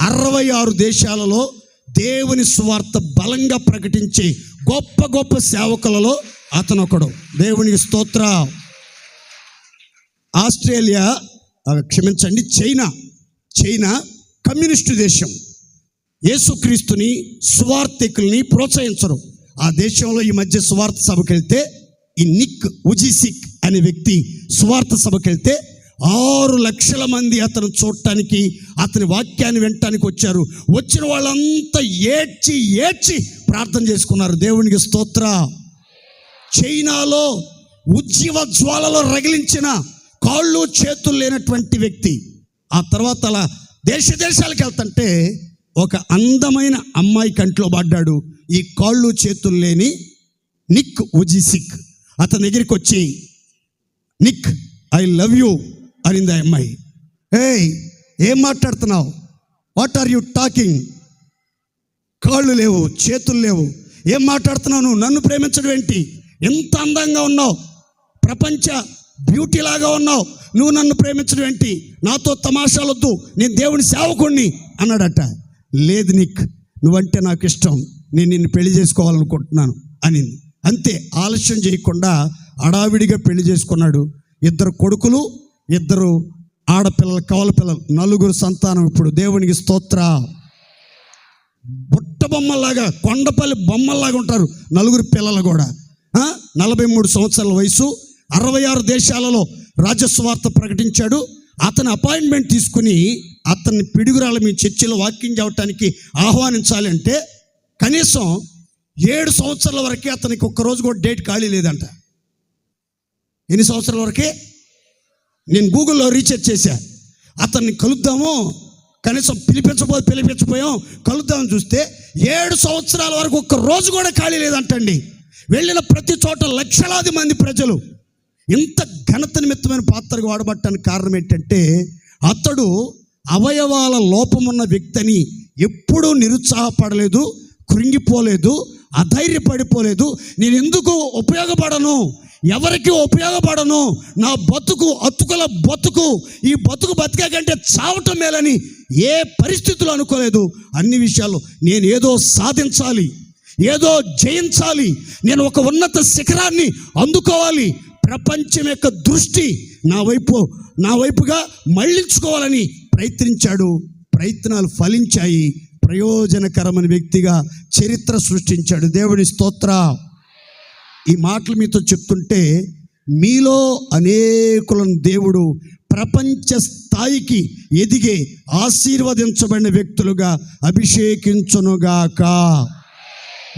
66 దేశాలలో దేవుని సువార్త బలంగా ప్రకటించే గొప్ప గొప్ప సేవకులలో అతను ఒకడు. దేవునికి స్తోత్రం. ఆస్ట్రేలియా, క్షమించండి, చైనా కమ్యూనిస్టు దేశం. యేసుక్రీస్తుని, సువార్థికుల్ని ప్రోత్సహించరు. ఆ దేశంలో ఈ మధ్య సువార్త సభకి వెళ్తే ఈ నిక్ ఉజిసిక్ అనే వ్యక్తి సువార్త సభకి వెళ్తే 6 లక్షల మంది అతను చూడటానికి, అతని వాక్యాన్ని వినటానికి వచ్చారు. వచ్చిన వాళ్ళంతా ఏడ్చి ప్రార్థన చేసుకున్నారు. దేవునికి స్తోత్రం. చైనాలో ఉజ్జీవ జ్వాలలో రగిలించిన కాళ్ళు చేతులు లేనటువంటి వ్యక్తి. ఆ తర్వాత అలా దేశాలకు వెళ్తుంటే ఒక అందమైన అమ్మాయి కంట్లో పడ్డాడు. ఈ కాళ్ళు చేతులు లేని నిక్ ఉజిసిక్ అతని దగ్గరికి వచ్చి, నిక్ ఐ లవ్ యూ అనింది ఆ అమ్మాయి. ఏం మాట్లాడుతున్నావు? What are you talking? కాళ్ళు లేవు, చేతులు లేవు, ఏం మాట్లాడుతున్నావు? నువ్వు నన్ను ప్రేమించడం ఏంటి? ఎంత అందంగా ఉన్నావు, ప్రపంచ బ్యూటీ లాగా ఉన్నావు, నువ్వు నన్ను ప్రేమించడం ఏంటి? నాతో తమాషాలొద్దు, నేను దేవుని సేవకుణ్ణి అన్నాడట. లేదు నిక్, నువ్వంటే నాకు ఇష్టం, నేను నిన్ను పెళ్లి చేసుకోవాలనుకుంటున్నాను అనింది. అంతే, ఆలస్యం చేయకుండా అడావిడిగా పెళ్లి చేసుకున్నాడు. 2 కొడుకులు, 2 ఆడపిల్లలు, కవల పిల్లలు, 4 సంతానం. ఇప్పుడు దేవునికి స్తోత్రం. బుట్ట బొమ్మల్లాగా, కొండపల్లి బొమ్మల్లాగా ఉంటారు 4 పిల్లలు కూడా. 43 సంవత్సరాల వయసు, 66 దేశాలలో రాజస్వార్త ప్రకటించాడు. అతని అపాయింట్మెంట్ తీసుకుని అతన్ని పిడుగురాల మీ చర్చిలో వాకింగ్ చేయడానికి ఆహ్వానించాలి అంటే కనీసం 7 సంవత్సరాల వరకే అతనికి ఒక్కరోజు కూడా డేట్ ఖాళీ లేదంట. ఎన్ని సంవత్సరాల వరకే? నేను గూగుల్లో రీసెర్చ్ చేశా. అతన్ని కలుద్దాము, కనీసం పిలిపించపోయాం, కలుద్దామని చూస్తే 7 సంవత్సరాల వరకు ఒక్క రోజు కూడా ఖాళీ లేదంటండి. వెళ్ళిన ప్రతి చోట లక్షలాది మంది ప్రజలు. ఇంత ఘనత నిమిత్తమైన పాత్రగా వాడబట్టడానికి కారణం ఏంటంటే అతడు అవయవాల లోపమున్న వ్యక్తిని ఎప్పుడూ నిరుత్సాహపడలేదు, కృంగిపోలేదు, అధైర్యపడిపోలేదు. నేను ఎందుకు ఉపయోగపడను, ఎవరికి ఉపయోగపడను, నా బతుకు అతుకుల బతుకు, ఈ బతుకు బతికే కంటే చావటం మేలని ఏ పరిస్థితులు అనుకోలేదు. అన్ని విషయాల్లో నేను ఏదో సాధించాలి, ఏదో జయించాలి, నేను ఒక ఉన్నత శిఖరాన్ని అందుకోవాలి, ప్రపంచం యొక్క దృష్టి నా వైపుగా మళ్ళించుకోవాలని ప్రయత్నించాడు. ప్రయత్నాలు ఫలించాయి. ప్రయోజనకరమైన వ్యక్తిగా చరిత్ర సృష్టించాడు. దేవుని స్తోత్ర. ఈ మాటలు మీతో చెప్తుంటే మీలో అనేకులను దేవుడు ప్రపంచ స్థాయికి ఎదిగే ఆశీర్వదించబడిన వ్యక్తులుగా అభిషేకించునుగాక.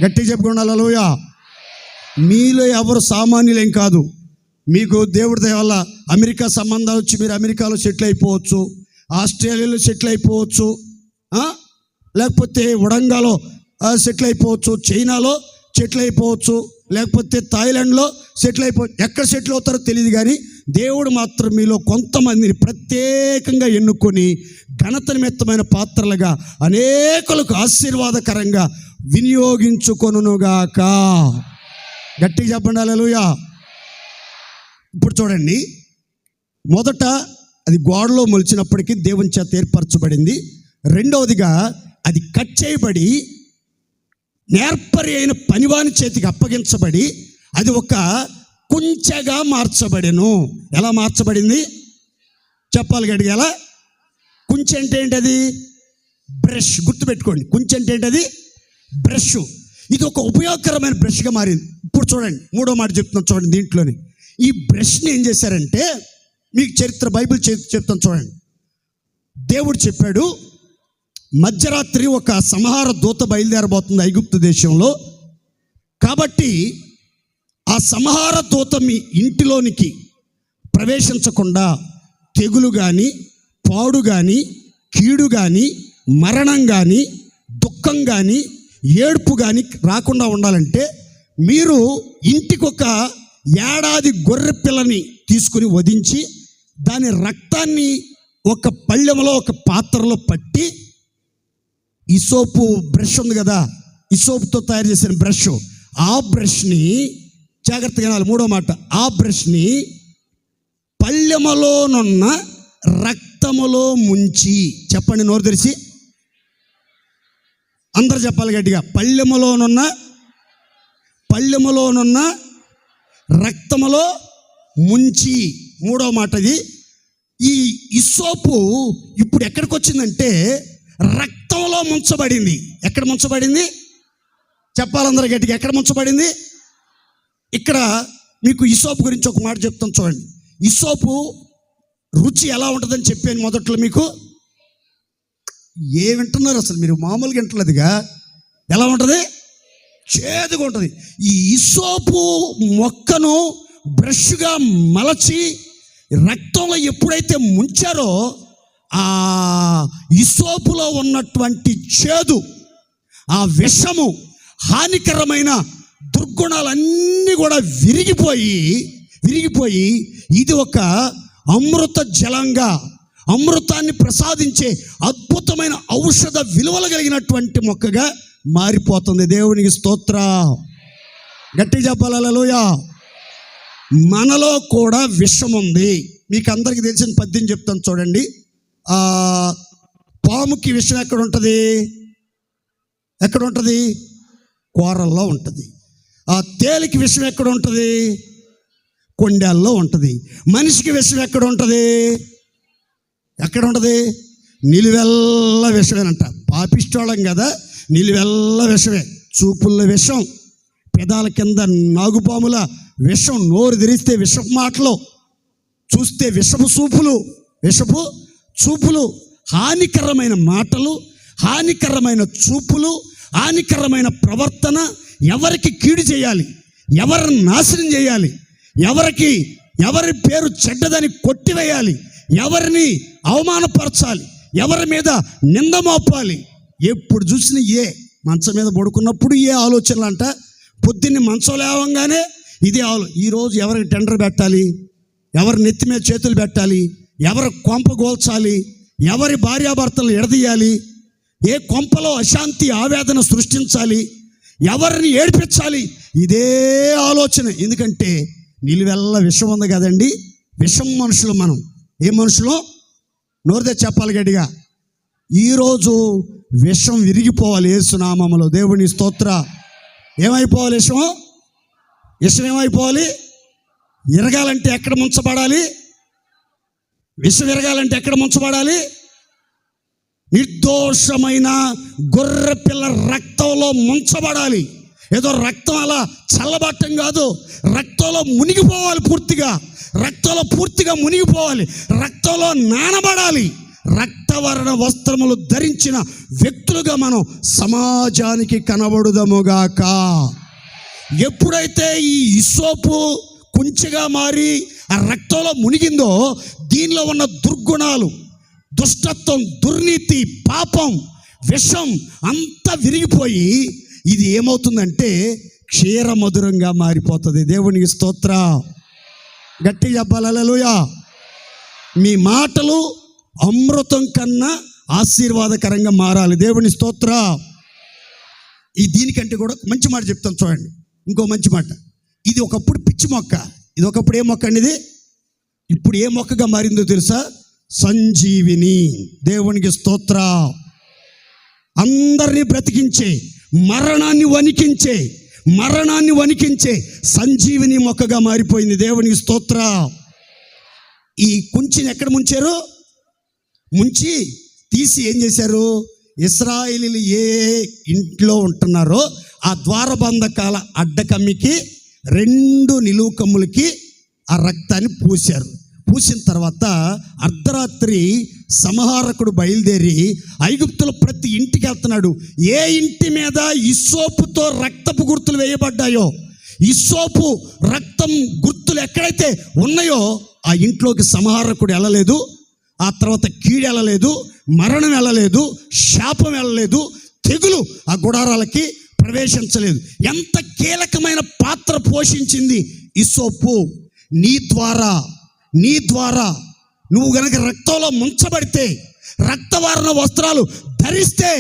గట్టిగా చెప్పుకోండి హల్లెలూయా. మీలో ఎవరు సామాన్యులేం కాదు. మీకు దేవుడి దయ వల్ల అమెరికా సంబంధాలు వచ్చి మీరు అమెరికాలో సెటిల్ అయిపోవచ్చు, ఆస్ట్రేలియాలో సెటిల్ అయిపోవచ్చు, లేకపోతే ఉడంగాలో సెటిల్ అయిపోవచ్చు, చైనాలో సెటిల్ అయిపోవచ్చు, లేకపోతే థాయిలాండ్లో సెటిల్ అయిపోవచ్చు. ఎక్కడ సెటిల్ అవుతారో తెలియదు, కానీ దేవుడు మాత్రం మీలో కొంతమందిని ప్రత్యేకంగా ఎన్నుకొని ఘనత నిమిత్తమైన పాత్రలుగా అనేకులకు ఆశీర్వాదకరంగా వినియోగించుకొనుగాక. గట్టిగా చెప్పండి హల్లెలూయా. ఇప్పుడు చూడండి, మొదట అది గోడలో మొలిచినప్పటికీ దేవుని చేత ఏర్పరచబడింది. రెండవదిగా అది కట్ చేయబడి నేర్పరి అయిన పనివాని చేతికి అప్పగించబడి అది ఒక కుంచెగా మార్చబడెను. ఎలా మార్చబడింది చెప్పాలి గట్టిగా. ఎలా? కుంచె అంటే ఏంటది? బ్రష్. గుర్తుపెట్టుకోండి, కుంచె అంటే ఏంటది? బ్రష్. ఇది ఒక ఉపయోగకరమైన బ్రష్గా మారింది. ఇప్పుడు చూడండి, మూడో మాట చెప్తున్నాను చూడండి. దీంట్లోని ఈ బ్రష్ని ఏం చేశారంటే, మీకు చరిత్ర బైబిల్ చెప్తాను చూడండి. దేవుడు చెప్పాడు, మధ్యరాత్రి ఒక సంహార దూత బయలుదేరబోతుంది ఐగుప్తు దేశంలో. కాబట్టి ఆ సంహార దూత మీ ఇంటిలోనికి ప్రవేశించకుండా తెగులు కానీ, పాడు కానీ, కీడు కానీ, మరణం కానీ, దుఃఖం కానీ, ఏడుపు కానీ రాకుండా ఉండాలంటే మీరు ఇంటికి ఒక ఏడాది గొర్రె పిల్లని తీసుకుని వధించి దాని రక్తాన్ని ఒక పళ్ళెంలో ఒక పాత్రలో పట్టి, ఇసోపు బ్రష్ ఉంది కదా, ఇసోపుతో తయారు చేసిన బ్రష్, ఆ బ్రష్ని జాగ్రత్తగా వినాలి. మూడో మాట, ఆ బ్రష్ని పళ్ళెములోనున్న రక్తములో ముంచి, చెప్పండి నోరు తెరిచి, అందరు చెప్పాలి గట్టిగా, పళ్ళెములోనున్న రక్తములో ముంచి. మూడో మాట అది. ఈ ఇసోపు ఇప్పుడు ఎక్కడికి వచ్చిందంటే రక్తంలో ముంచబడింది. ఎక్కడ ముంచబడింది చెప్పాలందరూ గట్టిగా, ఎక్కడ ముంచబడింది? ఇక్కడ మీకు ఇసోపు గురించి ఒక మాట చెప్తాను చూడండి. ఇసోపు రుచి ఎలా ఉంటుందని చెప్పాను మొదట్లో మీకు. ఏ వింటున్నారు అసలు మీరు? మామూలుగా వింటలేదుగా. ఎలా ఉంటుంది? చేదుగా ఉంటుంది. ఈ ఇసోపు మొక్కను బ్రష్గా మలచి రక్తంలో ఎప్పుడైతే ముంచారో ఆ ఇసోపులో ఉన్నటువంటి చేదు, ఆ విషము, హానికరమైన దుర్గుణాలన్నీ కూడా విరిగిపోయి ఇది ఒక అమృత జలంగా, అమృతాన్ని ప్రసాదించే అద్భుతమైన ఔషధ విలువలు కలిగినటువంటి మొక్కగా మారిపోతుంది. దేవునికి స్తోత్ర. గట్టి చెప్పాలి హల్లెలూయా. మనలో కూడా విషం ఉంది. మీకు అందరికీ తెలిసిన పద్యం చెప్తాను చూడండి. పాముకి విషం ఎక్కడ ఉంటుంది? కూరల్లో ఉంటుంది. ఆ తేలికి విషం ఎక్కడ ఉంటుంది? కొండల్లో ఉంటుంది. మనిషికి విషం ఎక్కడ ఉంటుంది? నిలువెల్ల విషమేనంట. పాపిష్టోళం కదా, నిలువెల్ల విషమే. చూపుల్లో విషం, పెదాల కింద నాగుపాముల విషం, నోరు తెరిస్తే విషపు మాటలు, చూస్తే విషపు చూపులు, హానికరమైన మాటలు, హానికరమైన చూపులు, హానికరమైన ప్రవర్తన. ఎవరికి కీడు చేయాలి, ఎవరిని నాశనం చేయాలి, ఎవరి పేరు చెడ్డదని కొట్టివేయాలి, ఎవరిని అవమానపరచాలి, ఎవరి మీద నింద మోపాలి. ఎప్పుడు చూసినా మంచం మీద పడుకున్నప్పుడు ఆలోచనలు అంట. పొద్దున్నే మంచం లేవంగానే ఇదే ఈరోజు ఎవరికి టెండర్ పెట్టాలి, ఎవరి నెత్తి మీద చేతులు పెట్టాలి, ఎవరి కొంప గోల్చాలి, ఎవరి భార్యాభర్తలు ఎడదీయాలి, ఏ కొంపలో అశాంతి ఆవేదన సృష్టించాలి, ఎవరిని ఏడిపించాలి, ఇదే ఆలోచన. ఎందుకంటే నిలువెల్ల విషం ఉంది కదండి. విషం మనుషులు మనం. ఏ మనుషులు? నోరుదే చెప్పాలి గట్టిగా. ఈరోజు విషం విరిగిపోవాలి యేసునామములో. దేవుని స్తోత్ర. ఏమైపోవాలి విషం? విషం ఏమైపోవాలి? విరగాలంటే ఎక్కడ ముంచబడాలి? విషం విరగాలంటే ఎక్కడ ముంచబడాలి? నిర్దోషమైన గొర్రె పిల్ల రక్తంలో ముంచబడాలి. ఏదో రక్తం అలా చల్లబట్టం కాదు, రక్తంలో మునిగిపోవాలి. పూర్తిగా రక్తంలో పూర్తిగా మునిగిపోవాలి. రక్తంలో నానబడాలి. రక్తవర్ణ వస్త్రములు ధరించిన వ్యక్తులుగా మనం సమాజానికి కనబడుదముగాక. ఎప్పుడైతే ఈ హిస్సోపు కుంచెగా మారి ఆ రక్తంలో మునిగిందో, దీనిలో ఉన్న దుర్గుణాలు, దుష్టత్వం, దుర్నీతి, పాపం, విషం అంతా విరిగిపోయి ఇది ఏమవుతుందంటే క్షీరమధురంగా మారిపోతుంది. దేవునికి స్తోత్ర. గట్టిగా చెప్పాలి హల్లెలూయా. మీ మాటలు అమృతం కన్నా ఆశీర్వాదకరంగా మారాలి. దేవుని స్తోత్ర. దీనికంటే కూడా మంచి మాట చెప్తాను చూడండి. ఇంకో మంచి మాట. ఇది ఒకప్పుడు పిచ్చి మొక్క. ఇది ఒకప్పుడు ఏ మొక్క అండి? ఇది ఇప్పుడు ఏ మొక్కగా మారిందో తెలుసా? సంజీవిని. దేవునికి స్తోత్ర. అందరినీ బ్రతికించే, మరణాన్ని వణికించే సంజీవిని మొక్కగా మారిపోయింది. దేవునికి స్తోత్ర. ఈ కుంచిని ఎక్కడ ముంచారు? ముంచి తీసి ఏం చేశారు? ఇశ్రాయేలీయులు ఏ ఇంట్లో ఉంటున్నారో ఆ ద్వారబంధకాల అడ్డకమ్మికి 2 నిలువు కమ్ములకి ఆ రక్తాన్ని పూశారు. పూసిన తర్వాత అర్ధరాత్రి సంహారకుడు బయలుదేరి ఐగుప్తులో ప్రతి ఇంటికి వెళ్తున్నాడు. ఏ ఇంటి మీద హిస్సోపుతో రక్తపు గుర్తులు వేయబడ్డాయో, హిస్సోపు రక్తం గుర్తులు ఎక్కడైతే ఉన్నాయో ఆ ఇంట్లోకి సంహారకుడు వెళ్ళలేదు. ఆ తర్వాత కీడు వెళ్ళలేదు, మరణం వెళ్ళలేదు, శాపం వెళ్ళలేదు, తెగులు ఆ గుడారాలకి ప్రవేశించలేదు. ఎంత కీలకమైన పాత్ర పోషించింది హిస్సోపు. నీ ద్వారా నువ్వు గనక రక్తంలో ముంచబడితే, రక్తవర్ణ వస్త్రాలు ధరిస్తే,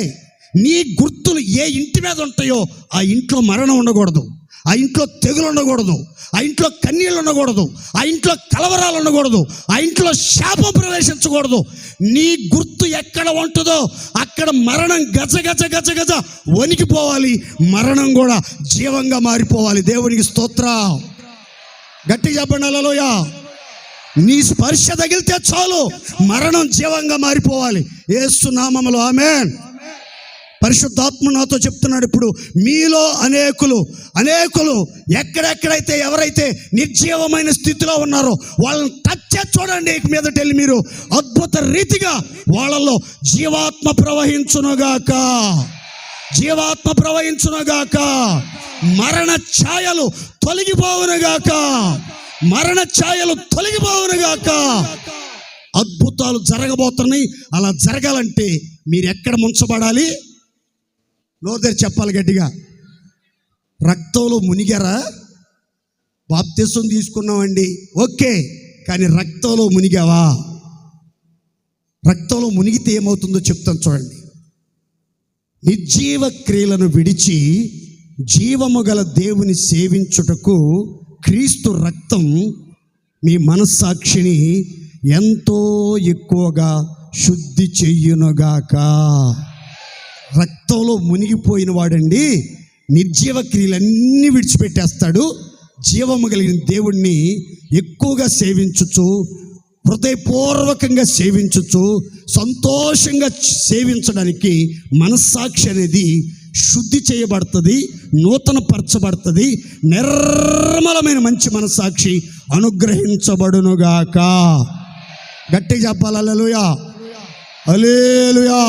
నీ గుర్తులు ఏ ఇంటి మీద ఉంటాయో ఆ ఇంట్లో మరణం ఉండకూడదు, ఆ ఇంట్లో తెగులు ఉండకూడదు, ఆ ఇంట్లో కన్నీళ్ళు ఉండకూడదు, ఆ ఇంట్లో కలవరాలు ఉండకూడదు, ఆ ఇంట్లో శాపం ప్రవేశించకూడదు. నీ గుర్తు ఎక్కడ ఉంటుందో అక్కడ మరణం గజ వణికిపోవాలి. మరణం కూడా జీవంగా మారిపోవాలి. దేవునికి స్తోత్ర. గట్టిగా చెప్పండి హల్లెలూయా. నీ స్పర్శ తగిలితే చాలు మరణం జీవంగా మారిపోవాలి. యేసు నామములో ఆమేన్. పరిశుద్ధాత్మ నాతో చెప్తున్నాడు. ఇప్పుడు మీలో అనేకులు ఎక్కడెక్కడైతే ఎవరైతే నిర్జీవమైన స్థితిలో ఉన్నారో వాళ్ళని టచ్ చేసి చూడండి. మీదట వెళ్ళి మీరు అద్భుత రీతిగా వాళ్ళల్లో జీవాత్మ ప్రవహించునుగాక. మరణ ఛాయలు తొలగిపోవునుగాక. అద్భుతాలు జరగబోతున్నాయి. అలా జరగాలంటే మీరు ఎక్కడ ముంచబడాలి? నోదరి చెప్పాలి గట్టిగా. రక్తంలో మునిగారా? బాప్తిసం తీసుకున్నామండి, ఓకే. కానీ రక్తంలో మునిగావా? రక్తంలో మునిగితే ఏమవుతుందో చెప్తాను చూడండి. నిర్జీవ క్రియలను విడిచి జీవము గల దేవుని సేవించుటకు క్రీస్తు రక్తం మీ మనస్సాక్షిని ఎంతో ఎక్కువగా శుద్ధి చెయ్యునుగాక. రక్తంలో మునిగిపోయిన వాడండి నిర్జీవ క్రియలన్నీ విడిచిపెట్టేస్తాడు. జీవము కలిగిన దేవుణ్ణి ఎక్కువగా సేవించుచు, హృదయపూర్వకంగా సేవించుచు, సంతోషంగా సేవించడానికి మనస్సాక్షి అనేది శుద్ధి చేయబడుతుంది, నూతన పరచబడుతుంది. నిర్మలమైన మంచి మనస్సాక్షి అనుగ్రహించబడునుగాక. గట్టిగా చెప్పాలి హల్లెలూయా, హల్లెలూయా,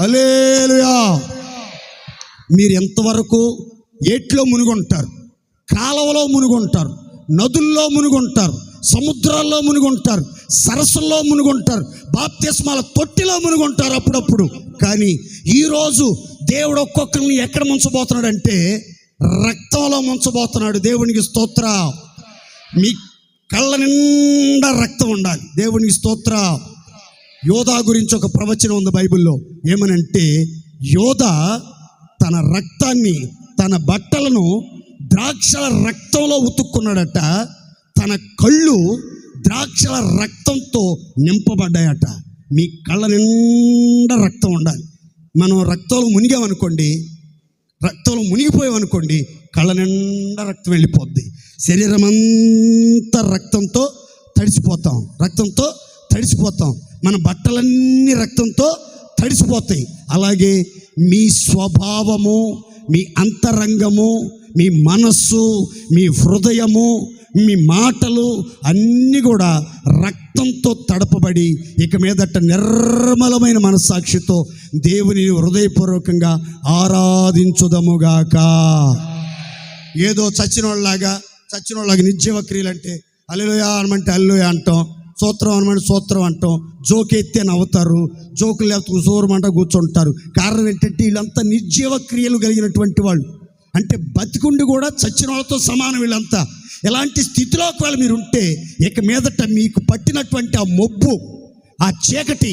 హల్లెలూయా. మీరు ఎంతవరకు ఏట్లో మునుగుంటారు, కాలువలో మునుగుంటారు, నదుల్లో మునుగుంటారు, సముద్రాల్లో మునుగుంటారు, సరస్సుల్లో మునుగుంటారు, బాప్తిస్మాల తొట్టిలో మునుగుంటారు అప్పుడప్పుడు. కానీ ఈరోజు దేవుడు ఒక్కొక్కరిని ఎక్కడ ముంచబోతున్నాడంటే రక్తంలో ముంచబోతున్నాడు. దేవునికి స్తోత్ర. మీ కళ్ళ నిండా రక్తం ఉండాలి. దేవునికి స్తోత్ర. యోధా గురించి ఒక ప్రవచనం ఉంది బైబిల్లో. ఏమనంటే యోధా తన రక్తాన్ని, తన బట్టలను ద్రాక్షల రక్తంలో ఉతుక్కున్నాడట. తన కళ్ళు ద్రాక్షల రక్తంతో నింపబడ్డాయట. మీ కళ్ళ నిండా రక్తం ఉండాలి. మనం రక్తంలో మునిగామనుకోండి, రక్తంలో మునిగిపోయామనుకోండి, కళ్ళ నిండా రక్తం వెళ్ళిపోద్ది. శరీరం అంతా రక్తంతో తడిసిపోతాం. మన బట్టలన్నీ రక్తంతో తడిసిపోతాయి. అలాగే మీ స్వభావము, మీ అంతరంగము, మీ మనస్సు, మీ హృదయము, మీ మాటలు అన్నీ కూడా రక్తంతో తడపబడి ఇక మీదట నిర్మలమైన మనస్సాక్షితో దేవుని హృదయపూర్వకంగా ఆరాధించుదముగాక. ఏదో చచ్చినోళ్ళలాగా నిర్జీవ క్రియలు అంటే హల్లెలూయా అనమంటే హల్లెలూయా అంటాం, స్తోత్రం అనమంటే స్తోత్రం అంటాం, జోకెత్తే నవ్వుతారు, జోకులు లేకపోతే సోరమంట కూర్చుంటారు. కారణం ఏంటంటే వీళ్ళంతా నిర్జీవ క్రియలు కలిగినటువంటి వాళ్ళు. అంటే బతికుండి కూడా చచ్చిన వాళ్ళతో సమానం వీళ్ళంతా. ఎలాంటి స్థితిలో ఒకవేళ మీరు ఉంటే ఇక మీదట మీకు పట్టినటువంటి ఆ మొబ్బు, ఆ చీకటి,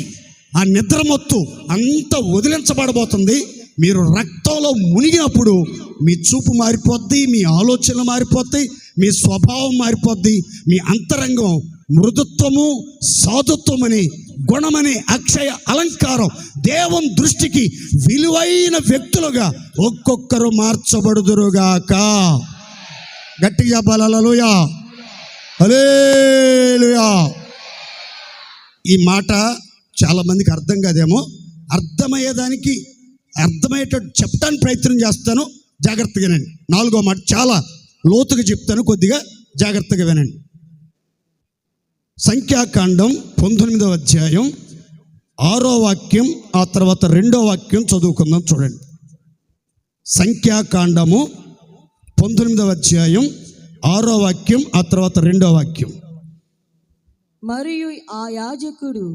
ఆ నిద్రమొత్తు అంతా వదిలించబడబోతుంది. మీరు రక్తంలో మునిగినప్పుడు మీ చూపు మారిపోద్ది, మీ ఆలోచనలు మారిపోతాయి, మీ స్వభావం మారిపోద్ది. మీ అంతరంగం మృదుత్వము, సాధుత్వమని, గుణమని, అక్షయ అలంకారం, దేవుని దృష్టికి విలువైన వ్యక్తులుగా ఒక్కొక్కరు మార్చబడుదురుగాక. గట్టిగా చెప్పాలి హల్లెలూయా, హల్లెలూయా. ఈ మాట చాలామందికి అర్థం కాదేమో. అర్థమయ్యేటట్టు చెప్పడానికి ప్రయత్నం చేస్తాను, జాగ్రత్తగా వినండి. 4వ మాట చాలా లోతుగా చెప్తాను, కొద్దిగా జాగ్రత్తగా వినండి. సంఖ్యాకాండం 19వ అధ్యాయం 6వ వాక్యం, ఆ తర్వాత 2వ వాక్యం చదువుకుందాం. చూడండి. సంఖ్యాకాండము 19వ అధ్యాయం 6వ వాక్యం, ఆ తర్వాత 2వ వాక్యం. మరియు ఆ యాజకుడు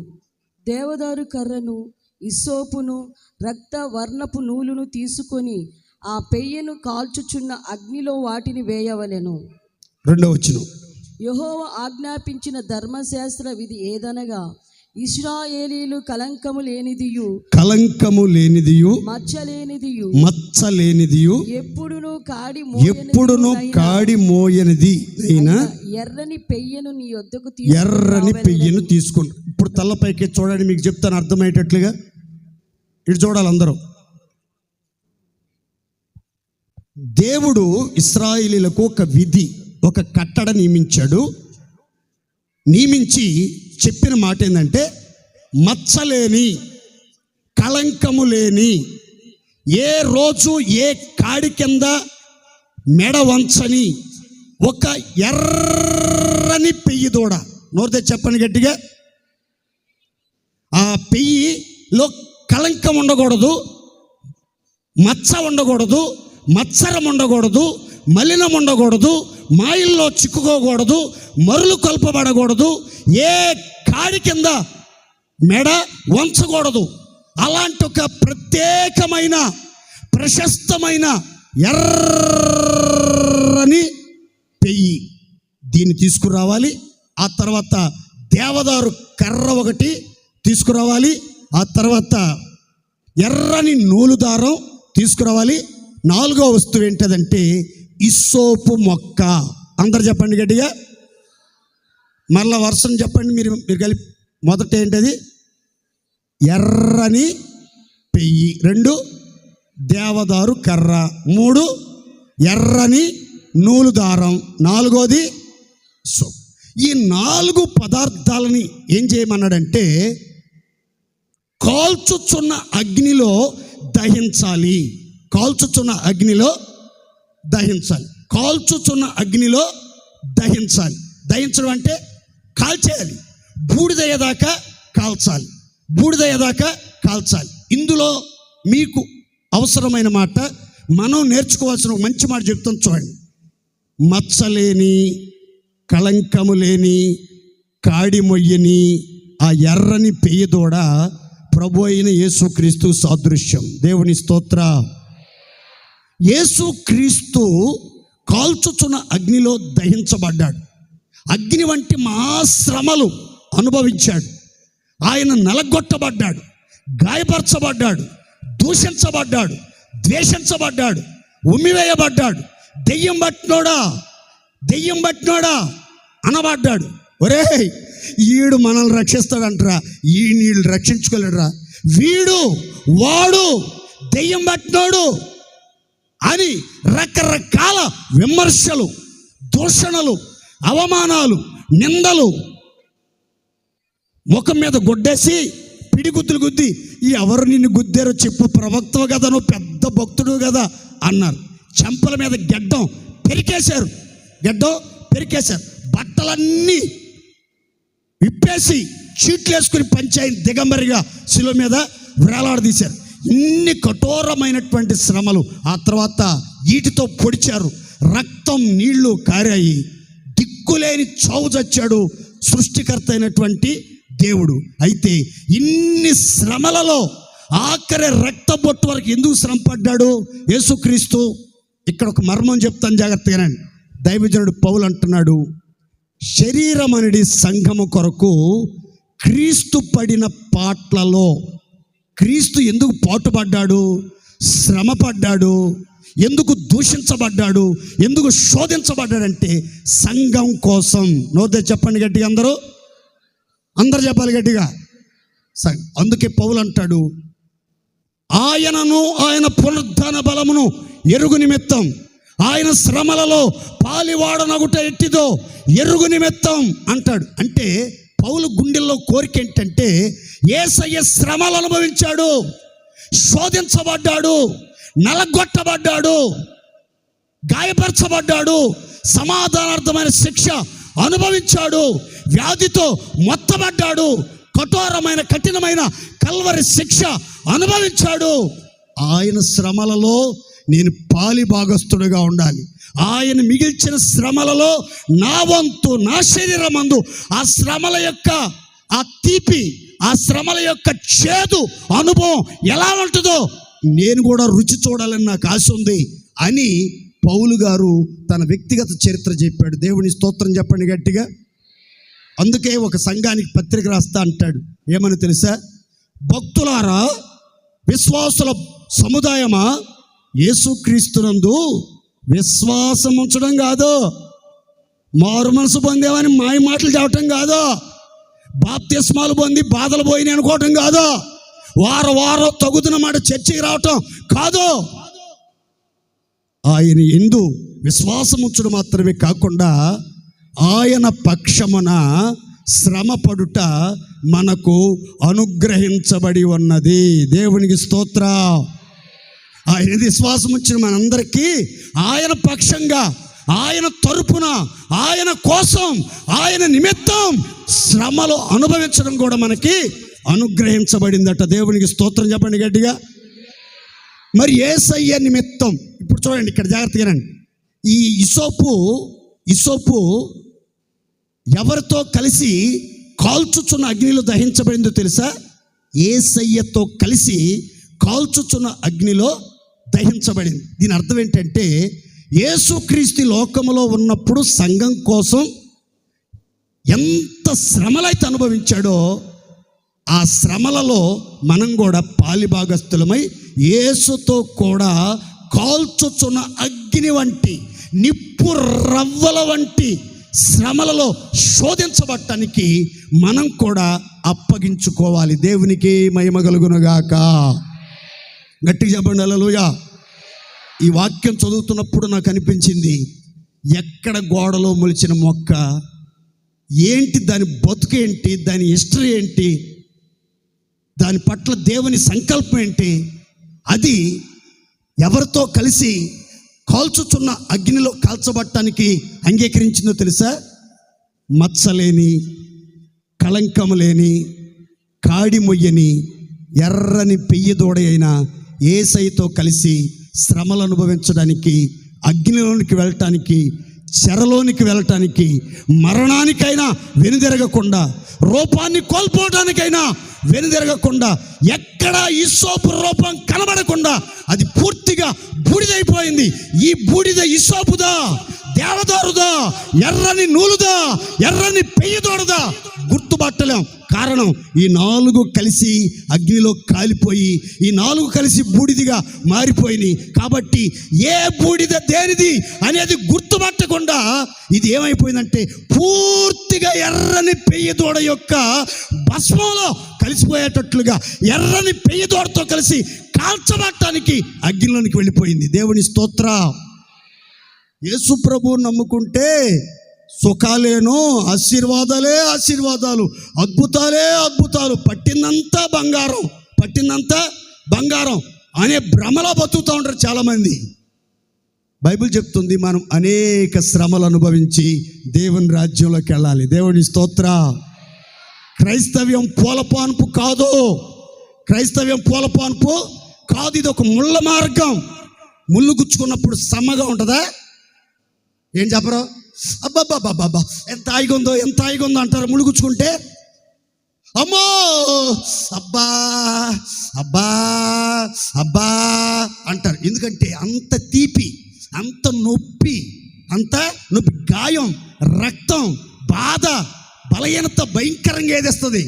దేవదారు కర్రను, ఇస్సోపును, రక్త వర్ణపు నూలును తీసుకొని ఆ పెయ్యను కాల్చుచున్న అగ్నిలో వాటిని వేయవలెను. 2వ వచనం. యెహోవా ఆజ్ఞాపించిన ధర్మశాస్త్ర విధి ఏదనగా, ఇశ్రాయేలీలు కలంకము లేనిదియు మచ్చలేనిదియు ఎప్పుడును కాడి మోయనిది అయినా ఎర్రని పెయ్యను తీసుకోండి. ఇప్పుడు తల్లపైకి చూడండి, మీకు చెప్తాను అర్థమయ్యేటట్లుగా. ఇటు చూడాలి అందరూ. దేవుడు ఇశ్రాయేలీలకు ఒక విధి, ఒక కట్టడ నియమించి చెప్పిన మాట ఏంటంటే, మచ్చలేని, కళంకము లేని, ఏ రోజు ఏ కాడి కింద మెడ వంచని ఒక ఎర్రని పెయ్యి దూడ. నోరితే చెప్పండి గట్టిగా. ఆ పెయ్యిలో కళంకం ఉండకూడదు, మచ్చ ఉండకూడదు, మత్సరం ఉండకూడదు, మలినం ఉండకూడదు, మాయల్లో చిక్కుకోకూడదు, మరులు కొల్పబడకూడదు, ఏ కాడి కింద మెడ వంచకూడదు. అలాంటి ఒక ప్రత్యేకమైన ప్రశస్తమైన ఎర్రని పెయ్యి దీన్ని తీసుకురావాలి. ఆ తర్వాత దేవదారు కర్ర ఒకటి తీసుకురావాలి. ఆ తర్వాత ఎర్రని నూలు దారం తీసుకురావాలి. 4వ వస్తువు ఏంటదంటే ఇస్సోపు మొక్క. అందరు చెప్పండి గట్టిగా. మరలా వర్షం చెప్పండి మీరు కలిపి. మొదట ఏంటది? ఎర్రని పెయ్యి. 2 దేవదారు కర్ర. 3 ఎర్రని నూలు దారం. 4వది సోపు. ఈ 4 పదార్థాలని ఏం చేయమన్నాడంటే కాల్చుచున్న అగ్నిలో దహించాలి. కాల్చుచున్న అగ్నిలో దహించాలి. దహించడం అంటే కాల్చేయాలి. బూడిదయ్యేదాకా కాల్చాలి. ఇందులో మీకు అవసరమైన మాట, మనం నేర్చుకోవాల్సిన ఒక మంచి మాట చెప్తాను చూడండి. మచ్చలేని, కళంకము లేని, కాడి మొయ్యని ఆ ఎర్రని పెయ్యి దూడ ప్రభు అయిన యేసుక్రీస్తు సాదృశ్యం. దేవుని స్తోత్ర. యేసుక్రీస్తు కాల్చుచున్న అగ్నిలో దహించబడ్డాడు. అగ్ని వంటి మహాశ్రమలు అనుభవించాడు. ఆయన నలగొట్టబడ్డాడు, గాయపరచబడ్డాడు, దూషించబడ్డాడు, ద్వేషించబడ్డాడు, ఉమ్మివేయబడ్డాడు, దెయ్యం పట్టినోడా అనబడ్డాడు. ఒరే, ఈడు మనల్ని రక్షిస్తాడంటరా, ఈ నీళ్ళు రక్షించుకోలేడురా, వాడు దెయ్యం పట్టినోడు అని రకరకాల విమర్శలు, దూషణలు, అవమానాలు, నిందలు ముఖం మీద గొడ్డేసి పిడిగుద్దులు గుద్ది, ఎవరు నిన్ను గుద్దారో చెప్పు, ప్రవక్తవు కదా, నువ్వు పెద్ద భక్తుడు కదా అన్నారు. చెంపల మీద గడ్డం పెరికేశారు, బట్టలన్నీ విప్పేసి చీట్లు వేసుకుని పంచాయతీ దిగంబరిగా శిలువ మీద వేలాడదీశారు. ఇన్ని కఠోరమైనటువంటి శ్రమలు. ఆ తర్వాత ఈటితో పొడిచారు, రక్తం నీళ్లు కారాయి, దిక్కులేని చావు చచ్చాడు సృష్టికర్త అయినటువంటి దేవుడు. అయితే ఇన్ని శ్రమలలో ఆఖరి రక్త బొట్టు వరకు ఎందుకు శ్రమ పడ్డాడు యేసుక్రీస్తు? ఇక్కడ ఒక మర్మం చెప్తాను, జాగ్రత్తగానండి. దైవజనుడు పౌలు అంటున్నాడు, శరీరం అనేది సంఘము కొరకు క్రీస్తు పడిన పాట్లలో క్రీస్తు ఎందుకు పాటుపడ్డాడు, శ్రమ పడ్డాడు, ఎందుకు దూషించబడ్డాడు, ఎందుకు శోధించబడ్డాడంటే సంఘం కోసం. నోదే చెప్పండి గట్టిగా, అందరూ చెప్పాలి గట్టిగా. అందుకే పౌలు అంటాడు, ఆయనను ఆయన పునరుద్ధాన బలమును ఎరుగు నిమిత్తం, ఆయన శ్రమలలో పాలివాడనగుట ఎట్టిదో ఎరుగు నిమిత్తం అంటాడు. అంటే పౌలు గుండెల్లో కోరిక ఏంటంటే యేసయ్య శ్రమలు అనుభవించాడు, శోధించబడ్డాడు, నలగొట్టబడ్డాడు, గాయపరచబడ్డాడు, సమాధానార్థమైన శిక్ష అనుభవించాడు, వ్యాధితో మొత్తబడ్డాడు, కఠోరమైన కఠినమైన కల్వరి శిక్ష అనుభవించాడు. ఆయన శ్రమలలో నేను పాలి భాగస్థుడిగా ఉండాలి. ఆయన మిగిల్చిన శ్రమలలో నా వంతు, నా శరీరమందు ఆ శ్రమల యొక్క ఆ తీపి, ఆ శ్రమల యొక్క చేదు అనుభవం ఎలా ఉంటుందో నేను కూడా రుచి చూడాలని నాకు ఆశ ఉంది అని పౌలు గారు తన వ్యక్తిగత చరిత్ర చెప్పాడు. దేవుని స్తోత్రం చెప్పండి గట్టిగా. అందుకే ఒక సంఘానికి పత్రిక రాస్తా అంటాడు, ఏమని తెలుసా? భక్తులారా, విశ్వాసుల సముదాయమా, యేసుక్రీస్తునందు విశ్వాసం ఉంచడం కాదు, మారు మనసు పొందేవని మాయ మాటలు చెప్పటం కాదు, బాప్తిస్మాలు పొంది బాధలు పోయినాయి అనుకోవటం కాదు, వారం తగుతున్న మాట చర్చికి రావటం కాదు. ఆయన యందు విశ్వాసం ఉంచడం మాత్రమే కాకుండా ఆయన పక్షమున శ్రమ పడుట మనకు అనుగ్రహించబడి ఉన్నది. దేవునికి స్తోత్రం. ఆయన విశ్వాసం ఉంచిన మనందరికీ ఆయన పక్షంగా, ఆయన తరపున, ఆయన కోసం, ఆయన నిమిత్తం శ్రమలు అనుభవించడం కూడా మనకి అనుగ్రహించబడిందట. దేవునికి స్తోత్రం చెప్పండి గట్టిగా. మరి యేసయ్య నిమిత్తం ఇప్పుడు చూడండి, ఇక్కడ జాగ్రత్తగానండి. ఈ ఇసోపు ఎవరితో కలిసి కాల్చుచున్న అగ్నిలో దహించబడిందో తెలుసా? యేసయ్యతో కలిసి కాల్చుచున్న అగ్నిలో దహించబడింది. దీని అర్థం ఏంటంటే యేసుక్రీస్తు లోకములో ఉన్నప్పుడు సంఘం కోసం ఎంత శ్రమలైతే అనుభవించాడో ఆ శ్రమలలో మనం కూడా పాలిభాగస్థులమై యేసుతో కూడా కాల్చుచున్న అగ్ని వంటి, నిప్పు రవ్వల వంటి శ్రమలలో శోధించబడటానికి మనం కూడా అప్పగించుకోవాలి. దేవునికి మహిమ కలుగునుగాక. గట్టిగా చెప్పండి హల్లెలూయా. ఈ వాక్యం చదువుతున్నప్పుడు నాకు అనిపించింది, ఎక్కడ గోడలో మొలిచిన మొక్క ఏంటి, దాని బతుకేంటి, దాని హిస్టరీ ఏంటి, దాని పట్ల దేవుని సంకల్పం ఏంటి, అది ఎవరితో కలిసి కాల్చుచున్న అగ్నిలో కాల్చబట్టడానికి అంగీకరించిందో తెలుసా? మచ్చలేని, కళంకము లేని, కాడి మొయ్యని, ఎర్రని పెయ్యి దూడ అయిన యేసయ్యతో కలిసి శ్రమలు అనుభవించడానికి, అగ్నిలోనికి వెళ్ళటానికి, చెరలోనికి వెళ్ళటానికి, మరణానికైనా వెనుదిరగకుండా, రూపాన్ని కోల్పోవడానికైనా వెనుదిరగకుండా, ఎక్కడ ఇస్సోపు రూపం కనబడకుండా అది పూర్తిగా బూడిదైపోయింది. ఈ బూడిద ఇస్సోపుదా, దేవదారుదా, ఎర్రని నూలుదా, ఎర్రని పెయ్యి దూడదా గుర్తుపట్టలేం. కారణం ఈ 4 కలిసి అగ్నిలో కాలిపోయి ఈ 4 కలిసి బూడిదిగా మారిపోయినాయి. కాబట్టి ఏ బూడిద దేనిది అనేది గుర్తుపట్టకుండా ఇది ఏమైపోయిందంటే పూర్తిగా ఎర్రని పెయ్యదూడ యొక్క భస్మంలో కలిసిపోయేటట్లుగా ఎర్రని పెయ్యదూడతో కలిసి కాల్చబట్టడానికి అగ్నిలోనికి వెళ్ళిపోయింది. దేవుని స్తోత్రం. యేసు ప్రభువుని నమ్ముకుంటే సుఖాలేనో ఆశీర్వాదాలే ఆశీర్వాదాలు, అద్భుతాలే అద్భుతాలు, పట్టిందంతా బంగారం అనే భ్రమలో బతుకుతూ ఉంటారు చాలామంది. బైబిల్ చెప్తుంది మనం అనేక శ్రమలు అనుభవించి దేవుని రాజ్యంలోకి వెళ్ళాలి. దేవుని స్తోత్ర. క్రైస్తవ్యం పూలపాన్పు కాదు, ఇది ఒక ముళ్ళ మార్గం. ముళ్ళు గుచ్చుకున్నప్పుడు సమ్మగా ఉంటుందా? ఏం చెప్పరు? అబ్బాబ్బాబ్బా ఎంత హాయిగా ఉందో అంటారు. ముళ్ళు గుచ్చుకుంటే అమ్మో అబ్బా అంటారు. ఎందుకంటే అంత తీపి, అంత నొప్పి, గాయం, రక్తం, బాధ, బలహీనత భయంకరంగా ఏదేస్తుంది.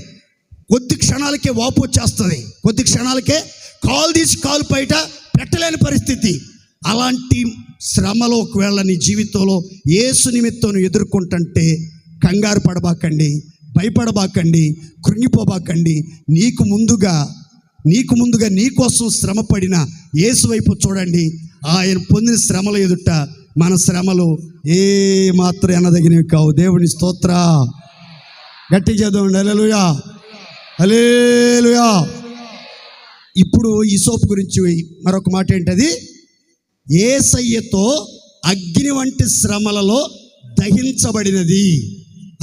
కొద్ది క్షణాలకే వాపు వచ్చేస్తుంది, కొద్ది క్షణాలకే కాలు తీసి కాలు బయట పెట్టలేని పరిస్థితి. అలాంటి శ్రమలో ఒకవేళ నీ జీవితంలో యేసు నిమిత్తం ఎదుర్కొంటుంటే కంగారు పడబాకండి, భయపడబాకండి, కృంగిపోబాకండి. నీకు ముందుగా నీ కోసం శ్రమ పడిన యేసు వైపు చూడండి. ఆయన పొందిన శ్రమల ఎదుట మన శ్రమలు ఏ మాత్రం ఎనదగినవి కావు. దేవుని స్తోత్ర. గట్టి చదవండి. హల్లెలూయా, హల్లెలూయా. ఇప్పుడు ఈసోపు గురించి మరొక మాట ఏంటది? యేసయ్యతో అగ్ని వంటి శ్రమలలో దహించబడినది.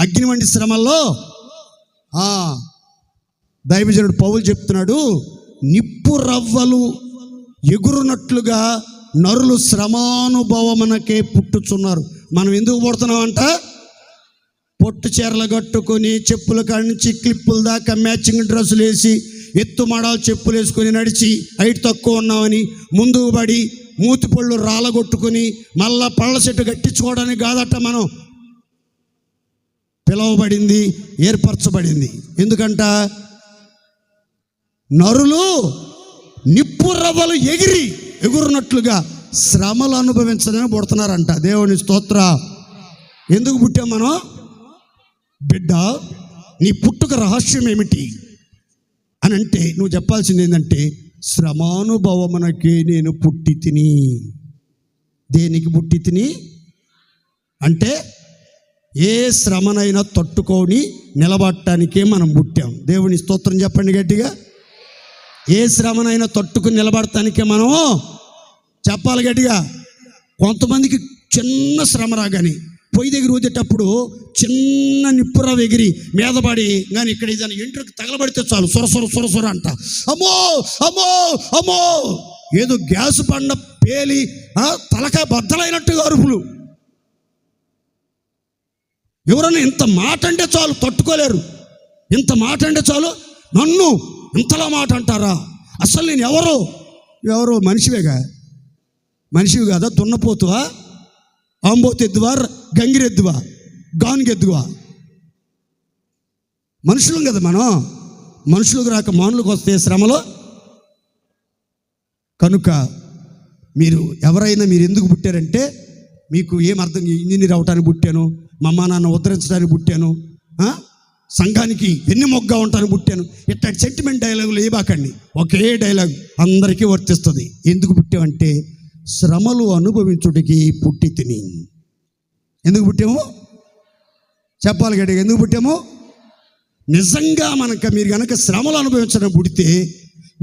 అగ్ని వంటి శ్రమల్లో దైవజనుడు పౌలు చెప్తున్నాడు, నిప్పు రవ్వలు ఎగురునట్లుగా నరులు శ్రమానుభవమునకే పుట్టుచున్నారు. మనం ఎందుకు పుడుతున్నామంట? పొట్టు చీరలు కట్టుకొని, చెప్పుల కాడి నుంచి క్లిప్పుల దాకా మ్యాచింగ్ డ్రెస్సులు వేసి, ఎత్తు మడాలు చెప్పులు వేసుకొని నడిచి హైట్ తక్కువ ఉన్నామని ముందుకు పడి మూతి పళ్ళు రాలగొట్టుకుని మళ్ళా పళ్ళ చెట్టు కట్టించుకోవడానికి కాదట మనం పిలవబడింది, ఏర్పరచబడింది. ఎందుకంట నరులు నిప్పు రవ్వలు ఎగురునట్లుగా శ్రమలు అనుభవించడానికి పుడుతున్నారంట. దేవుని స్తోత్ర. ఎందుకు పుట్టాం మనం? బిడ్డ, నీ పుట్టుక రహస్యం ఏమిటి అని అంటే నువ్వు చెప్పాల్సింది ఏంటంటే, శ్రమానుభవమునకే నేను పుట్టి తిని. దేనికి పుట్టి తిని అంటే ఏ శ్రమనైనా తట్టుకొని నిలబడటానికే మనం పుట్టాం. దేవుని స్తోత్రం చెప్పండి గట్టిగా. ఏ శ్రమనైనా తట్టుకుని నిలబడటానికే మనము చెప్పాలి గట్టిగా. కొంతమందికి చిన్న శ్రమ రాగాని పొయ్యి దగ్గర ఊదేటప్పుడు చిన్న నిప్పురవ ఎగిరి మీదపడి కానీ ఇక్కడ ఏదైనా ఎంట్రుకు తగలబడితే చాలు సొర అంట. అమ్మో ఏదో గ్యాస్ పండ పేలి తలకాయ బద్దలైనట్టుగా అరుపులు. ఎవరైనా ఇంత మాట అంటే చాలు తట్టుకోలేరు. ఇంత మాట అంటే చాలు నన్ను ఇంతలా మాట అంటారా? అసలు నేను ఎవరో మనిషివి కాదా? దున్నపోతువా, ఆంబోతెద్దువా, గంగిరెద్దువా, గానుగెద్దువా? మనుషులం కదా మనం. మనుషులకు రాక మానులకు వస్తే శ్రమలో. కనుక మీరు ఎందుకు పుట్టారంటే, మీకు ఏం అర్థం? ఇంజనీర్ అవటానికి పుట్టాను, మా అమ్మ నాన్న ఉద్ధరించడానికి పుట్టాను, సంఘానికి వెన్నెమొగ్గా ఉండటానికి పుట్టాను, ఇట్లాంటి సెంటిమెంట్ డైలాగులు ఏబాకండి. ఒకే డైలాగ్ అందరికీ వర్తిస్తుంది. ఎందుకు పుట్టామంటే శ్రమలు అనుభవించుడికి పుట్టి తిని. ఎందుకు పుట్టాము చెప్పాలి గట్టిగా. ఎందుకు పుట్టాము? నిజంగా మీరు కనుక శ్రమలు అనుభవించడం పుడితే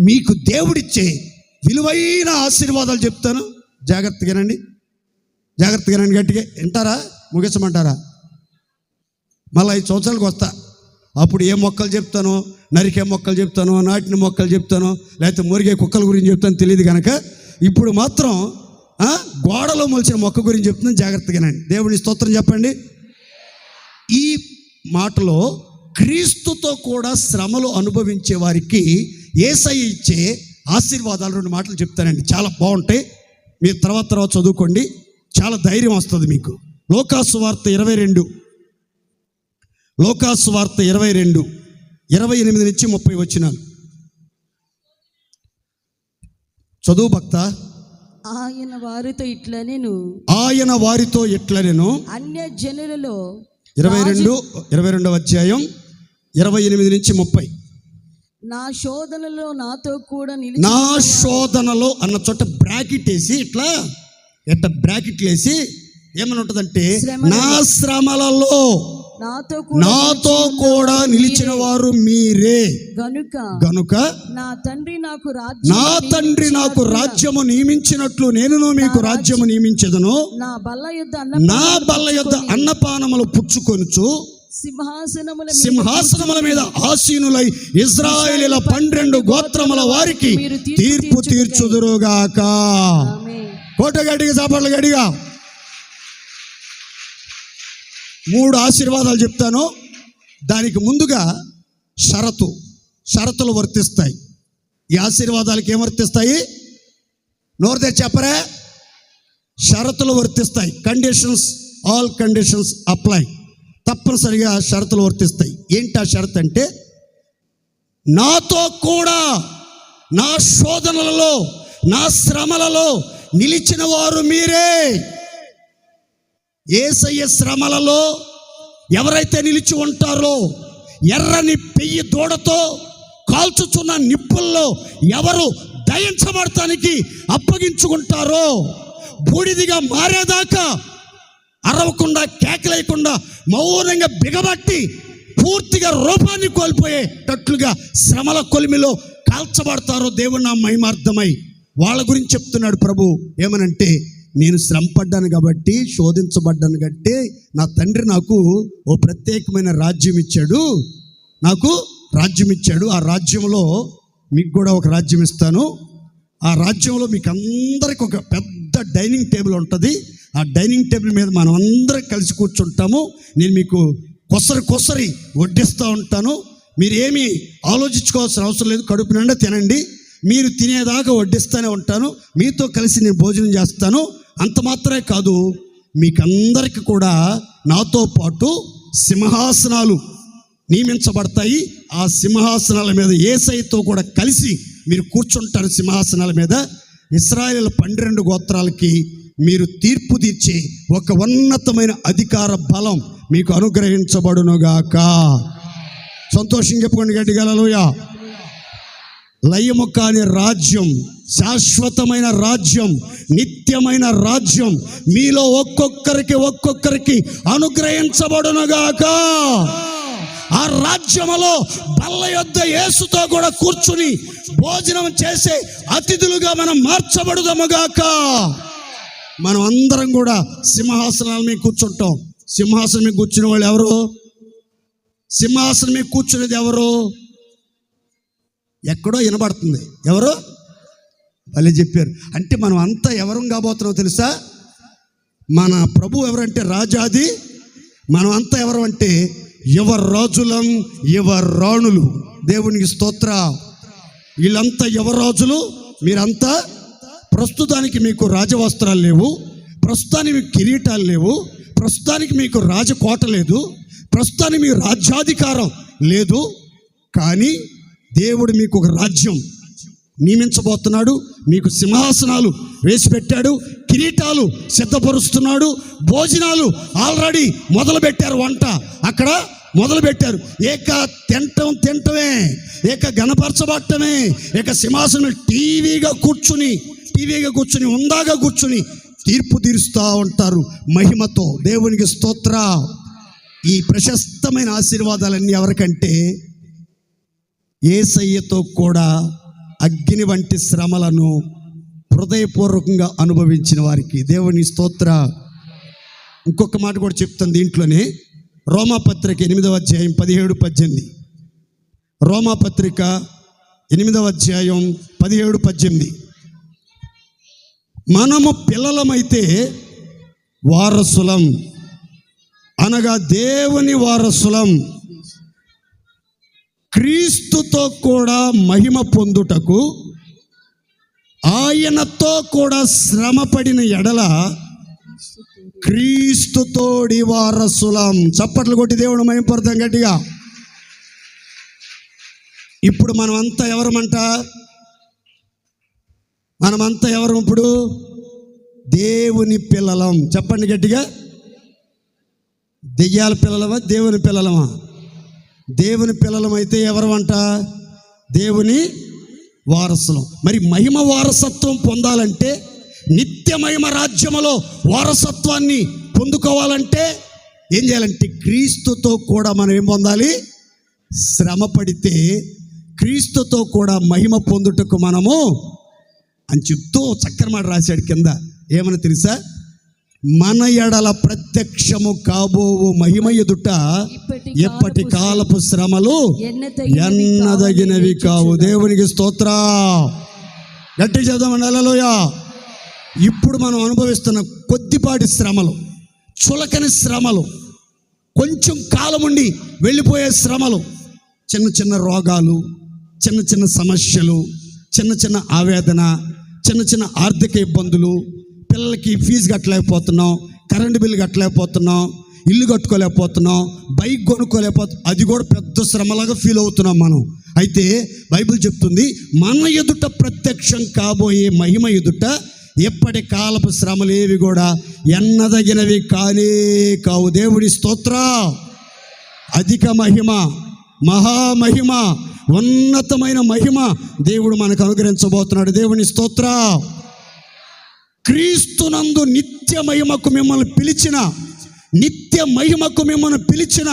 మీకు దేవుడిచ్చే విలువైన ఆశీర్వాదాలు చెప్తాను. జాగ్రత్తగానండి గట్టిగా. వింటారా? ముగించమంటారా? మళ్ళీ 5 సంవత్సరాలకు వస్తా. అప్పుడు ఏ మొక్కలు చెప్తానో, నరికే మొక్కలు చెప్తానో, నాటిన మొక్కలు చెప్తానో, లేకపోతే మురిగే కుక్కల గురించి చెప్తాను తెలియదు కనుక ఇప్పుడు మాత్రం గోడలో మొలిచిన మొక్క గురించి చెప్తున్నాను. జాగ్రత్తగానండి. దేవుని స్తోత్రం చెప్పండి. ఈ మాటలో క్రీస్తుతో కూడా శ్రమలు అనుభవించే వారికి యేసయ్య ఇచ్చే ఆశీర్వాదాలు 2 మాటలు చెప్తానండి. చాలా బాగుంటాయి. మీరు తర్వాత చదువుకోండి, చాలా ధైర్యం వస్తుంది మీకు. లోకాసు వార్త 22 28 నుంచి 30 వచనాలు చదువు భక్త. ఆయన వారితో ఇట్లా నేను ఆయన వారితో ఎట్లా నేను అన్య జనులలో 22వ అధ్యాయం 28 నుంచి 30. నా శోధనలో నాతో కూడా నా శోధనలో అన్న చోట బ్రాకెట్ వేసి ఇట్లా బ్రాకెట్లు వేసి ఏమని ఉంటుందంటే నా శ్రమలలో నాతో కూడా నిలిచిన వారు మీరే గనుక నా తండ్రి నాకు రాజ్యము నియమించినట్లు నేను మీకు రాజ్యము నియమించదను. నా బల్ల యొద్ద అన్నపానములు పుచ్చుకొనుచు సింహాసనముల మీద ఆసీనులై ఇశ్రాయేలీయుల 12 గోత్రముల వారికి తీర్పు తీర్చుదురుగాక. కోట గట్టిగా చాపట్ల గట్టిగా. 3 ఆశీర్వాదాలు చెప్తాను. దానికి ముందుగా షరతులు వర్తిస్తాయి. ఈ ఆశీర్వాదాలకి ఏం వర్తిస్తాయి? నోరు తెరిచి చెప్పరే. షరతులు వర్తిస్తాయి. Conditions, all conditions apply. తప్పనిసరిగా షరతులు వర్తిస్తాయి. ఏంటి ఆ షరతు అంటే, నాతో కూడా నా శోధనలలో నా శ్రమలలో నిలిచిన వారు మీరే. యేసయ్య శ్రమలలో ఎవరైతే నిలిచి ఉంటారో, ఎర్రని పెయ్యి దూడతో కాల్చుచున్న నిప్పుల్లో ఎవరు దయించబడటానికి అప్పగించుకుంటారో, బూడిదిగా మారేదాకా అరవకుండా కేకలేయకుండా మౌనంగా బిగబట్టి పూర్తిగా రూపాన్ని కోల్పోయేటట్లుగా శ్రమల కొలిమిలో కాల్చబడతారో దేవుని నా మహిమార్థమై వాళ్ళ గురించి చెప్తున్నాడు ప్రభు. ఏమనంటే, నేను శ్రమపడ్డాను కాబట్టి, శోధించబడ్డాను కాబట్టి నా తండ్రి నాకు ఓ ప్రత్యేకమైన రాజ్యం ఇచ్చాడు. ఆ రాజ్యంలో మీకు కూడా ఒక రాజ్యం ఇస్తాను. ఆ రాజ్యంలో మీకు అందరికి ఒక పెద్ద డైనింగ్ టేబుల్ ఉంటుంది. ఆ డైనింగ్ టేబుల్ మీద మనం అందరం కలిసి కూర్చుంటాము. నేను మీకు కొసరి వడ్డిస్తూ ఉంటాను. మీరు ఏమీ ఆలోచించుకోవాల్సిన అవసరం లేదు. కడుపు నిండా తినండి. మీరు తినేదాకా వడ్డిస్తూనే ఉంటాను. మీతో కలిసి నేను భోజనం చేస్తాను. అంత మాత్రమే కాదు, మీకందరికి కూడా నాతో పాటు సింహాసనాలు నియమించబడతాయి. ఆ సింహాసనాల మీద యేసయ్యతో కూడా కలిసి మీరు కూర్చుంటారు. సింహాసనాల మీద ఇశ్రాయేలు 12 గోత్రాలకి మీరు తీర్పు తీర్చే ఒక ఉన్నతమైన అధికార బలం మీకు అనుగ్రహించబడునుగాక. సంతోషం చెప్పుకోండి గట్టిగా హల్లెలూయా. లయము కాని రాజ్యం, శాశ్వతమైన రాజ్యం, నిత్యమైన రాజ్యం మీలో ఒక్కొక్కరికి అనుగ్రహించబడునుగాక. ఆ రాజ్యములో బల్ల యొద్ద యేసుతో కూడా కూర్చుని భోజనం చేసే అతిథులుగా మనం మార్చబడుదముగాక. మనం అందరం కూడా సింహాసనాల మీద కూర్చుంటాం. సింహాసనం మీద కూర్చునే వాళ్ళు ఎవరు? సింహాసనం మీద కూర్చునేది ఎవరు? ఎక్కడో వినబడుతుంది. ఎవరు? వాళ్ళు చెప్పారు. అంటే మనం అంతా ఎవరం కాబోతున్నాం తెలుసా? మన ప్రభు ఎవరంటే రాజాది. మనం అంతా ఎవరు అంటే ఎవరు రాజులం, ఎవరు రాణులు. దేవునికి స్తోత్ర. వీళ్ళంతా ఎవరు రాజులు? మీరంతా ప్రస్తుతానికి మీకు రాజవస్త్రాలు లేవు, ప్రస్తుతానికి మీకు కిరీటాలు లేవు, ప్రస్తుతానికి మీకు రాజకోట లేదు, ప్రస్తుతానికి మీకు రాజ్యాధికారం లేదు. కానీ దేవుడు మీకు ఒక రాజ్యం నియమించబోతున్నాడు. మీకు సింహాసనాలు వేసి పెట్టాడు, కిరీటాలు సిద్ధపరుస్తున్నాడు, భోజనాలు ఆల్రెడీ మొదలుపెట్టారు. వంట అక్కడ మొదలుపెట్టారు. ఏక తింటమే, ఏక గణపరచబట్టమే, ఏక సింహాసనం టీవీగా కూర్చుని ఉందాగా కూర్చుని తీర్పు తీరుస్తూ ఉంటారు మహిమతో. దేవునికి స్తోత్ర. ఈ ప్రశస్తమైన ఆశీర్వాదాలన్నీ ఎవరికంటే యేసయ్యతో కూడా అగ్ని వంటి శ్రమలను హృదయపూర్వకంగా అనుభవించిన వారికి. దేవుని స్తోత్ర. ఇంకొక మాట కూడా చెప్తాను దీంట్లోనే. రోమాపత్రిక 8వ అధ్యాయం 17-18. రోమాపత్రిక 8వ అధ్యాయం 17-18. మనము పిల్లలమైతే వారసులం, అనగా దేవుని వారసులం, క్రీస్తుతో కూడా మహిమ పొందుటకు ఆయనతో కూడా శ్రమపడిన ఎడల క్రీస్తుతోడి వారసులం. చప్పట్లు కొట్టి దేవుడు మహిమపడతాం గట్టిగా. ఇప్పుడు మనమంతా ఎవరమంట? మనమంతా ఎవరు ఇప్పుడు? దేవుని పిల్లలం. చెప్పండి గట్టిగా. దెయ్యాల పిల్లలమా దేవుని పిల్లలమా? దేవుని పిల్లలం అయితే ఎవరమంట? దేవుని వారసులం. మరి మహిమ వారసత్వం పొందాలంటే, నిత్య మహిమ రాజ్యములో వారసత్వాన్ని పొందుకోవాలంటే ఏం చేయాలంటే, క్రీస్తుతో కూడా మనం ఏం పొందాలి? శ్రమ పడితే క్రీస్తుతో కూడా మహిమ పొందుటకు మనము అని చెప్తూ చక్కని మాట రాశాడు కింద. ఏమని తెలుసా? మన ఎడల ప్రత్యక్షము కాబోవు మహిమ ఎదుట ఎప్పటి కాలపు శ్రమలు ఎన్నదగినవి కావు. దేవునికి స్తోత్రం. గట్టి చదవండి హల్లెలూయా. ఇప్పుడు మనం అనుభవిస్తున్న కొద్దిపాటి శ్రమలు, చులకని శ్రమలు, కొంచెం కాలం ఉండి వెళ్ళిపోయే శ్రమలు, చిన్న చిన్న రోగాలు, చిన్న చిన్న సమస్యలు, చిన్న చిన్న ఆవేదన, చిన్న చిన్న ఆర్థిక ఇబ్బందులు, పిల్లలకి ఫీజు కట్టలేకపోతున్నాం, కరెంటు బిల్లు కట్టలేకపోతున్నాం, ఇల్లు కట్టుకోలేకపోతున్నాం, బైక్ కొనుక్కోలేకపోతున్నాం. అది కూడా పెద్ద శ్రమలాగా ఫీల్ అవుతున్నాం మనం. అయితే బైబిల్ చెప్తుంది, మన ఎదుట ప్రత్యక్షం కాబోయే మహిమ ఎదుట ఎప్పటి కాలపు శ్రమలు ఏవి కూడా ఎన్నదగినవి కానే కావు. దేవుడి స్తోత్రం. అధిక మహిమ, మహామహిమ, ఉన్నతమైన మహిమ దేవుడు మనకు అనుగ్రహించబోతున్నాడు. దేవుని స్తోత్రం. క్రీస్తునందు నిత్య మహిమకు మిమ్మల్ని పిలిచిన, నిత్య మహిమకు మిమ్మల్ని పిలిచిన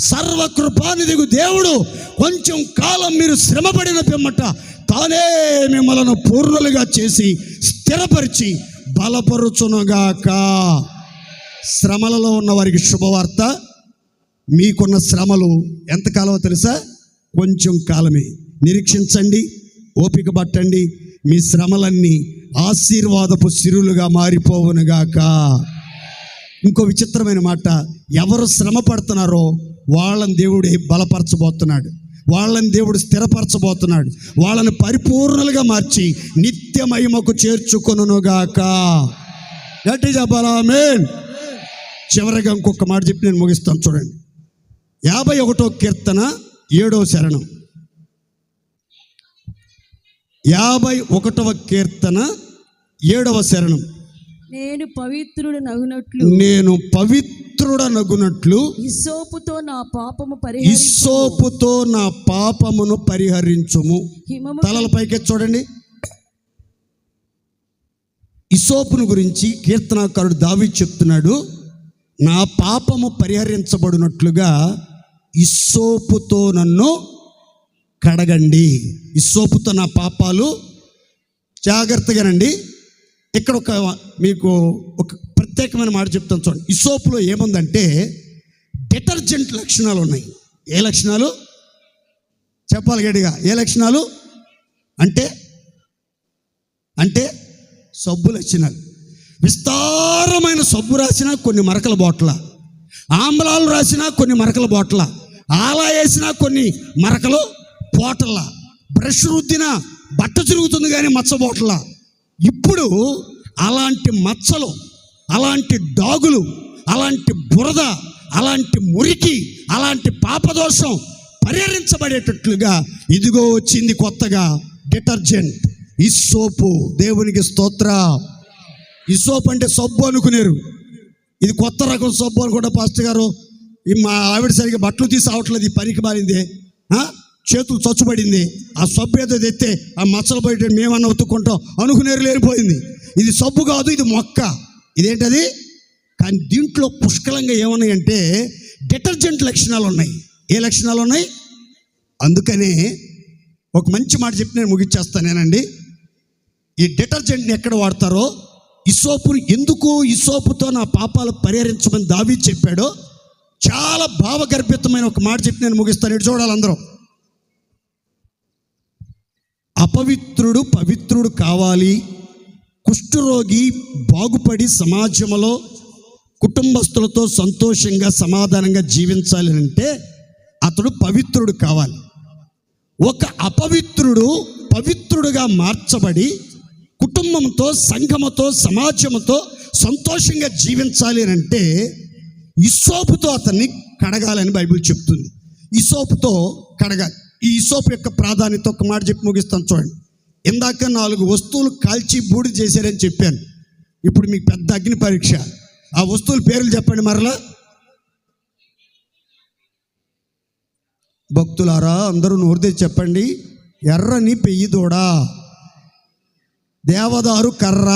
సర్వకృపానిధిగు దేవుడు కొంచెం కాలం మీరు శ్రమపడిన పిమ్మట తానే మిమ్మల్ని పూర్ణులుగా చేసి స్థిరపరిచి బలపరుచునుగాక. శ్రమలలో ఉన్న వారికి శుభవార్త, మీకున్న శ్రమలు ఎంతకాలమో తెలుసా? కొంచెం కాలమే. నిరీక్షించండి, ఓపిక పట్టండి, మీ శ్రమలన్నీ ఆశీర్వాదపు సిరులుగా మారిపోవునుగాక. ఇంకో విచిత్రమైన మాట, ఎవరు శ్రమ పడుతున్నారో వాళ్ళని దేవుడు బలపరచబోతున్నాడు, వాళ్ళని దేవుడు స్థిరపరచబోతున్నాడు, వాళ్ళని పరిపూర్ణలుగా మార్చి నిత్య మహిమకు చేర్చుకొనుగాక. గట్టి చెప్పాలా ఆమేన్. చివరిగా ఇంకొక మాట చెప్పి నేను ముగిస్తాను. చూడండి, 51వ కీర్తన 7వ శరణం. 51వ కీర్తన 7వ శరణం. నేను పవిత్రుడనగునట్లు, నేను పవిత్రుడనగునట్లు హిస్సోపుతో నా పాపము హిస్సోపుతో నా పాపమును పరిహరించుము. హిమము తలల పైకి చూడండి. హిస్సోపును గురించి కీర్తనాకారుడు దావీదు చెప్తున్నాడు, నా పాపము పరిహరించబడినట్లుగా హిస్సోపుతో నన్ను కడగండి. హిస్సోపుతో నా పాపాలు. జాగ్రత్తగానండి, ఇక్కడ మీకు ఒక ప్రత్యేకమైన మాట చెప్తాను చూడండి. హిస్సోపులో ఏముందంటే డిటర్జెంట్ లక్షణాలు ఉన్నాయి. ఏ లక్షణాలు చెప్పాలి గట్టిగా? ఏ లక్షణాలు అంటే సబ్బు లక్షణాలు. విస్తారమైన సబ్బు రాసినా కొన్ని మరకల బోట్ల, ఆమ్లాలు రాసినా కొన్ని మరకల బోట్ల, ఆలా వేసినా కొన్ని మరకలు పోటల్లా, బ్రష్ రుద్దినా బట్ట చిరుగుతుంది కానీ మచ్చ బోట్ల. ఇప్పుడు అలాంటి మచ్చలు, అలాంటి డాగులు, అలాంటి బురద, అలాంటి మురికి, అలాంటి పాపదోషం పరిహరించబడేటట్లుగా ఇదిగో వచ్చింది కొత్తగా డిటర్జెంట్, హిస్సోపు. దేవునికి స్తోత్రం. హిస్సోపు అంటే సబ్బు అనుకునేరు, ఇది కొత్త రకం సబ్బు అనుకుంటా. పాస్టర్ గారు, మా ఆవిడ సరిగ్గా బట్టలు తీసి అవట్లేదు, ఈ పనికి మారింది, చేతులు చచ్చుబడింది, ఆ సబ్బు ఏదో తెస్తే ఆ మచ్చలు బయట మేమన్నా ఉతుక్కుంటాం అనుకునేరు లేరిపోయింది. ఇది సబ్బు కాదు, ఇది మొక్క. ఇదేంటది? కానీ దీంట్లో పుష్కలంగా ఏమున్నాయంటే డిటర్జెంట్ లక్షణాలు ఉన్నాయి. ఏ లక్షణాలు ఉన్నాయి? అందుకనే ఒక మంచి మాట చెప్పి నేను ముగిచ్చేస్తానేనండి. ఈ డిటర్జెంట్ని ఎక్కడ వాడతారో, హిస్సోపుని ఎందుకు హిస్సోపుతో నా పాపాలు పరిహరించమని దావీదు చెప్పాడో చాలా భావగర్భితమైన ఒక మాట చెప్పి నేను ముగిస్తాను. ఇటు చూడాలి అందరూ. అపవిత్రుడు పవిత్రుడు కావాలి, కుష్ఠరోగి బాగుపడి సమాజంలో కుటుంబస్తులతో సంతోషంగా సమాధానంగా జీవించాలి అంటే అతడు పవిత్రుడు కావాలి. ఒక అపవిత్రుడు పవిత్రుడుగా మార్చబడి కుటుంబంతో, సంఘముతో, సమాజంతో సంతోషంగా జీవించాలి అంటే హిస్సోపుతో అతన్ని కడగాలని బైబిల్ చెప్తుంది. హిస్సోపుతో కడగాలి. ఈ ఇసోపు యొక్క ప్రాధాన్యత ఒక మాట చెప్పి ముగిస్తాను చూడండి. ఇందాక 4 వస్తువులు కాల్చి బూడిద చేశారని చెప్పాను. ఇప్పుడు మీకు పెద్ద అగ్ని పరీక్ష. ఆ వస్తువుల పేర్లు చెప్పండి మరలా. భక్తులారా అందరూ నోరు తెచ్చి చెప్పండి. ఎర్రని పెయ్యి దూడ, దేవదారు కర్ర,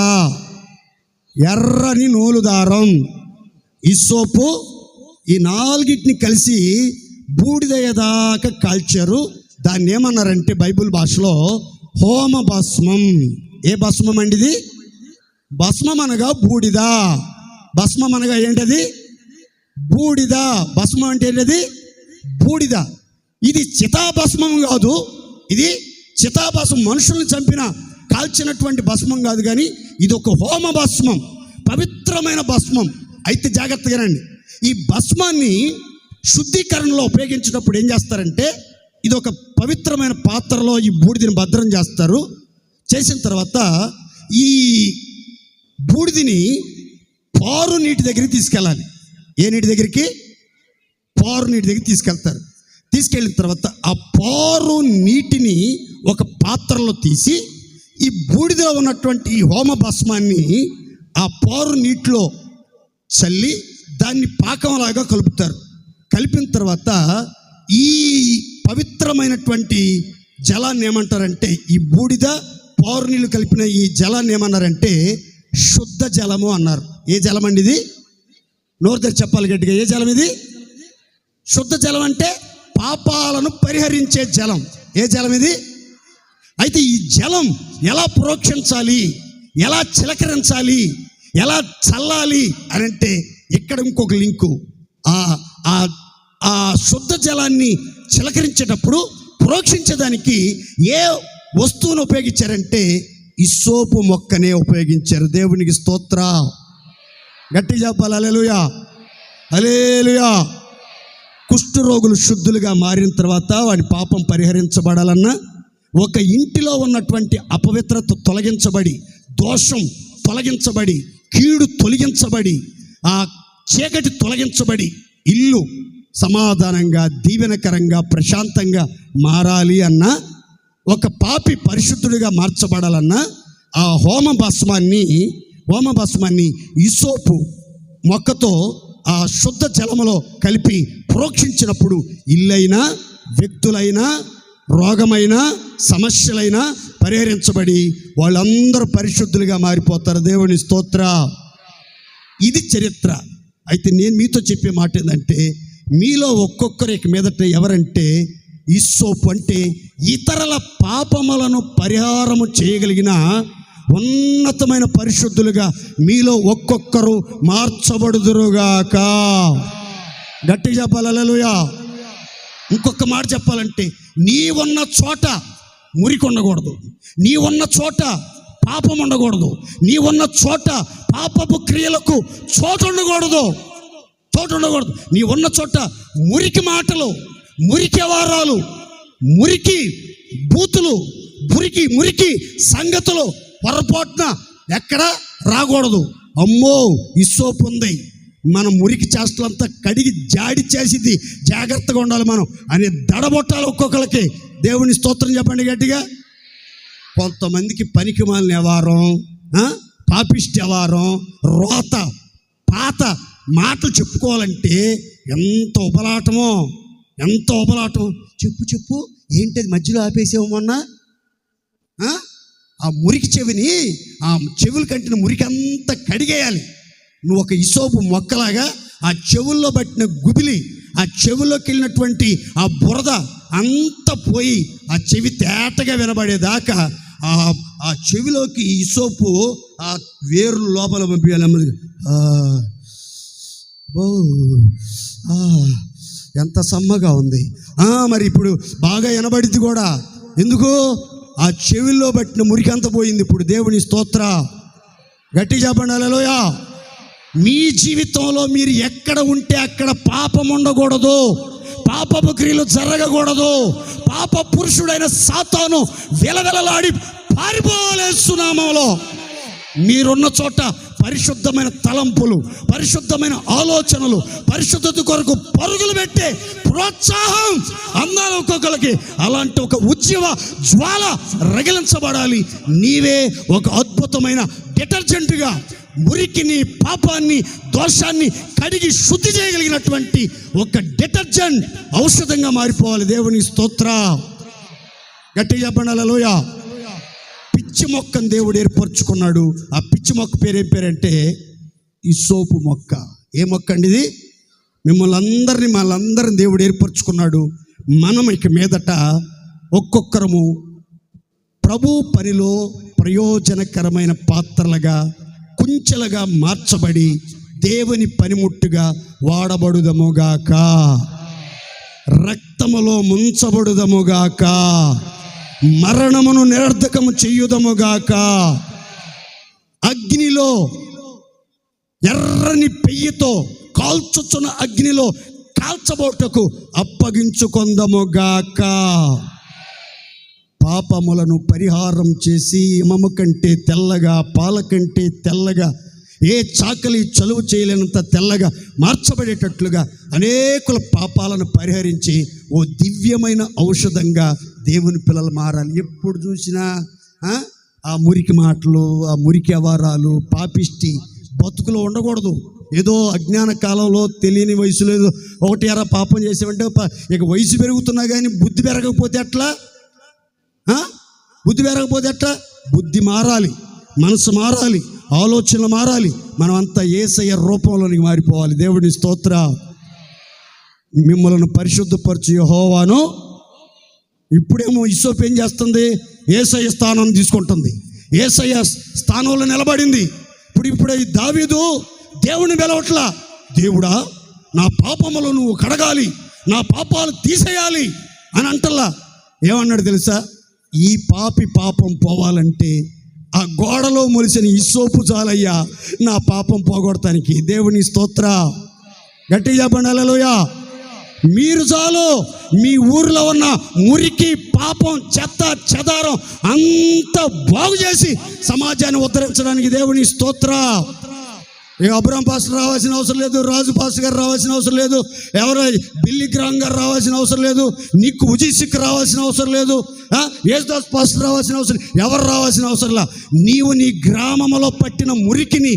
ఎర్రని నూలుదారం, ఇసోపు, ఈ 4టిని కలిసి బూడిదయ్యేదాకా కాల్చారు. దాన్ని ఏమన్నారంటే బైబిల్ భాషలో హోమ భస్మం. ఏ భస్మం అండి ఇది? భస్మం అనగా బూడిద. భస్మం అనగా ఏంటది? బూడిద. భస్మం అంటే ఏంటది? బూడిద. ఇది చితాభస్మం కాదు. ఇది చితాభస్మం, మనుషుల్ని చంపిన కాల్చినటువంటి భస్మం కాదు, కానీ ఇది ఒక హోమ భస్మం, పవిత్రమైన భస్మం. అయితే జాగ్రత్తగా రండి. ఈ భస్మాన్ని శుద్ధీకరణలో ఉపయోగించినప్పుడు ఏం చేస్తారంటే, ఇది ఒక పవిత్రమైన పాత్రలో ఈ బూడిదని భద్రం చేస్తారు. చేసిన తర్వాత ఈ బూడిదని పారు నీటి దగ్గరికి తీసుకెళ్ళాలి. ఏ నీటి దగ్గరికి? పారు నీటి దగ్గరికి తీసుకెళ్తారు. తీసుకెళ్ళిన తర్వాత ఆ పారు నీటిని ఒక పాత్రలో తీసి ఈ బూడిదలో ఉన్నటువంటి ఈ హోమ భస్మాన్ని ఆ పారు నీటిలో చల్లి దాన్ని పాకంలాగా కలుపుతారు. కలిపిన తర్వాత ఈ పవిత్రమైనటువంటి జలాన్ని ఏమంటారంటే, ఈ బూడిద పారు నీళ్ళు కలిపిన ఈ జలాన్ని ఏమన్నారంటే శుద్ధ జలము అన్నారు. ఏ జలం అండి ఇది? నోరు తెరిచి చెప్పాలి గట్టిగా. ఏ జలం ఇది? శుద్ధ జలం అంటే పాపాలను పరిహరించే జలం. ఏ జలం ఇది? అయితే ఈ జలం ఎలా ప్రోక్షించాలి, ఎలా చిలకరించాలి, ఎలా చల్లాలి అని అంటే ఇక్కడ ఇంకొక లింకు. ఆ శుద్ధ జలాన్ని చిలకరించేటప్పుడు ప్రోక్షించడానికి ఏ వస్తువును ఉపయోగించారంటే ఇసోపు మొక్కనే ఉపయోగించారు. దేవునికి స్తోత్ర. గట్టి చెప్పాలి హల్లెలూయా, హల్లెలూయా. కుష్ఠరోగులు శుద్ధులుగా మారిన తర్వాత వాడి పాపం పరిహరించబడాలన్నా, ఒక ఇంటిలో ఉన్నటువంటి అపవిత్రత తొలగించబడి, దోషం తొలగించబడి, కీడు తొలగించబడి, ఆ చీకటి తొలగించబడి ఇల్లు సమాధానంగా, దీవెనకరంగా, ప్రశాంతంగా మారాలి అన్నా, ఒక పాపి పరిశుద్ధుడిగా మార్చబడాలన్నా ఆ హోమ భస్మాన్ని ఇసోపు మొక్కతో ఆ శుద్ధ జలములో కలిపి ప్రోక్షించినప్పుడు ఇల్లైనా, వ్యక్తులైనా, రోగమైన, సమస్యలైనా పరిహరించబడి వాళ్ళందరూ పరిశుద్ధులుగా మారిపోతారు. దేవుని స్తోత్ర. ఇది చరిత్ర. అయితే నేను మీతో చెప్పే మాట ఏంటంటే, మీలో ఒక్కొక్కరికి మీదట ఎవరంటే ఇస్సోపు అంటే ఇతరుల పాపములను పరిహారము చేయగలిగిన ఉన్నతమైన పరిశుద్ధులుగా మీలో ఒక్కొక్కరు మార్చబడుదురుగాక. గట్టిగా చెప్పాలి హల్లెలూయా. ఇంకొక మాట చెప్పాలంటే, నీ ఉన్న చోట మురికి ఉండకూడదు, నీ ఉన్న చోట పాపం ఉండకూడదు, నీ ఉన్న చోట పాపపు క్రియలకు చోటు ఉండకూడదు. నీ ఉన్న చోట మురికి మాటలు, మురికి వ్యవహారాలు, మురికి బూతులు, మురికి సంగతులు పొరపాటున ఎక్కడ రాకూడదు. అమ్మో ఇసోపు ఉంది, మన మురికి చేష్టలంతా కడిగి జాడి చేసింది, జాగ్రత్తగా ఉండాలి మనం అని దడబొట్టాలి ఒక్కొక్కరికి. దేవుని స్తోత్రం చెప్పండి గట్టిగా. కొంతమందికి పనికిమాలిన వ్యవహారం, పాపిష్టి వ్యవహారం, రోత పాత మాటలు చెప్పుకోవాలంటే ఎంత ఉపలాటమో. చెప్పు ఏంటది మధ్యలో ఆపేసావు మొన్న? ఆ మురికి చెవిని, ఆ చెవులు కంటిన మురికి అంతా కడిగేయాలి. నువ్వు ఒక ఇసోపు మొక్కలాగా ఆ చెవుల్లో పట్టిన గుబిలి, ఆ చెవుల్లోకి వెళ్ళినటువంటి ఆ బురద అంతా పోయి ఆ చెవి తేటగా వినబడేదాకా ఆ చెవిలోకి ఇసోపు ఆ వేరు లోపల పంపించాలి. ఎంత సమ్మగా ఉంది. మరి ఇప్పుడు బాగా వినబడింది కూడా. ఎందుకు? ఆ చెవిలో పట్టిన మురికి అంత పోయింది ఇప్పుడు. దేవుని స్తోత్ర. గట్టి చెప్పండి హల్లెలూయా. మీ జీవితంలో మీరు ఎక్కడ ఉంటే అక్కడ పాపం ఉండకూడదు, పాపపు క్రియలు జరగకూడదు. పాప పురుషుడైన సాతాను విలవిలలాడి పారిపోలేస్తున్నామలో. మీరున్న చోట పరిశుద్ధమైన తలంపులు, పరిశుద్ధమైన ఆలోచనలు, పరిశుద్ధత కొరకు పరుగులు పెట్టే ప్రోత్సాహం అందాలి ఒక్కొక్కరికి. అలాంటి ఒక ఉద్యమ జ్వాల రగిలించబడాలి. నీవే ఒక అద్భుతమైన డిటర్జెంట్గా మురికిని, పాపాన్ని, దోషాన్ని కడిగి శుద్ధి చేయగలిగినటువంటి ఒక డిటర్జెంట్ ఔషధంగా మారిపోవాలి. దేవుని స్తోత్ర. గట్టిగా చెప్పండి హల్లెలూయా. పిచ్చి మొక్కను దేవుడు ఏర్పరచుకున్నాడు. ఆ పిచ్చి మొక్క పేరు ఏం పేరంటే హిస్సోపు మొక్క. ఏ మొక్క అండి ఇది? మనందరిని దేవుడు ఏర్పరచుకున్నాడు. మనం ఇక మీదట ఒక్కొక్కరము ప్రభు పనిలో ప్రయోజనకరమైన పాత్రలుగా, కుంచెలుగా మార్చబడి దేవుని పనిముట్టుగా వాడబడుదముగాక, రక్తములో ముంచబడుదముగాక, మరణమును నిరర్ధకము చెయ్యుదముగాక, అగ్నిలో ఎర్రని పెయ్యితో కాల్చుచున్న అగ్నిలో కాల్చబోటకు అప్పగించుకొందముగాక. పాపములను పరిహారం చేసి హిమము కంటే తెల్లగా, పాల కంటే తెల్లగా, ఏ చాకలి చలువ చేయలేనంత తెల్లగా మార్చబడేటట్లుగా అనేకుల పాపాలను పరిహరించి ఓ దివ్యమైన ఔషధంగా దేవుని పిల్లలు మారాలి. ఎప్పుడు చూసినా ఆ మురికి మాటలు, ఆ మురికి వ్యవహారాలు, పాపిష్టి బతుకులో ఉండకూడదు. ఏదో అజ్ఞాన కాలంలో తెలియని వయసులో ఏదో ఒకటి ఎరా పాపం చేసేవంటే ఇక వయసు పెరుగుతున్నా కానీ బుద్ధి పెరగకపోతే ఎట్లా? బుద్ధి పెరగకపోతే ఎట్లా? బుద్ధి మారాలి, మనసు మారాలి, ఆలోచనలు మారాలి. మనం అంతా యేసయ్య రూపంలోనికి మారిపోవాలి. దేవుని స్తోత్ర. మిమ్మల్ని పరిశుద్ధపరచు యెహోవాను. ఇప్పుడేమో హిస్సోపు ఏం చేస్తుంది? యేసయ్య స్థానం తీసుకుంటుంది, యేసయ్య స్థానంలో నిలబడింది. ఇప్పుడే దావీదు దేవుని పిలవట్లా. దేవుడా, నా పాపములు నువ్వు కడగాలి, నా పాపాలు తీసేయాలి అని అంటల్లా. ఏమన్నాడు తెలుసా? ఈ పాపి పాపం పోవాలంటే ఆ గోడలో మొలిసిన హిస్సోపు చాలయ్యా నా పాపం పోగొడటానికి. దేవుని స్తోత్ర. గట్టిగా చెప్పండి హల్లెలూయా. మీరు చాలు. మీ ఊరిలో ఉన్న మురికి, పాపం, చెత్త చెదారం అంతా బాగు చేసి సమాజాన్ని ఉద్ధరించడానికి దేవుని స్తోత్ర. ఇక అబ్రహాం పాస్టర్ రావాల్సిన అవసరం లేదు, రాజు పాస్టర్ గారు రావాల్సిన అవసరం లేదు, ఎవరో బిల్లి గ్రామ్ గారు రావాల్సిన అవసరం లేదు, నీకు ఉజీసిక్ రావాల్సిన అవసరం లేదు, యేసుదాస్ పాస్టర్ రావాల్సిన అవసరం, ఎవరు రావాల్సిన అవసరం లేదు. నీవు నీ గ్రామంలో పట్టిన మురికిని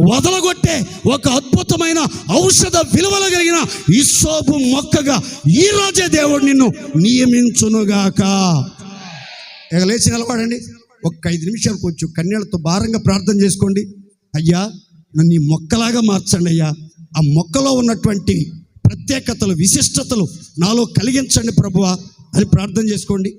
వదలగొట్టే ఒక అద్భుతమైన ఔషధ విలువలు కలిగిన హిస్సోపు మొక్కగా ఈరోజే దేవుడు నిన్ను నియమించునుగాక. ఇక లేచి నిలబడండి. ఒక 5 నిమిషాలు కొంచెం కన్నీళ్లతో భారంగా ప్రార్థన చేసుకోండి. అయ్యా, నన్ను ఈ మొక్కలాగా మార్చండి అయ్యా. ఆ మొక్కలో ఉన్నటువంటి ప్రత్యేకతలు, విశిష్టతలు నాలో కలిగించండి ప్రభువా అని ప్రార్థన చేసుకోండి.